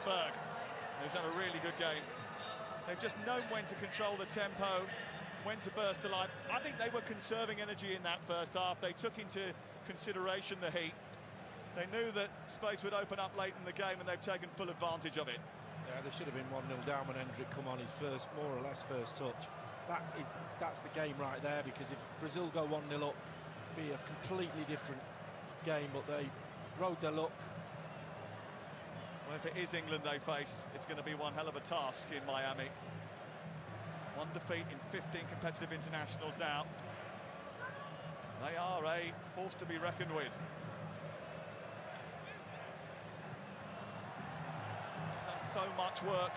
Berg, who's had a really good game. They've just known when to control the tempo, when to burst to life. I think they were conserving energy in that first half. They took into consideration the heat. They knew that space would open up late in the game, and they've taken full advantage of it. Yeah, they should have been 1-0 down when Hendrick come on his first, more or less, first touch. That's the game right there, because if Brazil go 1-0 up, it'd be a completely different game, but they rode their luck. Well, if it is England they face, it's going to be one hell of a task in Miami. 1 defeat in 15 competitive internationals now. They are a force to be reckoned with. That's so much work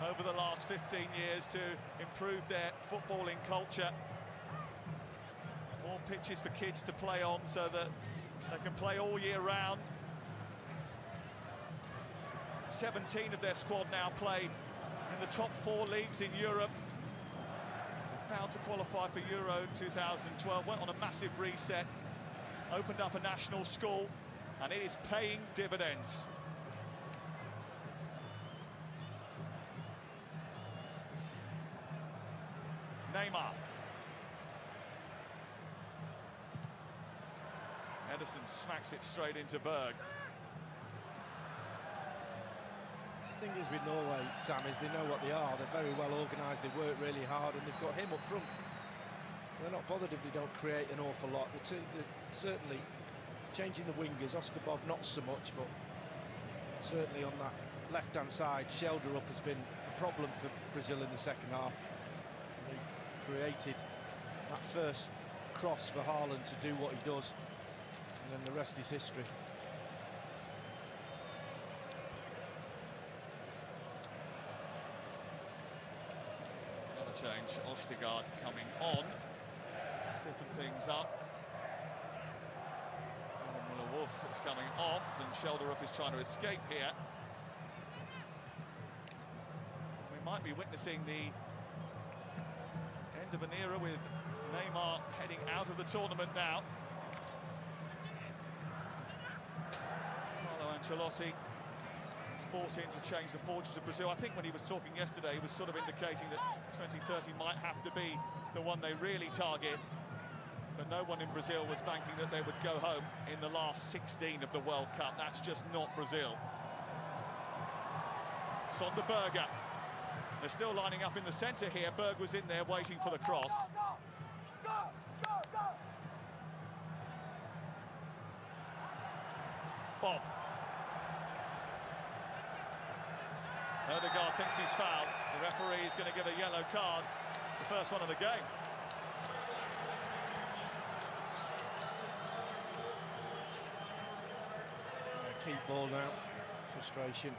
over the last 15 years to improve their footballing culture. More pitches for kids to play on so that they can play all year round. 17 of their squad now play in the top 4 leagues in Europe. They failed to qualify for Euro 2012, went on a massive reset, opened up a national school, and it is paying dividends. Neymar. Ederson smacks it straight into Berg. The thing is with Norway, Sam, is they know what they are. They're very well organised, they work really hard, and they've got him up front. They're not bothered if they don't create an awful lot. They're certainly changing the wingers. Oscar Bob not so much, but certainly on that left-hand side, shoulder up has been a problem for Brazil in the second half. They created that first cross for Haaland to do what he does, and then the rest is history. Another change, Ostigard coming on to stiffen things up. Wolf is coming off, and Shelderup is trying to escape here. We might be witnessing the end of an era with Neymar heading out of the tournament now. Carlo Ancelotti is brought in to change the fortunes of Brazil. I think when he was talking yesterday, he was sort of indicating that 2030 might have to be the one they really target. But no one in Brazil was banking that they would go home in the last 16 of the World Cup. That's just not Brazil. Sonderberger. They're still lining up in the centre here. Berg was in there waiting for the cross. Bob. Ødegaard thinks he's fouled. The referee is going to give a yellow card. It's the first one of the game. Keep ball now, frustration.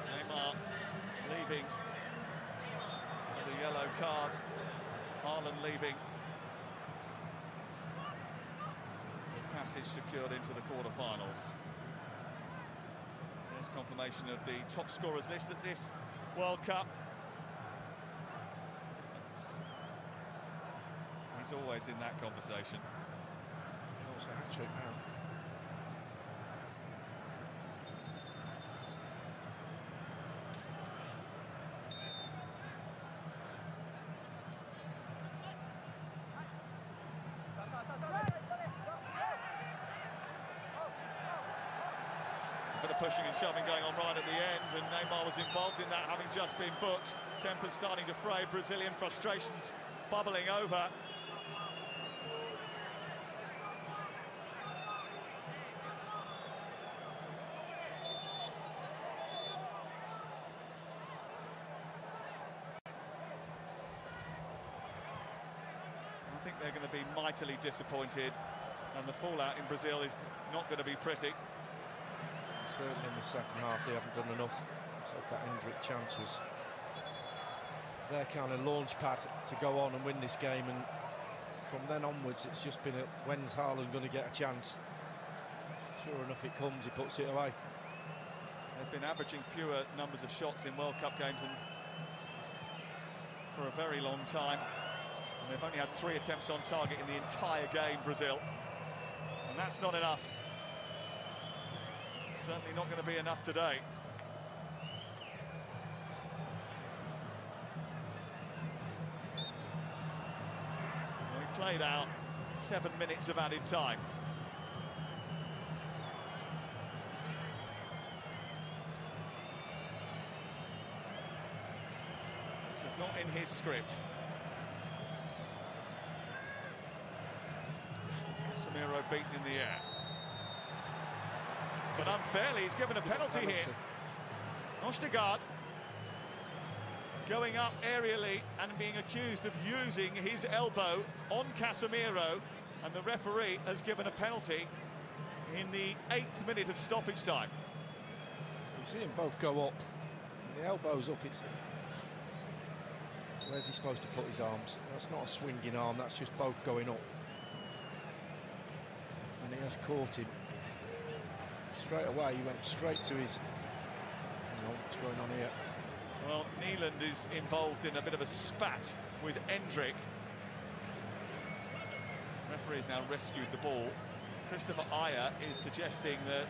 Neymar leaving. Another yellow card. Haaland leaving. With passage secured into the quarter-finals. Confirmation of the top scorers list at this World Cup. He's always in that conversation. Also hat-trick now. Pushing and shoving going on right at the end, and Neymar was involved in that, having just been booked. Tempers starting to fray, Brazilian frustrations bubbling over. I think they're going to be mightily disappointed, and the fallout in Brazil is not going to be pretty. Certainly in the second half they haven't done enough. So that Hendrick chance was their kind of launch pad to go on and win this game, and from then onwards it's just been when's Haaland going to get a chance? Sure enough it comes, he puts it away. They've been averaging fewer numbers of shots in World Cup games and for a very long time, and they've only had 3 attempts on target in the entire game, Brazil, and that's not enough. Certainly not going to be enough today. We've played out 7 minutes of added time. This was not in his script. Casemiro beaten in the air. But unfairly, he's given a penalty here. Ostigard. going up aerially and being accused of using his elbow on Casemiro, and the referee has given a penalty in the 8th minute of stoppage time. You see them both go up, the elbow's up, where's he supposed to put his arms? That's not a swinging arm, that's just both going up. And he has caught him. Straight away, he went straight to his... what's going on here? Well, Neeland is involved in a bit of a spat with Endrick. The referee's now rescued the ball. Christopher Ayer is suggesting that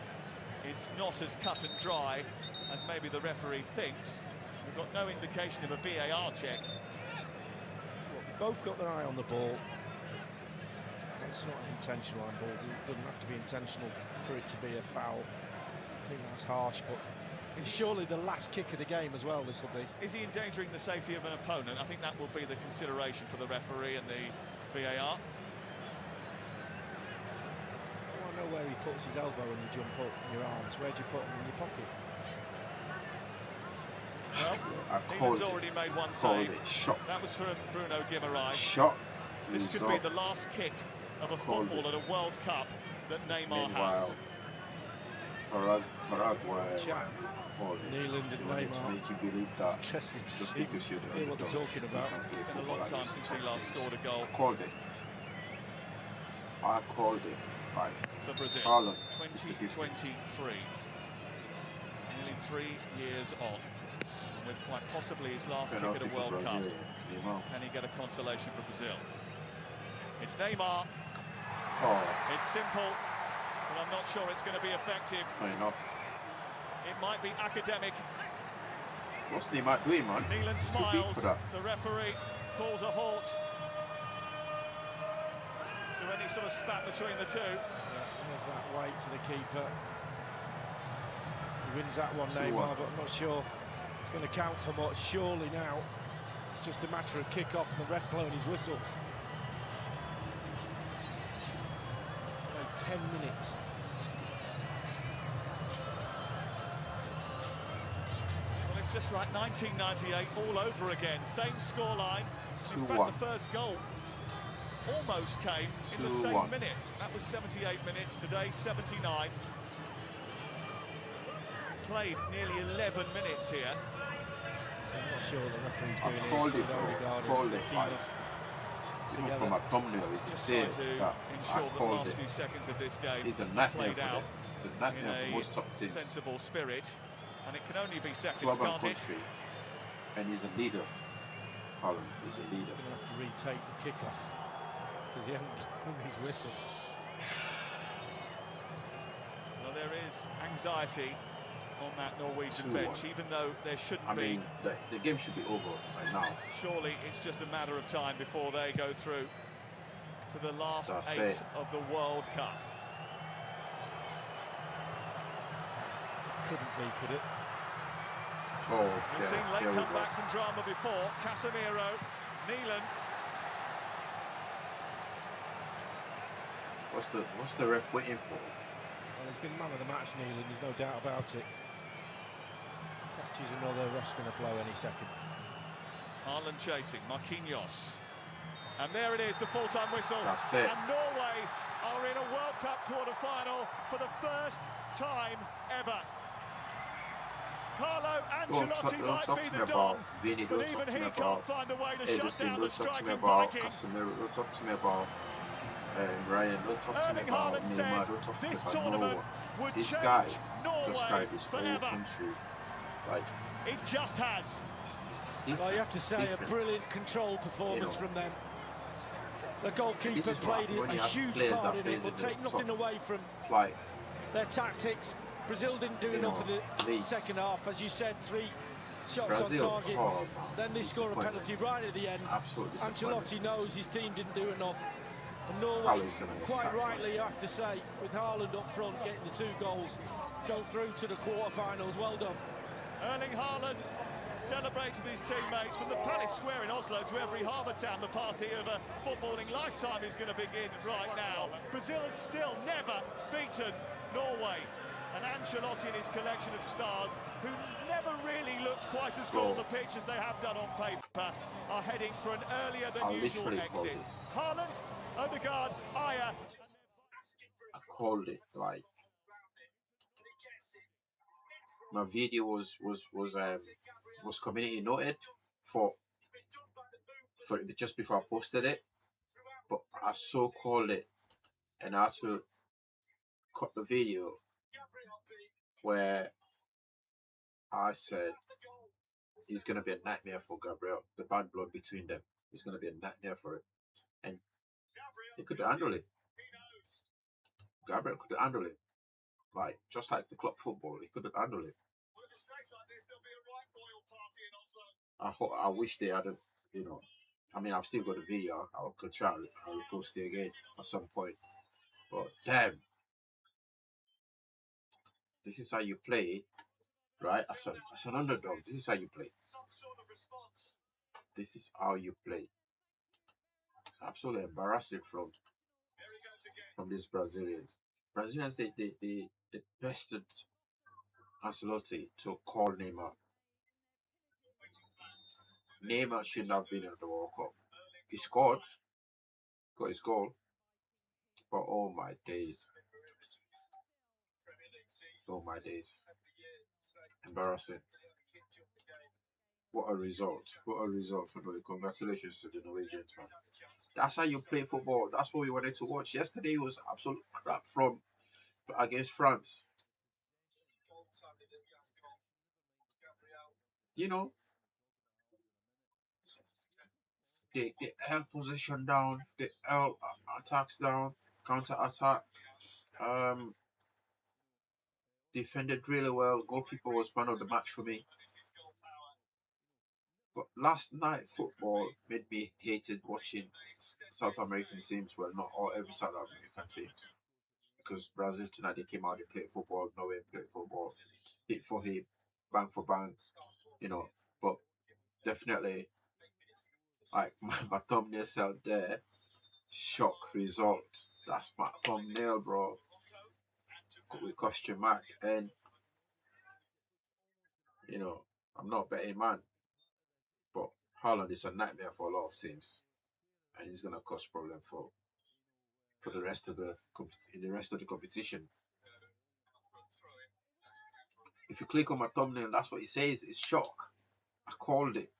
it's not as cut and dry as maybe the referee thinks. We've got no indication of a VAR check. Well, they both got their eye on the ball. It's not an intentional handball. It doesn't have to be intentional for it to be a foul. I think that's harsh, but it's surely the last kick of the game as well, this will be. Is he endangering the safety of an opponent? I think that will be the consideration for the referee and the VAR. I want to know where he puts his elbow when you jump up in your arms. Where do you put them in your pocket? Well, Neeland's already made one save. That was from Bruno Guimaraes. This could be the last kick of a football at a World Cup that Neymar has. Neeland and Neymar. Make you believe that Interesting to just see because you're the what they're talking about. It's been a long time since he last scored a goal. I called it. Right. For Brazil, Haaland 2023. Nearly 3 years on. And with quite possibly his last kick at a World Cup. Can he get a consolation for Brazil? It's Neymar. It's simple, but I'm not sure it's going to be effective. It's not enough. It might be academic. What's Neymar doing, man? Neeland smiles. The referee calls a halt to any sort of spat between the two. Yeah, there's that weight for the keeper. He wins that one, Neymar, but I'm not sure it's going to count for much. Surely now, it's just a matter of kick-off and the ref blowing his whistle. 10 minutes. Well, it's just like 1998 all over again. Same scoreline. In fact, the first goal almost came in the same minute. That was 78 minutes. Today, 79. Played nearly 11 minutes here. So I'm not sure the referee's doing it. Even from a thumbnail, you can see that I called it. It's a nightmare for them. It's a nightmare for most top teams. Sensible spirit, and it can only be seconds, Club and can't it? country, and he's a leader. Haaland is a leader. He's going to have to retake the kickoff because he hasn't blown his whistle. Well, there is anxiety on that Norwegian bench, even though there shouldn't be. I mean, the game should be over right now. Surely it's just a matter of time before they go through to the last 8 of the World Cup. Couldn't be, could it? We've seen late comebacks and drama before. Casemiro, Neeland. What's the ref waiting for? Well, he's been man of the match, Neeland. There's no doubt about it. Catches another, ref's going to blow any second. Haaland chasing, Marquinhos. And there it is, the full-time whistle. That's it. And Norway are in a World Cup quarter-final for the first time ever. Carlo Ancelotti might be the Don, but even he can't find a way to shut down the striking Viking. Casemiro, don't talk to me about Ryan, don't talk to me about Neymar, don't talk to me about no one. This guy just carried his whole country. Like, it just has. Well, you have to say a brilliant control performance from them. The goalkeeper played a huge part in it, but take nothing away from their tactics. Brazil didn't do enough in the second half, as you said, 3 shots on target. Then they score a penalty right at the end. Ancelotti knows his team didn't do enough. And Norway, quite rightly, you have to say, with Haaland up front getting the 2 goals, go through to the quarter-finals. Well done. Erling Haaland celebrating his teammates from the Palace Square in Oslo to every harbour town. The party of a footballing lifetime is going to begin right now. Brazil has still never beaten Norway And Ancelotti and his collection of stars, who never really looked quite as good on the pitch as they have done on paper, are heading for an earlier than I usual literally called exit. this. Haaland, Odegaard, Aya. I called it like my video was community noted for just before I posted it, but I so called it, and I had to cut the video where I said it's gonna be a nightmare for Gabriel. The bad blood between them is gonna be a nightmare for it, and he could handle it. Gabriel could handle it, like just like the club football, he could handle it. I wish they had I mean, I've still got a video. I could try. I'll post it again at some point. But damn, this is how you play, right? As an underdog, this is how you play. This is how you play. It's absolutely embarrassing from these Brazilians. Brazilians, they bested Ancelotti to call Neymar. Neymar shouldn't have been in the World Cup. He scored, got his goal, but oh my days. Oh my days. Embarrassing. What a result. What a result for Norway. Congratulations to the Norwegians, man. That's how you play football. That's what we wanted to watch. Yesterday was absolute crap against France. You know, they held possession down, they held attacks down, counter attack. Defended really well. Goalkeeper was man of the match for me. But last night football made me hated watching South American teams. Well, not all every South American teams, because Brazil tonight they came out, they played football. Norway played football, hit for hit, bang for bang, But definitely, like my thumbnail out there, shock result. That's my thumbnail, bro. With question mark, and I'm not a betting man, but Haaland is a nightmare for a lot of teams, and he's gonna cause problem for the rest of the competition. If you click on my thumbnail, that's what it says. It's shock. I called it.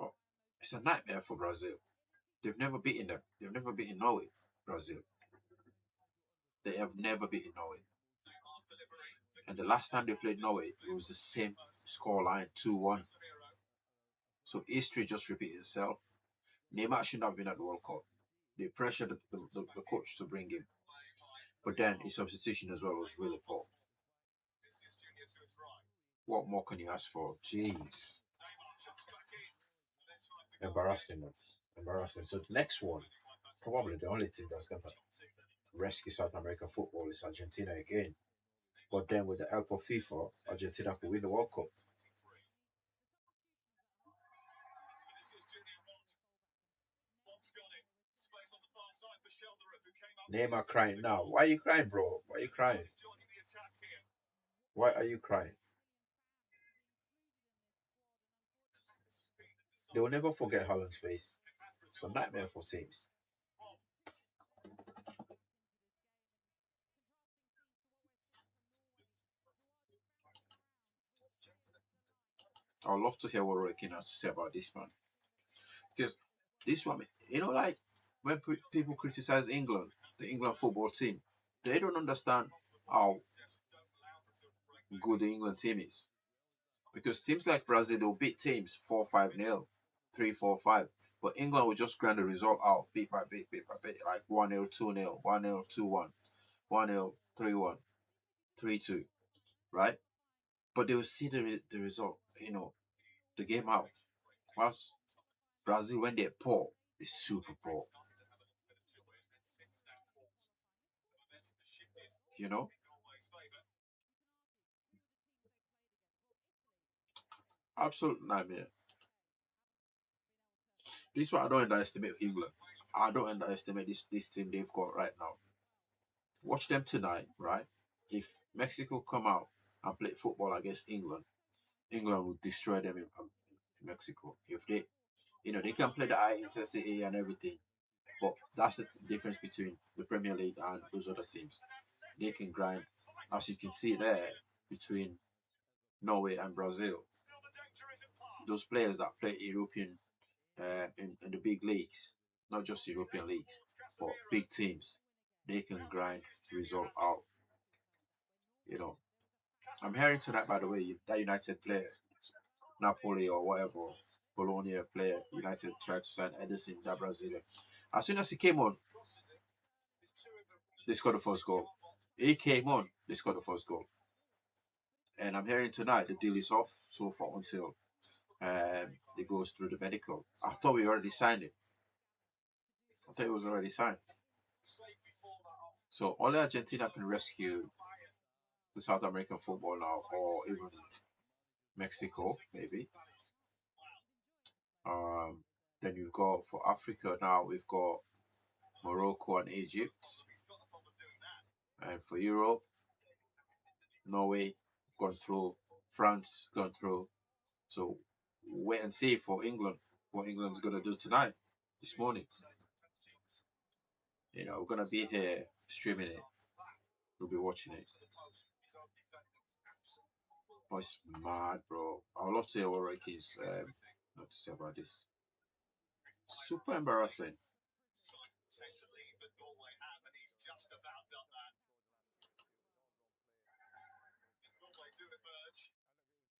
Oh, it's a nightmare for Brazil. They've never beaten them. They've never beaten Norway. Brazil. They have never beaten Norway. And the last time they played Norway, it was the same scoreline, 2-1. So history just repeated itself. Neymar shouldn't have been at the World Cup. They pressured the coach to bring him. But then his substitution as well was really poor. What more can you ask for? Jeez. Embarrassing, man. Embarrassing. So the next one, probably the only team that's going to rescue South American football is Argentina again. But then with the help of FIFA, Argentina could win the World Cup. Neymar crying now. Why are you crying, bro? Why are you crying? Why are you crying? They will never forget Haaland's face. It's a nightmare for teams. I'd love to hear what Roy Keane has to say about this, man. Because this one, like when people criticize England, the England football team, they don't understand how good the England team is. Because teams like Brazil, they'll beat teams 4-5-0, 3-4-5. But England will just grind the result out bit by bit, like 1-0, 2-0, 1-0, 2-1, 1-0, 3-1, 3-2, right? But they will see the result, the game out. Whilst Brazil, when they're poor, is super poor. Absolute nightmare. This is why I don't underestimate England. I don't underestimate this team they've got right now. watch them tonight, right? If Mexico come out and play football against England, England will destroy them in Mexico. If they, they can play the high intensity and everything, but that's the difference between the Premier League and those other teams. They can grind, as you can see there, between Norway and Brazil. Those players that play European in the big leagues, not just European leagues, but big teams, they can grind the result out. I'm hearing tonight, by the way, that United player, Napoli or whatever, Bologna player, United tried to sign Edison, that Brazilian. As soon as he came on, they scored the first goal. He came on, they scored the first goal. And I'm hearing tonight the deal is off so far until it goes through the medical. I thought we already signed it. I thought it was already signed. So only Argentina can rescue the South American football now, or even Mexico, maybe. Then you've got, for Africa now, we've got Morocco and Egypt. And for Europe, Norway gone through, France gone through. So wait and see for England, what England's going to do tonight, this morning. We're going to be here streaming it. We'll be watching it. But it's mad, bro. I'd love to hear what Ricky's not to say about this. Super embarrassing. Norway do emerge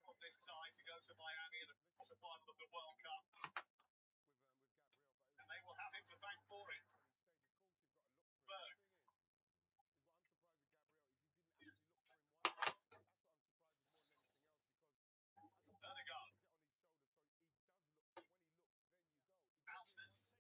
from this tie to go to Miami in the quarterfinal of the World Cup. And they will have him to thank for it. Berg. Erdegaard. Alves.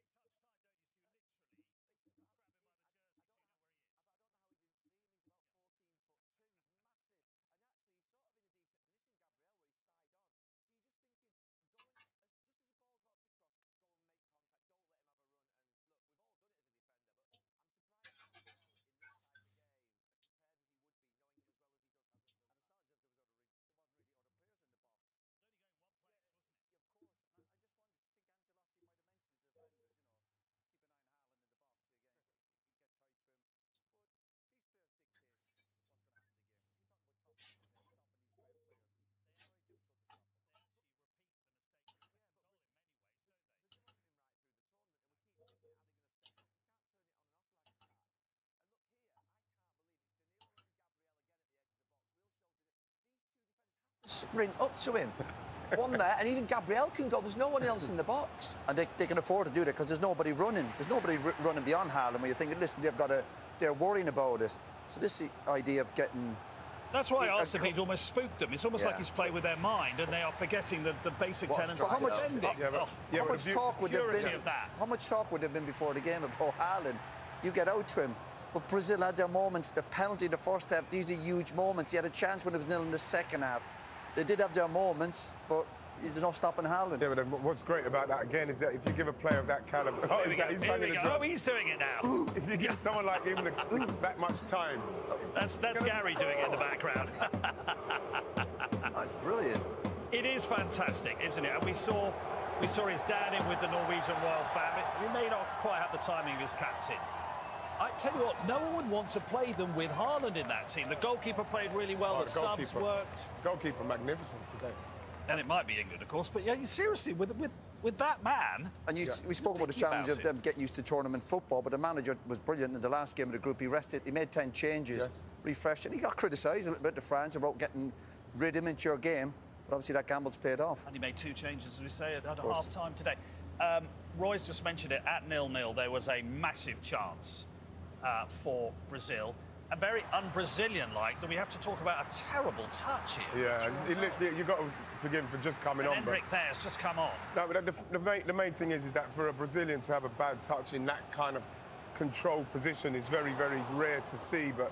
Sprint up to him. One there, and even Gabriel can go. There's no one else in the box. And they can afford to do that because there's nobody running. There's nobody running beyond Haaland where you're thinking, listen, they're worrying about it. So this idea of getting... That's why I asked if he'd almost spooked them. It's almost like he's played with their mind and they are forgetting the basic tenets of defending. How much talk would there been? How much talk would there have been before the game about Haaland? You get out to him. But Brazil had their moments. The penalty in the first half, these are huge moments. He had a chance when it was 0 in the second half. They did have their moments, but there's no stopping Haaland. Yeah, but what's great about that, again, is that if you give a player of that caliber... he's banging the drum. Oh, he's doing it now. If you give someone like him that much time... That's Gary doing it in the background. That's brilliant. It is fantastic, isn't it? And we saw his dad in with the Norwegian royal family. We may not quite have the timing of his captain. I tell you what, no one would want to play them with Haaland in that team. The goalkeeper played really well, the subs worked. Goalkeeper magnificent today. And it might be England, of course, but yeah, seriously, with that man... And we spoke about the challenge of them getting used to tournament football, but the manager was brilliant in the last game of the group. He rested, he made 10 changes, refreshed, and he got criticised a little bit to France about getting rhythm into your game, but obviously that gamble's paid off. And he made 2 changes, as we say, at half-time today. Roy's just mentioned it, at 0-0, there was a massive chance for Brazil. And very un-Brazilian-like that we have to talk about a terrible touch here. Yeah, you've got to forgive him for just coming on. Hendrik there has just come on. No, but the main thing is that for a Brazilian to have a bad touch in that kind of controlled position is very, very rare to see. But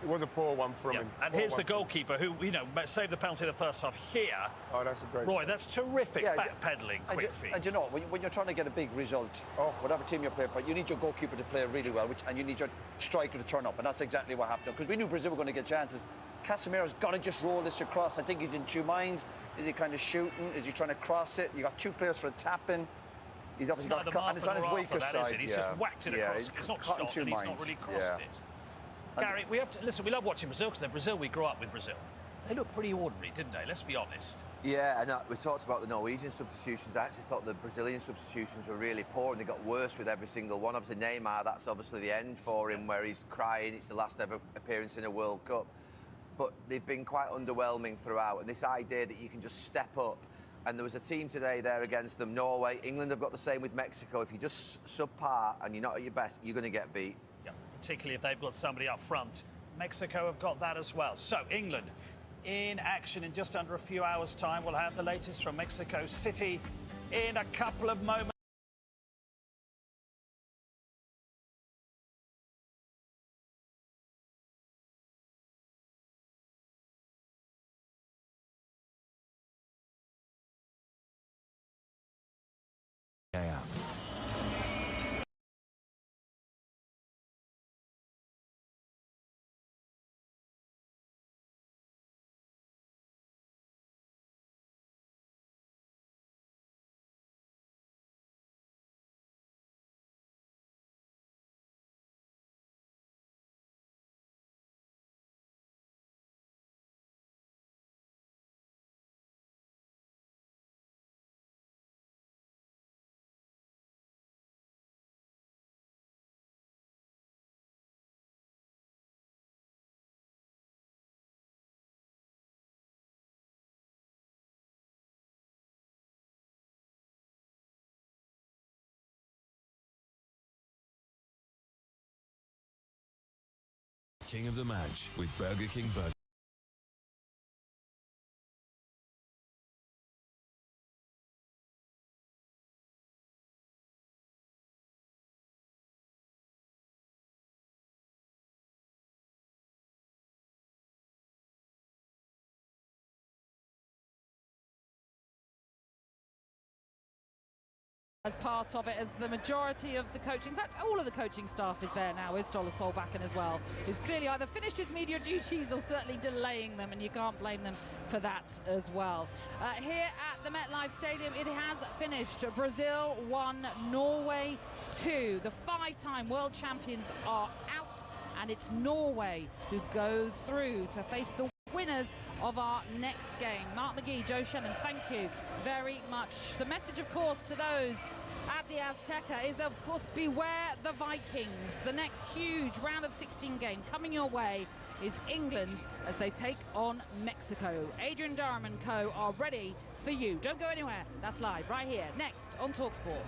It was a poor one from him. And here's the goalkeeper who, you know, saved the penalty in the first half here. Oh, that's a great Roy, save. that's terrific backpedaling, quick feet. And you know, when you're trying to get a big result, whatever team you're playing for, you need your goalkeeper to play really well, and you need your striker to turn up, and that's exactly what happened. Because we knew Brazil were going to get chances. Casemiro's got to just roll this across. I think he's in two minds. Is he kind of shooting? Is he trying to cross it? You got two players for a tap-in. He's obviously got, and it's on his weaker side. He's just whacked it across. It's not shot, and he's not really crossed it. Gary, we have to listen. We love watching Brazil because Brazil. We grew up with Brazil. They look pretty ordinary, didn't they? Let's be honest. Yeah, and we talked about the Norwegian substitutions. I actually thought the Brazilian substitutions were really poor, and they got worse with every single one. Obviously, Neymar, that's obviously the end for him, where he's crying. It's the last ever appearance in a World Cup. But they've been quite underwhelming throughout. And this idea that you can just step up, and there was a team today there against them, Norway. England have got the same with Mexico. If you just subpar and you're not at your best, you're going to get beat. Yeah, particularly if they've got somebody up front. Mexico have got that as well. So England in action in just under a few hours' time. We'll have the latest from Mexico City in a couple of moments. King of the match with Burger King Burger. As part of it, as the majority of the coaching, in fact, all of the coaching staff is there now, with Stolar Solbakken as well, who's clearly either finished his media duties or certainly delaying them, and you can't blame them for that as well. Here at the MetLife Stadium, it has finished. Brazil 1, Norway 2. The 5-time world champions are out, and it's Norway who go through to face the winners of our next game. Mark McGee, Joe Shannon, thank you very much. The message, of course, to those at the Azteca is, of course, beware the Vikings. The next huge round of 16 game coming your way is England as they take on Mexico. Adrian Durham and co are ready for you. Don't go anywhere. That's live right here, next on TalkSport.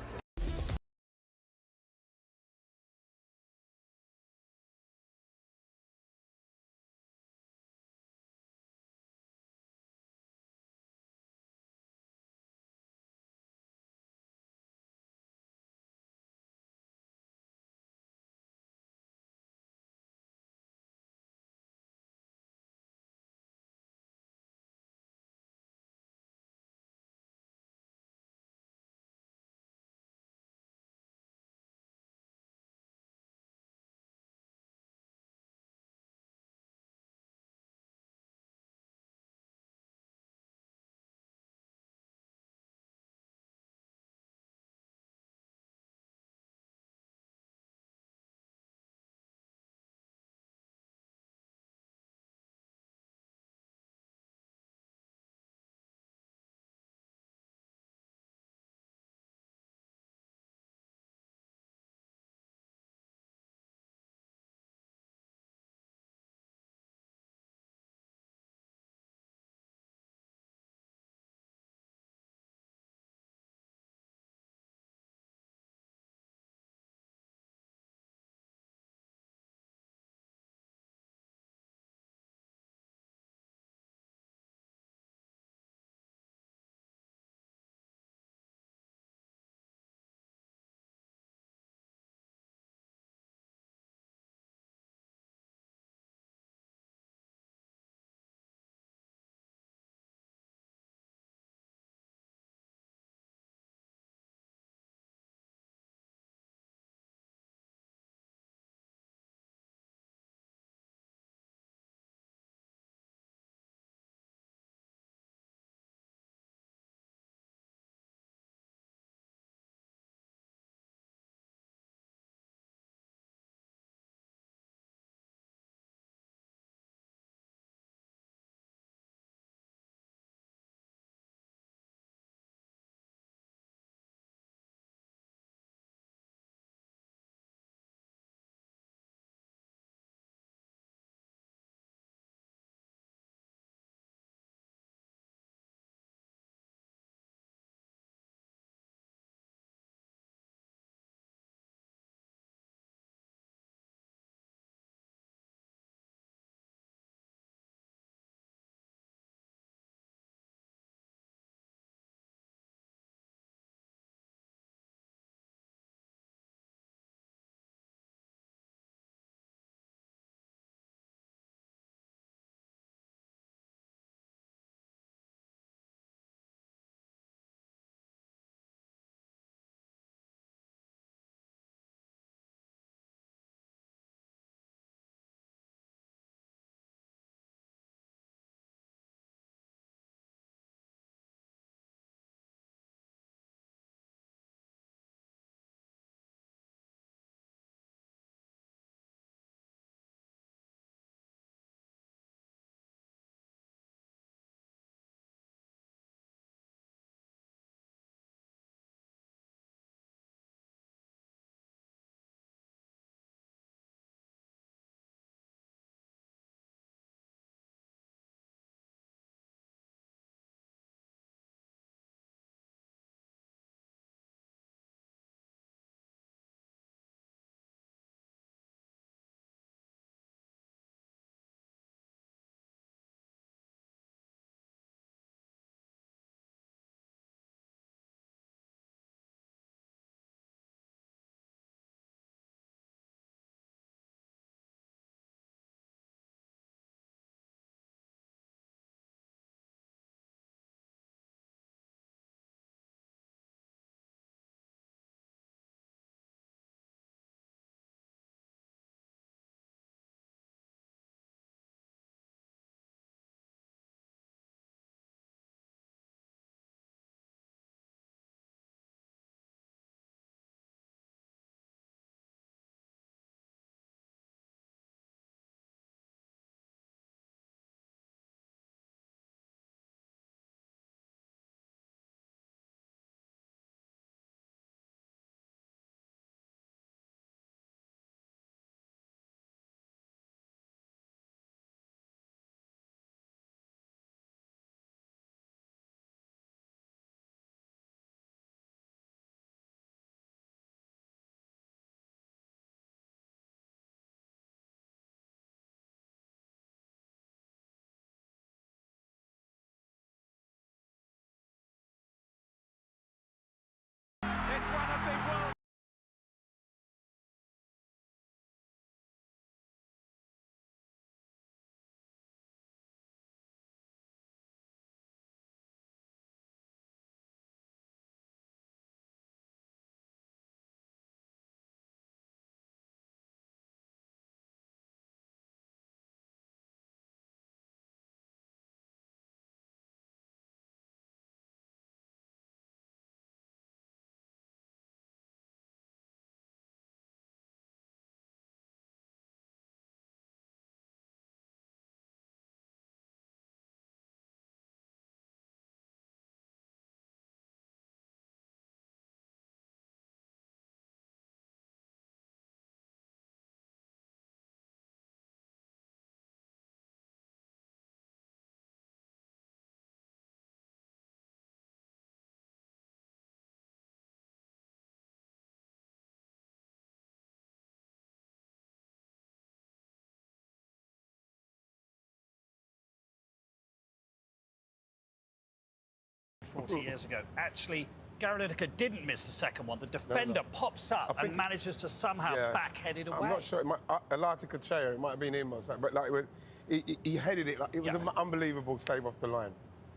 40 years ago. Actually, Gary Lineker didn't miss the second one. The defender pops up and manages to somehow backhead it away. I'm not sure. Elati Kachea, it might have been him or something, but like he headed it. Like, it was an unbelievable save off the line.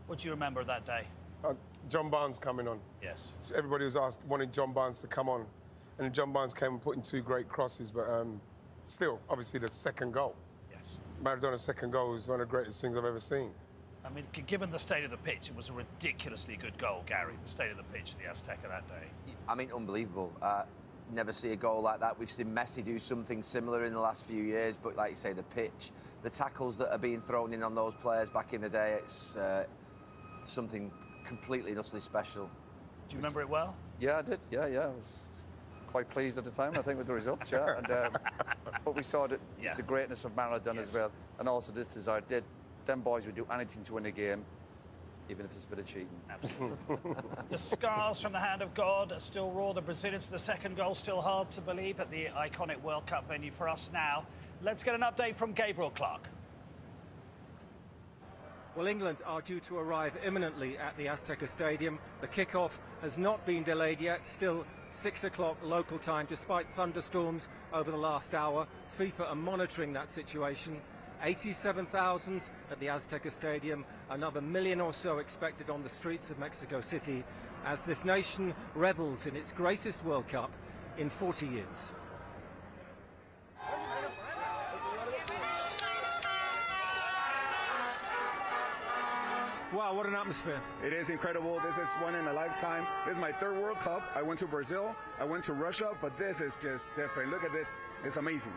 What do you remember that day? John Barnes coming on. Yes. Everybody was wanting John Barnes to come on, and John Barnes came and put in 2 great crosses, but still, obviously, the second goal. Yes. Maradona's second goal was one of the greatest things I've ever seen. I mean, given the state of the pitch, it was a ridiculously good goal, Gary, the state of the pitch of the Azteca that day. I mean, unbelievable. Never see a goal like that. We've seen Messi do something similar in the last few years, but like you say, the pitch, the tackles that are being thrown in on those players back in the day, it's something completely and utterly special. Do you remember it well? Yeah, I did. Yeah. I was quite pleased at the time, I think, with the results, yeah. And, but we saw the greatness of Maradona as well, and also this desire. Them boys would do anything to win a game, even if it's a bit of cheating. Absolutely. The scars from the hand of God are still raw. The Brazilians, the second goal, still hard to believe at the iconic World Cup venue for us now. Let's get an update from Gabriel Clark. Well, England are due to arrive imminently at the Azteca Stadium. The kickoff has not been delayed yet, still 6 o'clock local time, despite thunderstorms over the last hour. FIFA are monitoring that situation. 87,000 at the Azteca Stadium, another 1 million or so expected on the streets of Mexico City as this nation revels in its greatest World Cup in 40 years. Wow, what an atmosphere. It is incredible. This is one in a lifetime. This is my 3rd World Cup. I went to Brazil, I went to Russia, but this is just different. Look at this. It's amazing.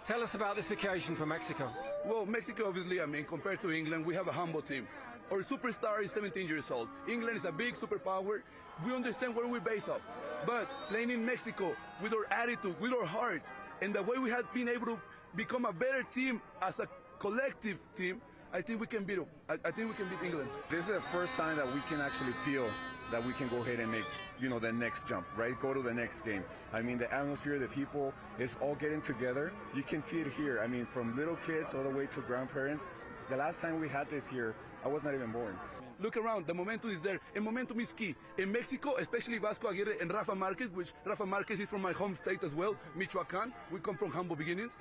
Tell us about this occasion for Mexico. Well, Mexico, obviously, I mean, compared to England, we have a humble team. Our superstar is 17 years old. England is a big superpower. We understand where we base off. But playing in Mexico with our attitude, with our heart, and the way we have been able to become a better team as a collective team, I think we can beat them. I think we can beat England. This is the first time that we can actually feel that we can go ahead and make, the next jump, right? Go to the next game. I mean, the atmosphere, the people, it's all getting together. You can see it here. I mean, from little kids all the way to grandparents. The last time we had this here, I was not even born. Look around, the momentum is there, and momentum is key. In Mexico, especially Vasco Aguirre and Rafa Marquez, which Rafa Marquez is from my home state as well, Michoacan. We come from humble beginnings.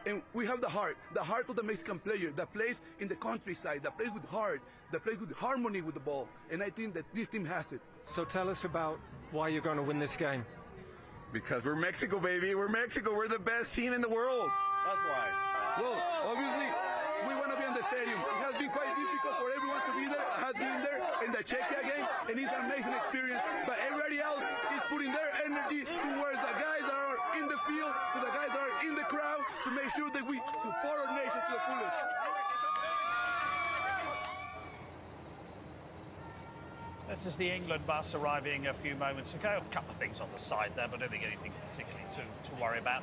And we have the heart of the Mexican player that plays in the countryside, that plays with heart, that plays with harmony with the ball. And I think that this team has it. So tell us about why you're going to win this game. Because we're Mexico, baby. We're Mexico. We're the best team in the world. That's why. Well, obviously, we want to be in the stadium. It has been quite difficult for everyone to be there. I have been there in the Czechia game, and it's an amazing experience. But everybody else is putting their energy towards the guys that are in the field, to the guys that are in the crowd, to make sure that we support our nation to the fullest. This is the England bus arriving a few moments ago. A couple of things on the side there, but I don't think anything particularly to worry about.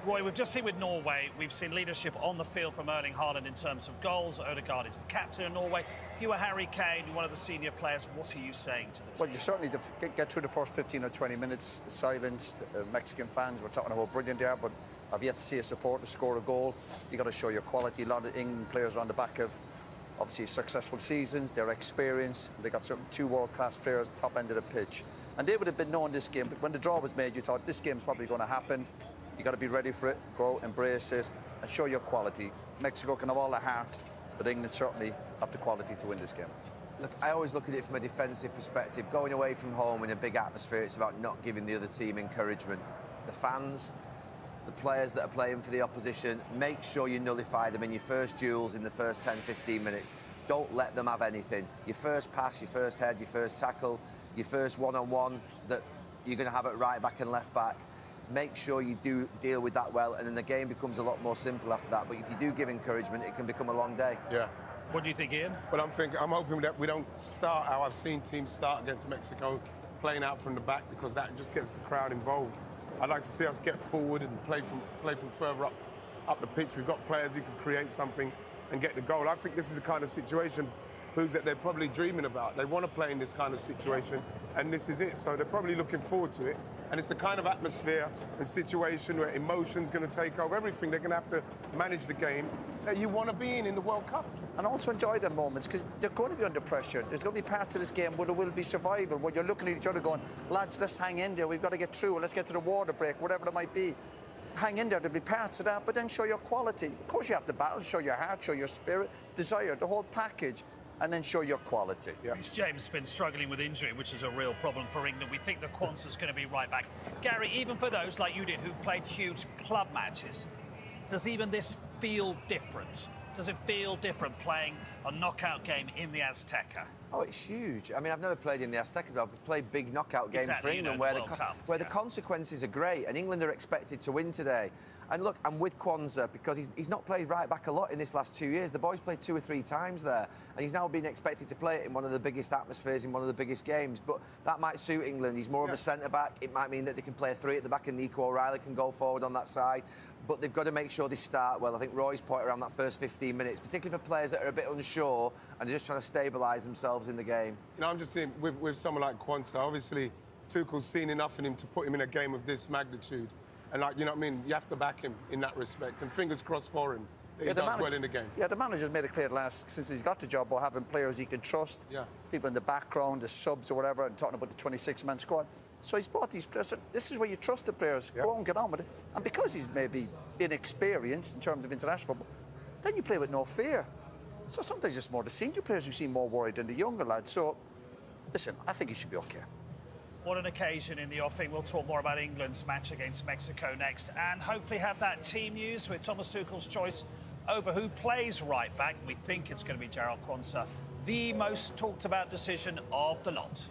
Roy, we've just seen with Norway, we've seen leadership on the field from Erling Haaland in terms of goals. Odegaard is the captain of Norway. If you were Harry Kane, one of the senior players, what are you saying to the team? Well, you certainly get through the first 15 or 20 minutes silenced. Mexican fans were talking about how brilliant they are, but I've yet to see a supporter score a goal. You've got to show your quality. A lot of England players are on the back of, obviously, successful seasons, their experience. They got some 2 world-class players top end of the pitch. And they would have been knowing this game, but when the draw was made, you thought this game's probably going to happen. You got to be ready for it, go, embrace it, and show your quality. Mexico can have all the heart, but England certainly have the quality to win this game. Look, I always look at it from a defensive perspective. Going away from home in a big atmosphere, it's about not giving the other team encouragement. The fans, the players that are playing for the opposition, make sure you nullify them in your first duels in the first 10, 15 minutes. Don't let them have anything. Your first pass, your first head, your first tackle, your first one-on-one, that you're going to have at right back and left back. Make sure you do deal with that well, and then the game becomes a lot more simple after that. But if you do give encouragement, it can become a long day. Yeah. What do you think, Ian? Well, I'm hoping that we don't start how I've seen teams start against Mexico, playing out from the back, because that just gets the crowd involved. I'd like to see us get forward and play from further up the pitch. We've got players who can create something and get the goal. I think this is the kind of situation, Poogs, that they're probably dreaming about. They want to play in this kind of situation, and this is it. So they're probably looking forward to it. And it's the kind of atmosphere and situation where emotion's going to take over everything. They're going to have to manage the game that you want to be in the World Cup. And also enjoy the moments, because they're going to be under pressure. There's going to be parts of this game where there will be survival, where you're looking at each other going, lads, let's hang in there, we've got to get through, let's get to the water break, whatever it might be. Hang in there, there'll be parts of that, but then show your quality. Of course you have to battle, show your heart, show your spirit, desire, the whole package, and then show your quality. Reece James has been struggling with injury, which is a real problem for England. We think the Kwanzaa's going to be right back. Gary, even for those like you did who played huge club matches, does even this feel different? Does it feel different playing a knockout game in the Azteca? Oh, it's huge. I mean, I've never played in the Azteca, but I've played big knockout games Exactly, for England where the consequences are great, and England are expected to win today. And look, I'm with Kwanzaa because he's not played right back a lot in this last 2 years. The boy's played 2 or 3 times there, and he's now been expected to play it in one of the biggest atmospheres, in one of the biggest games. But that might suit England. He's more of a centre-back. It might mean that they can play a 3 at the back, and Nico O'Reilly can go forward on that side. But they've got to make sure they start well. I think Roy's point around that first 15 minutes, particularly for players that are a bit unsure and are just trying to stabilise themselves in the game. You know, I'm just saying, with someone like Kwanzaa, obviously, Tuchel's seen enough in him to put him in a game of this magnitude. And, like, you know what I mean? You have to back him in that respect. And fingers crossed for him that he does well in the game. Yeah, the manager's made it clear since he's got the job about having players he can trust, people in the background, the subs or whatever, and talking about the 26-man squad. So he's brought these players. So this is where you trust the players. Go on, get on with it. And because he's maybe inexperienced in terms of international football, then you play with no fear. So sometimes it's more the senior players who seem more worried than the younger lads. So, listen, I think he should be okay. What an occasion in the offing. We'll talk more about England's match against Mexico next, and hopefully have that team news with Thomas Tuchel's choice over who plays right back. We think it's going to be Jarell Kwanzaa, the most talked about decision of the lot.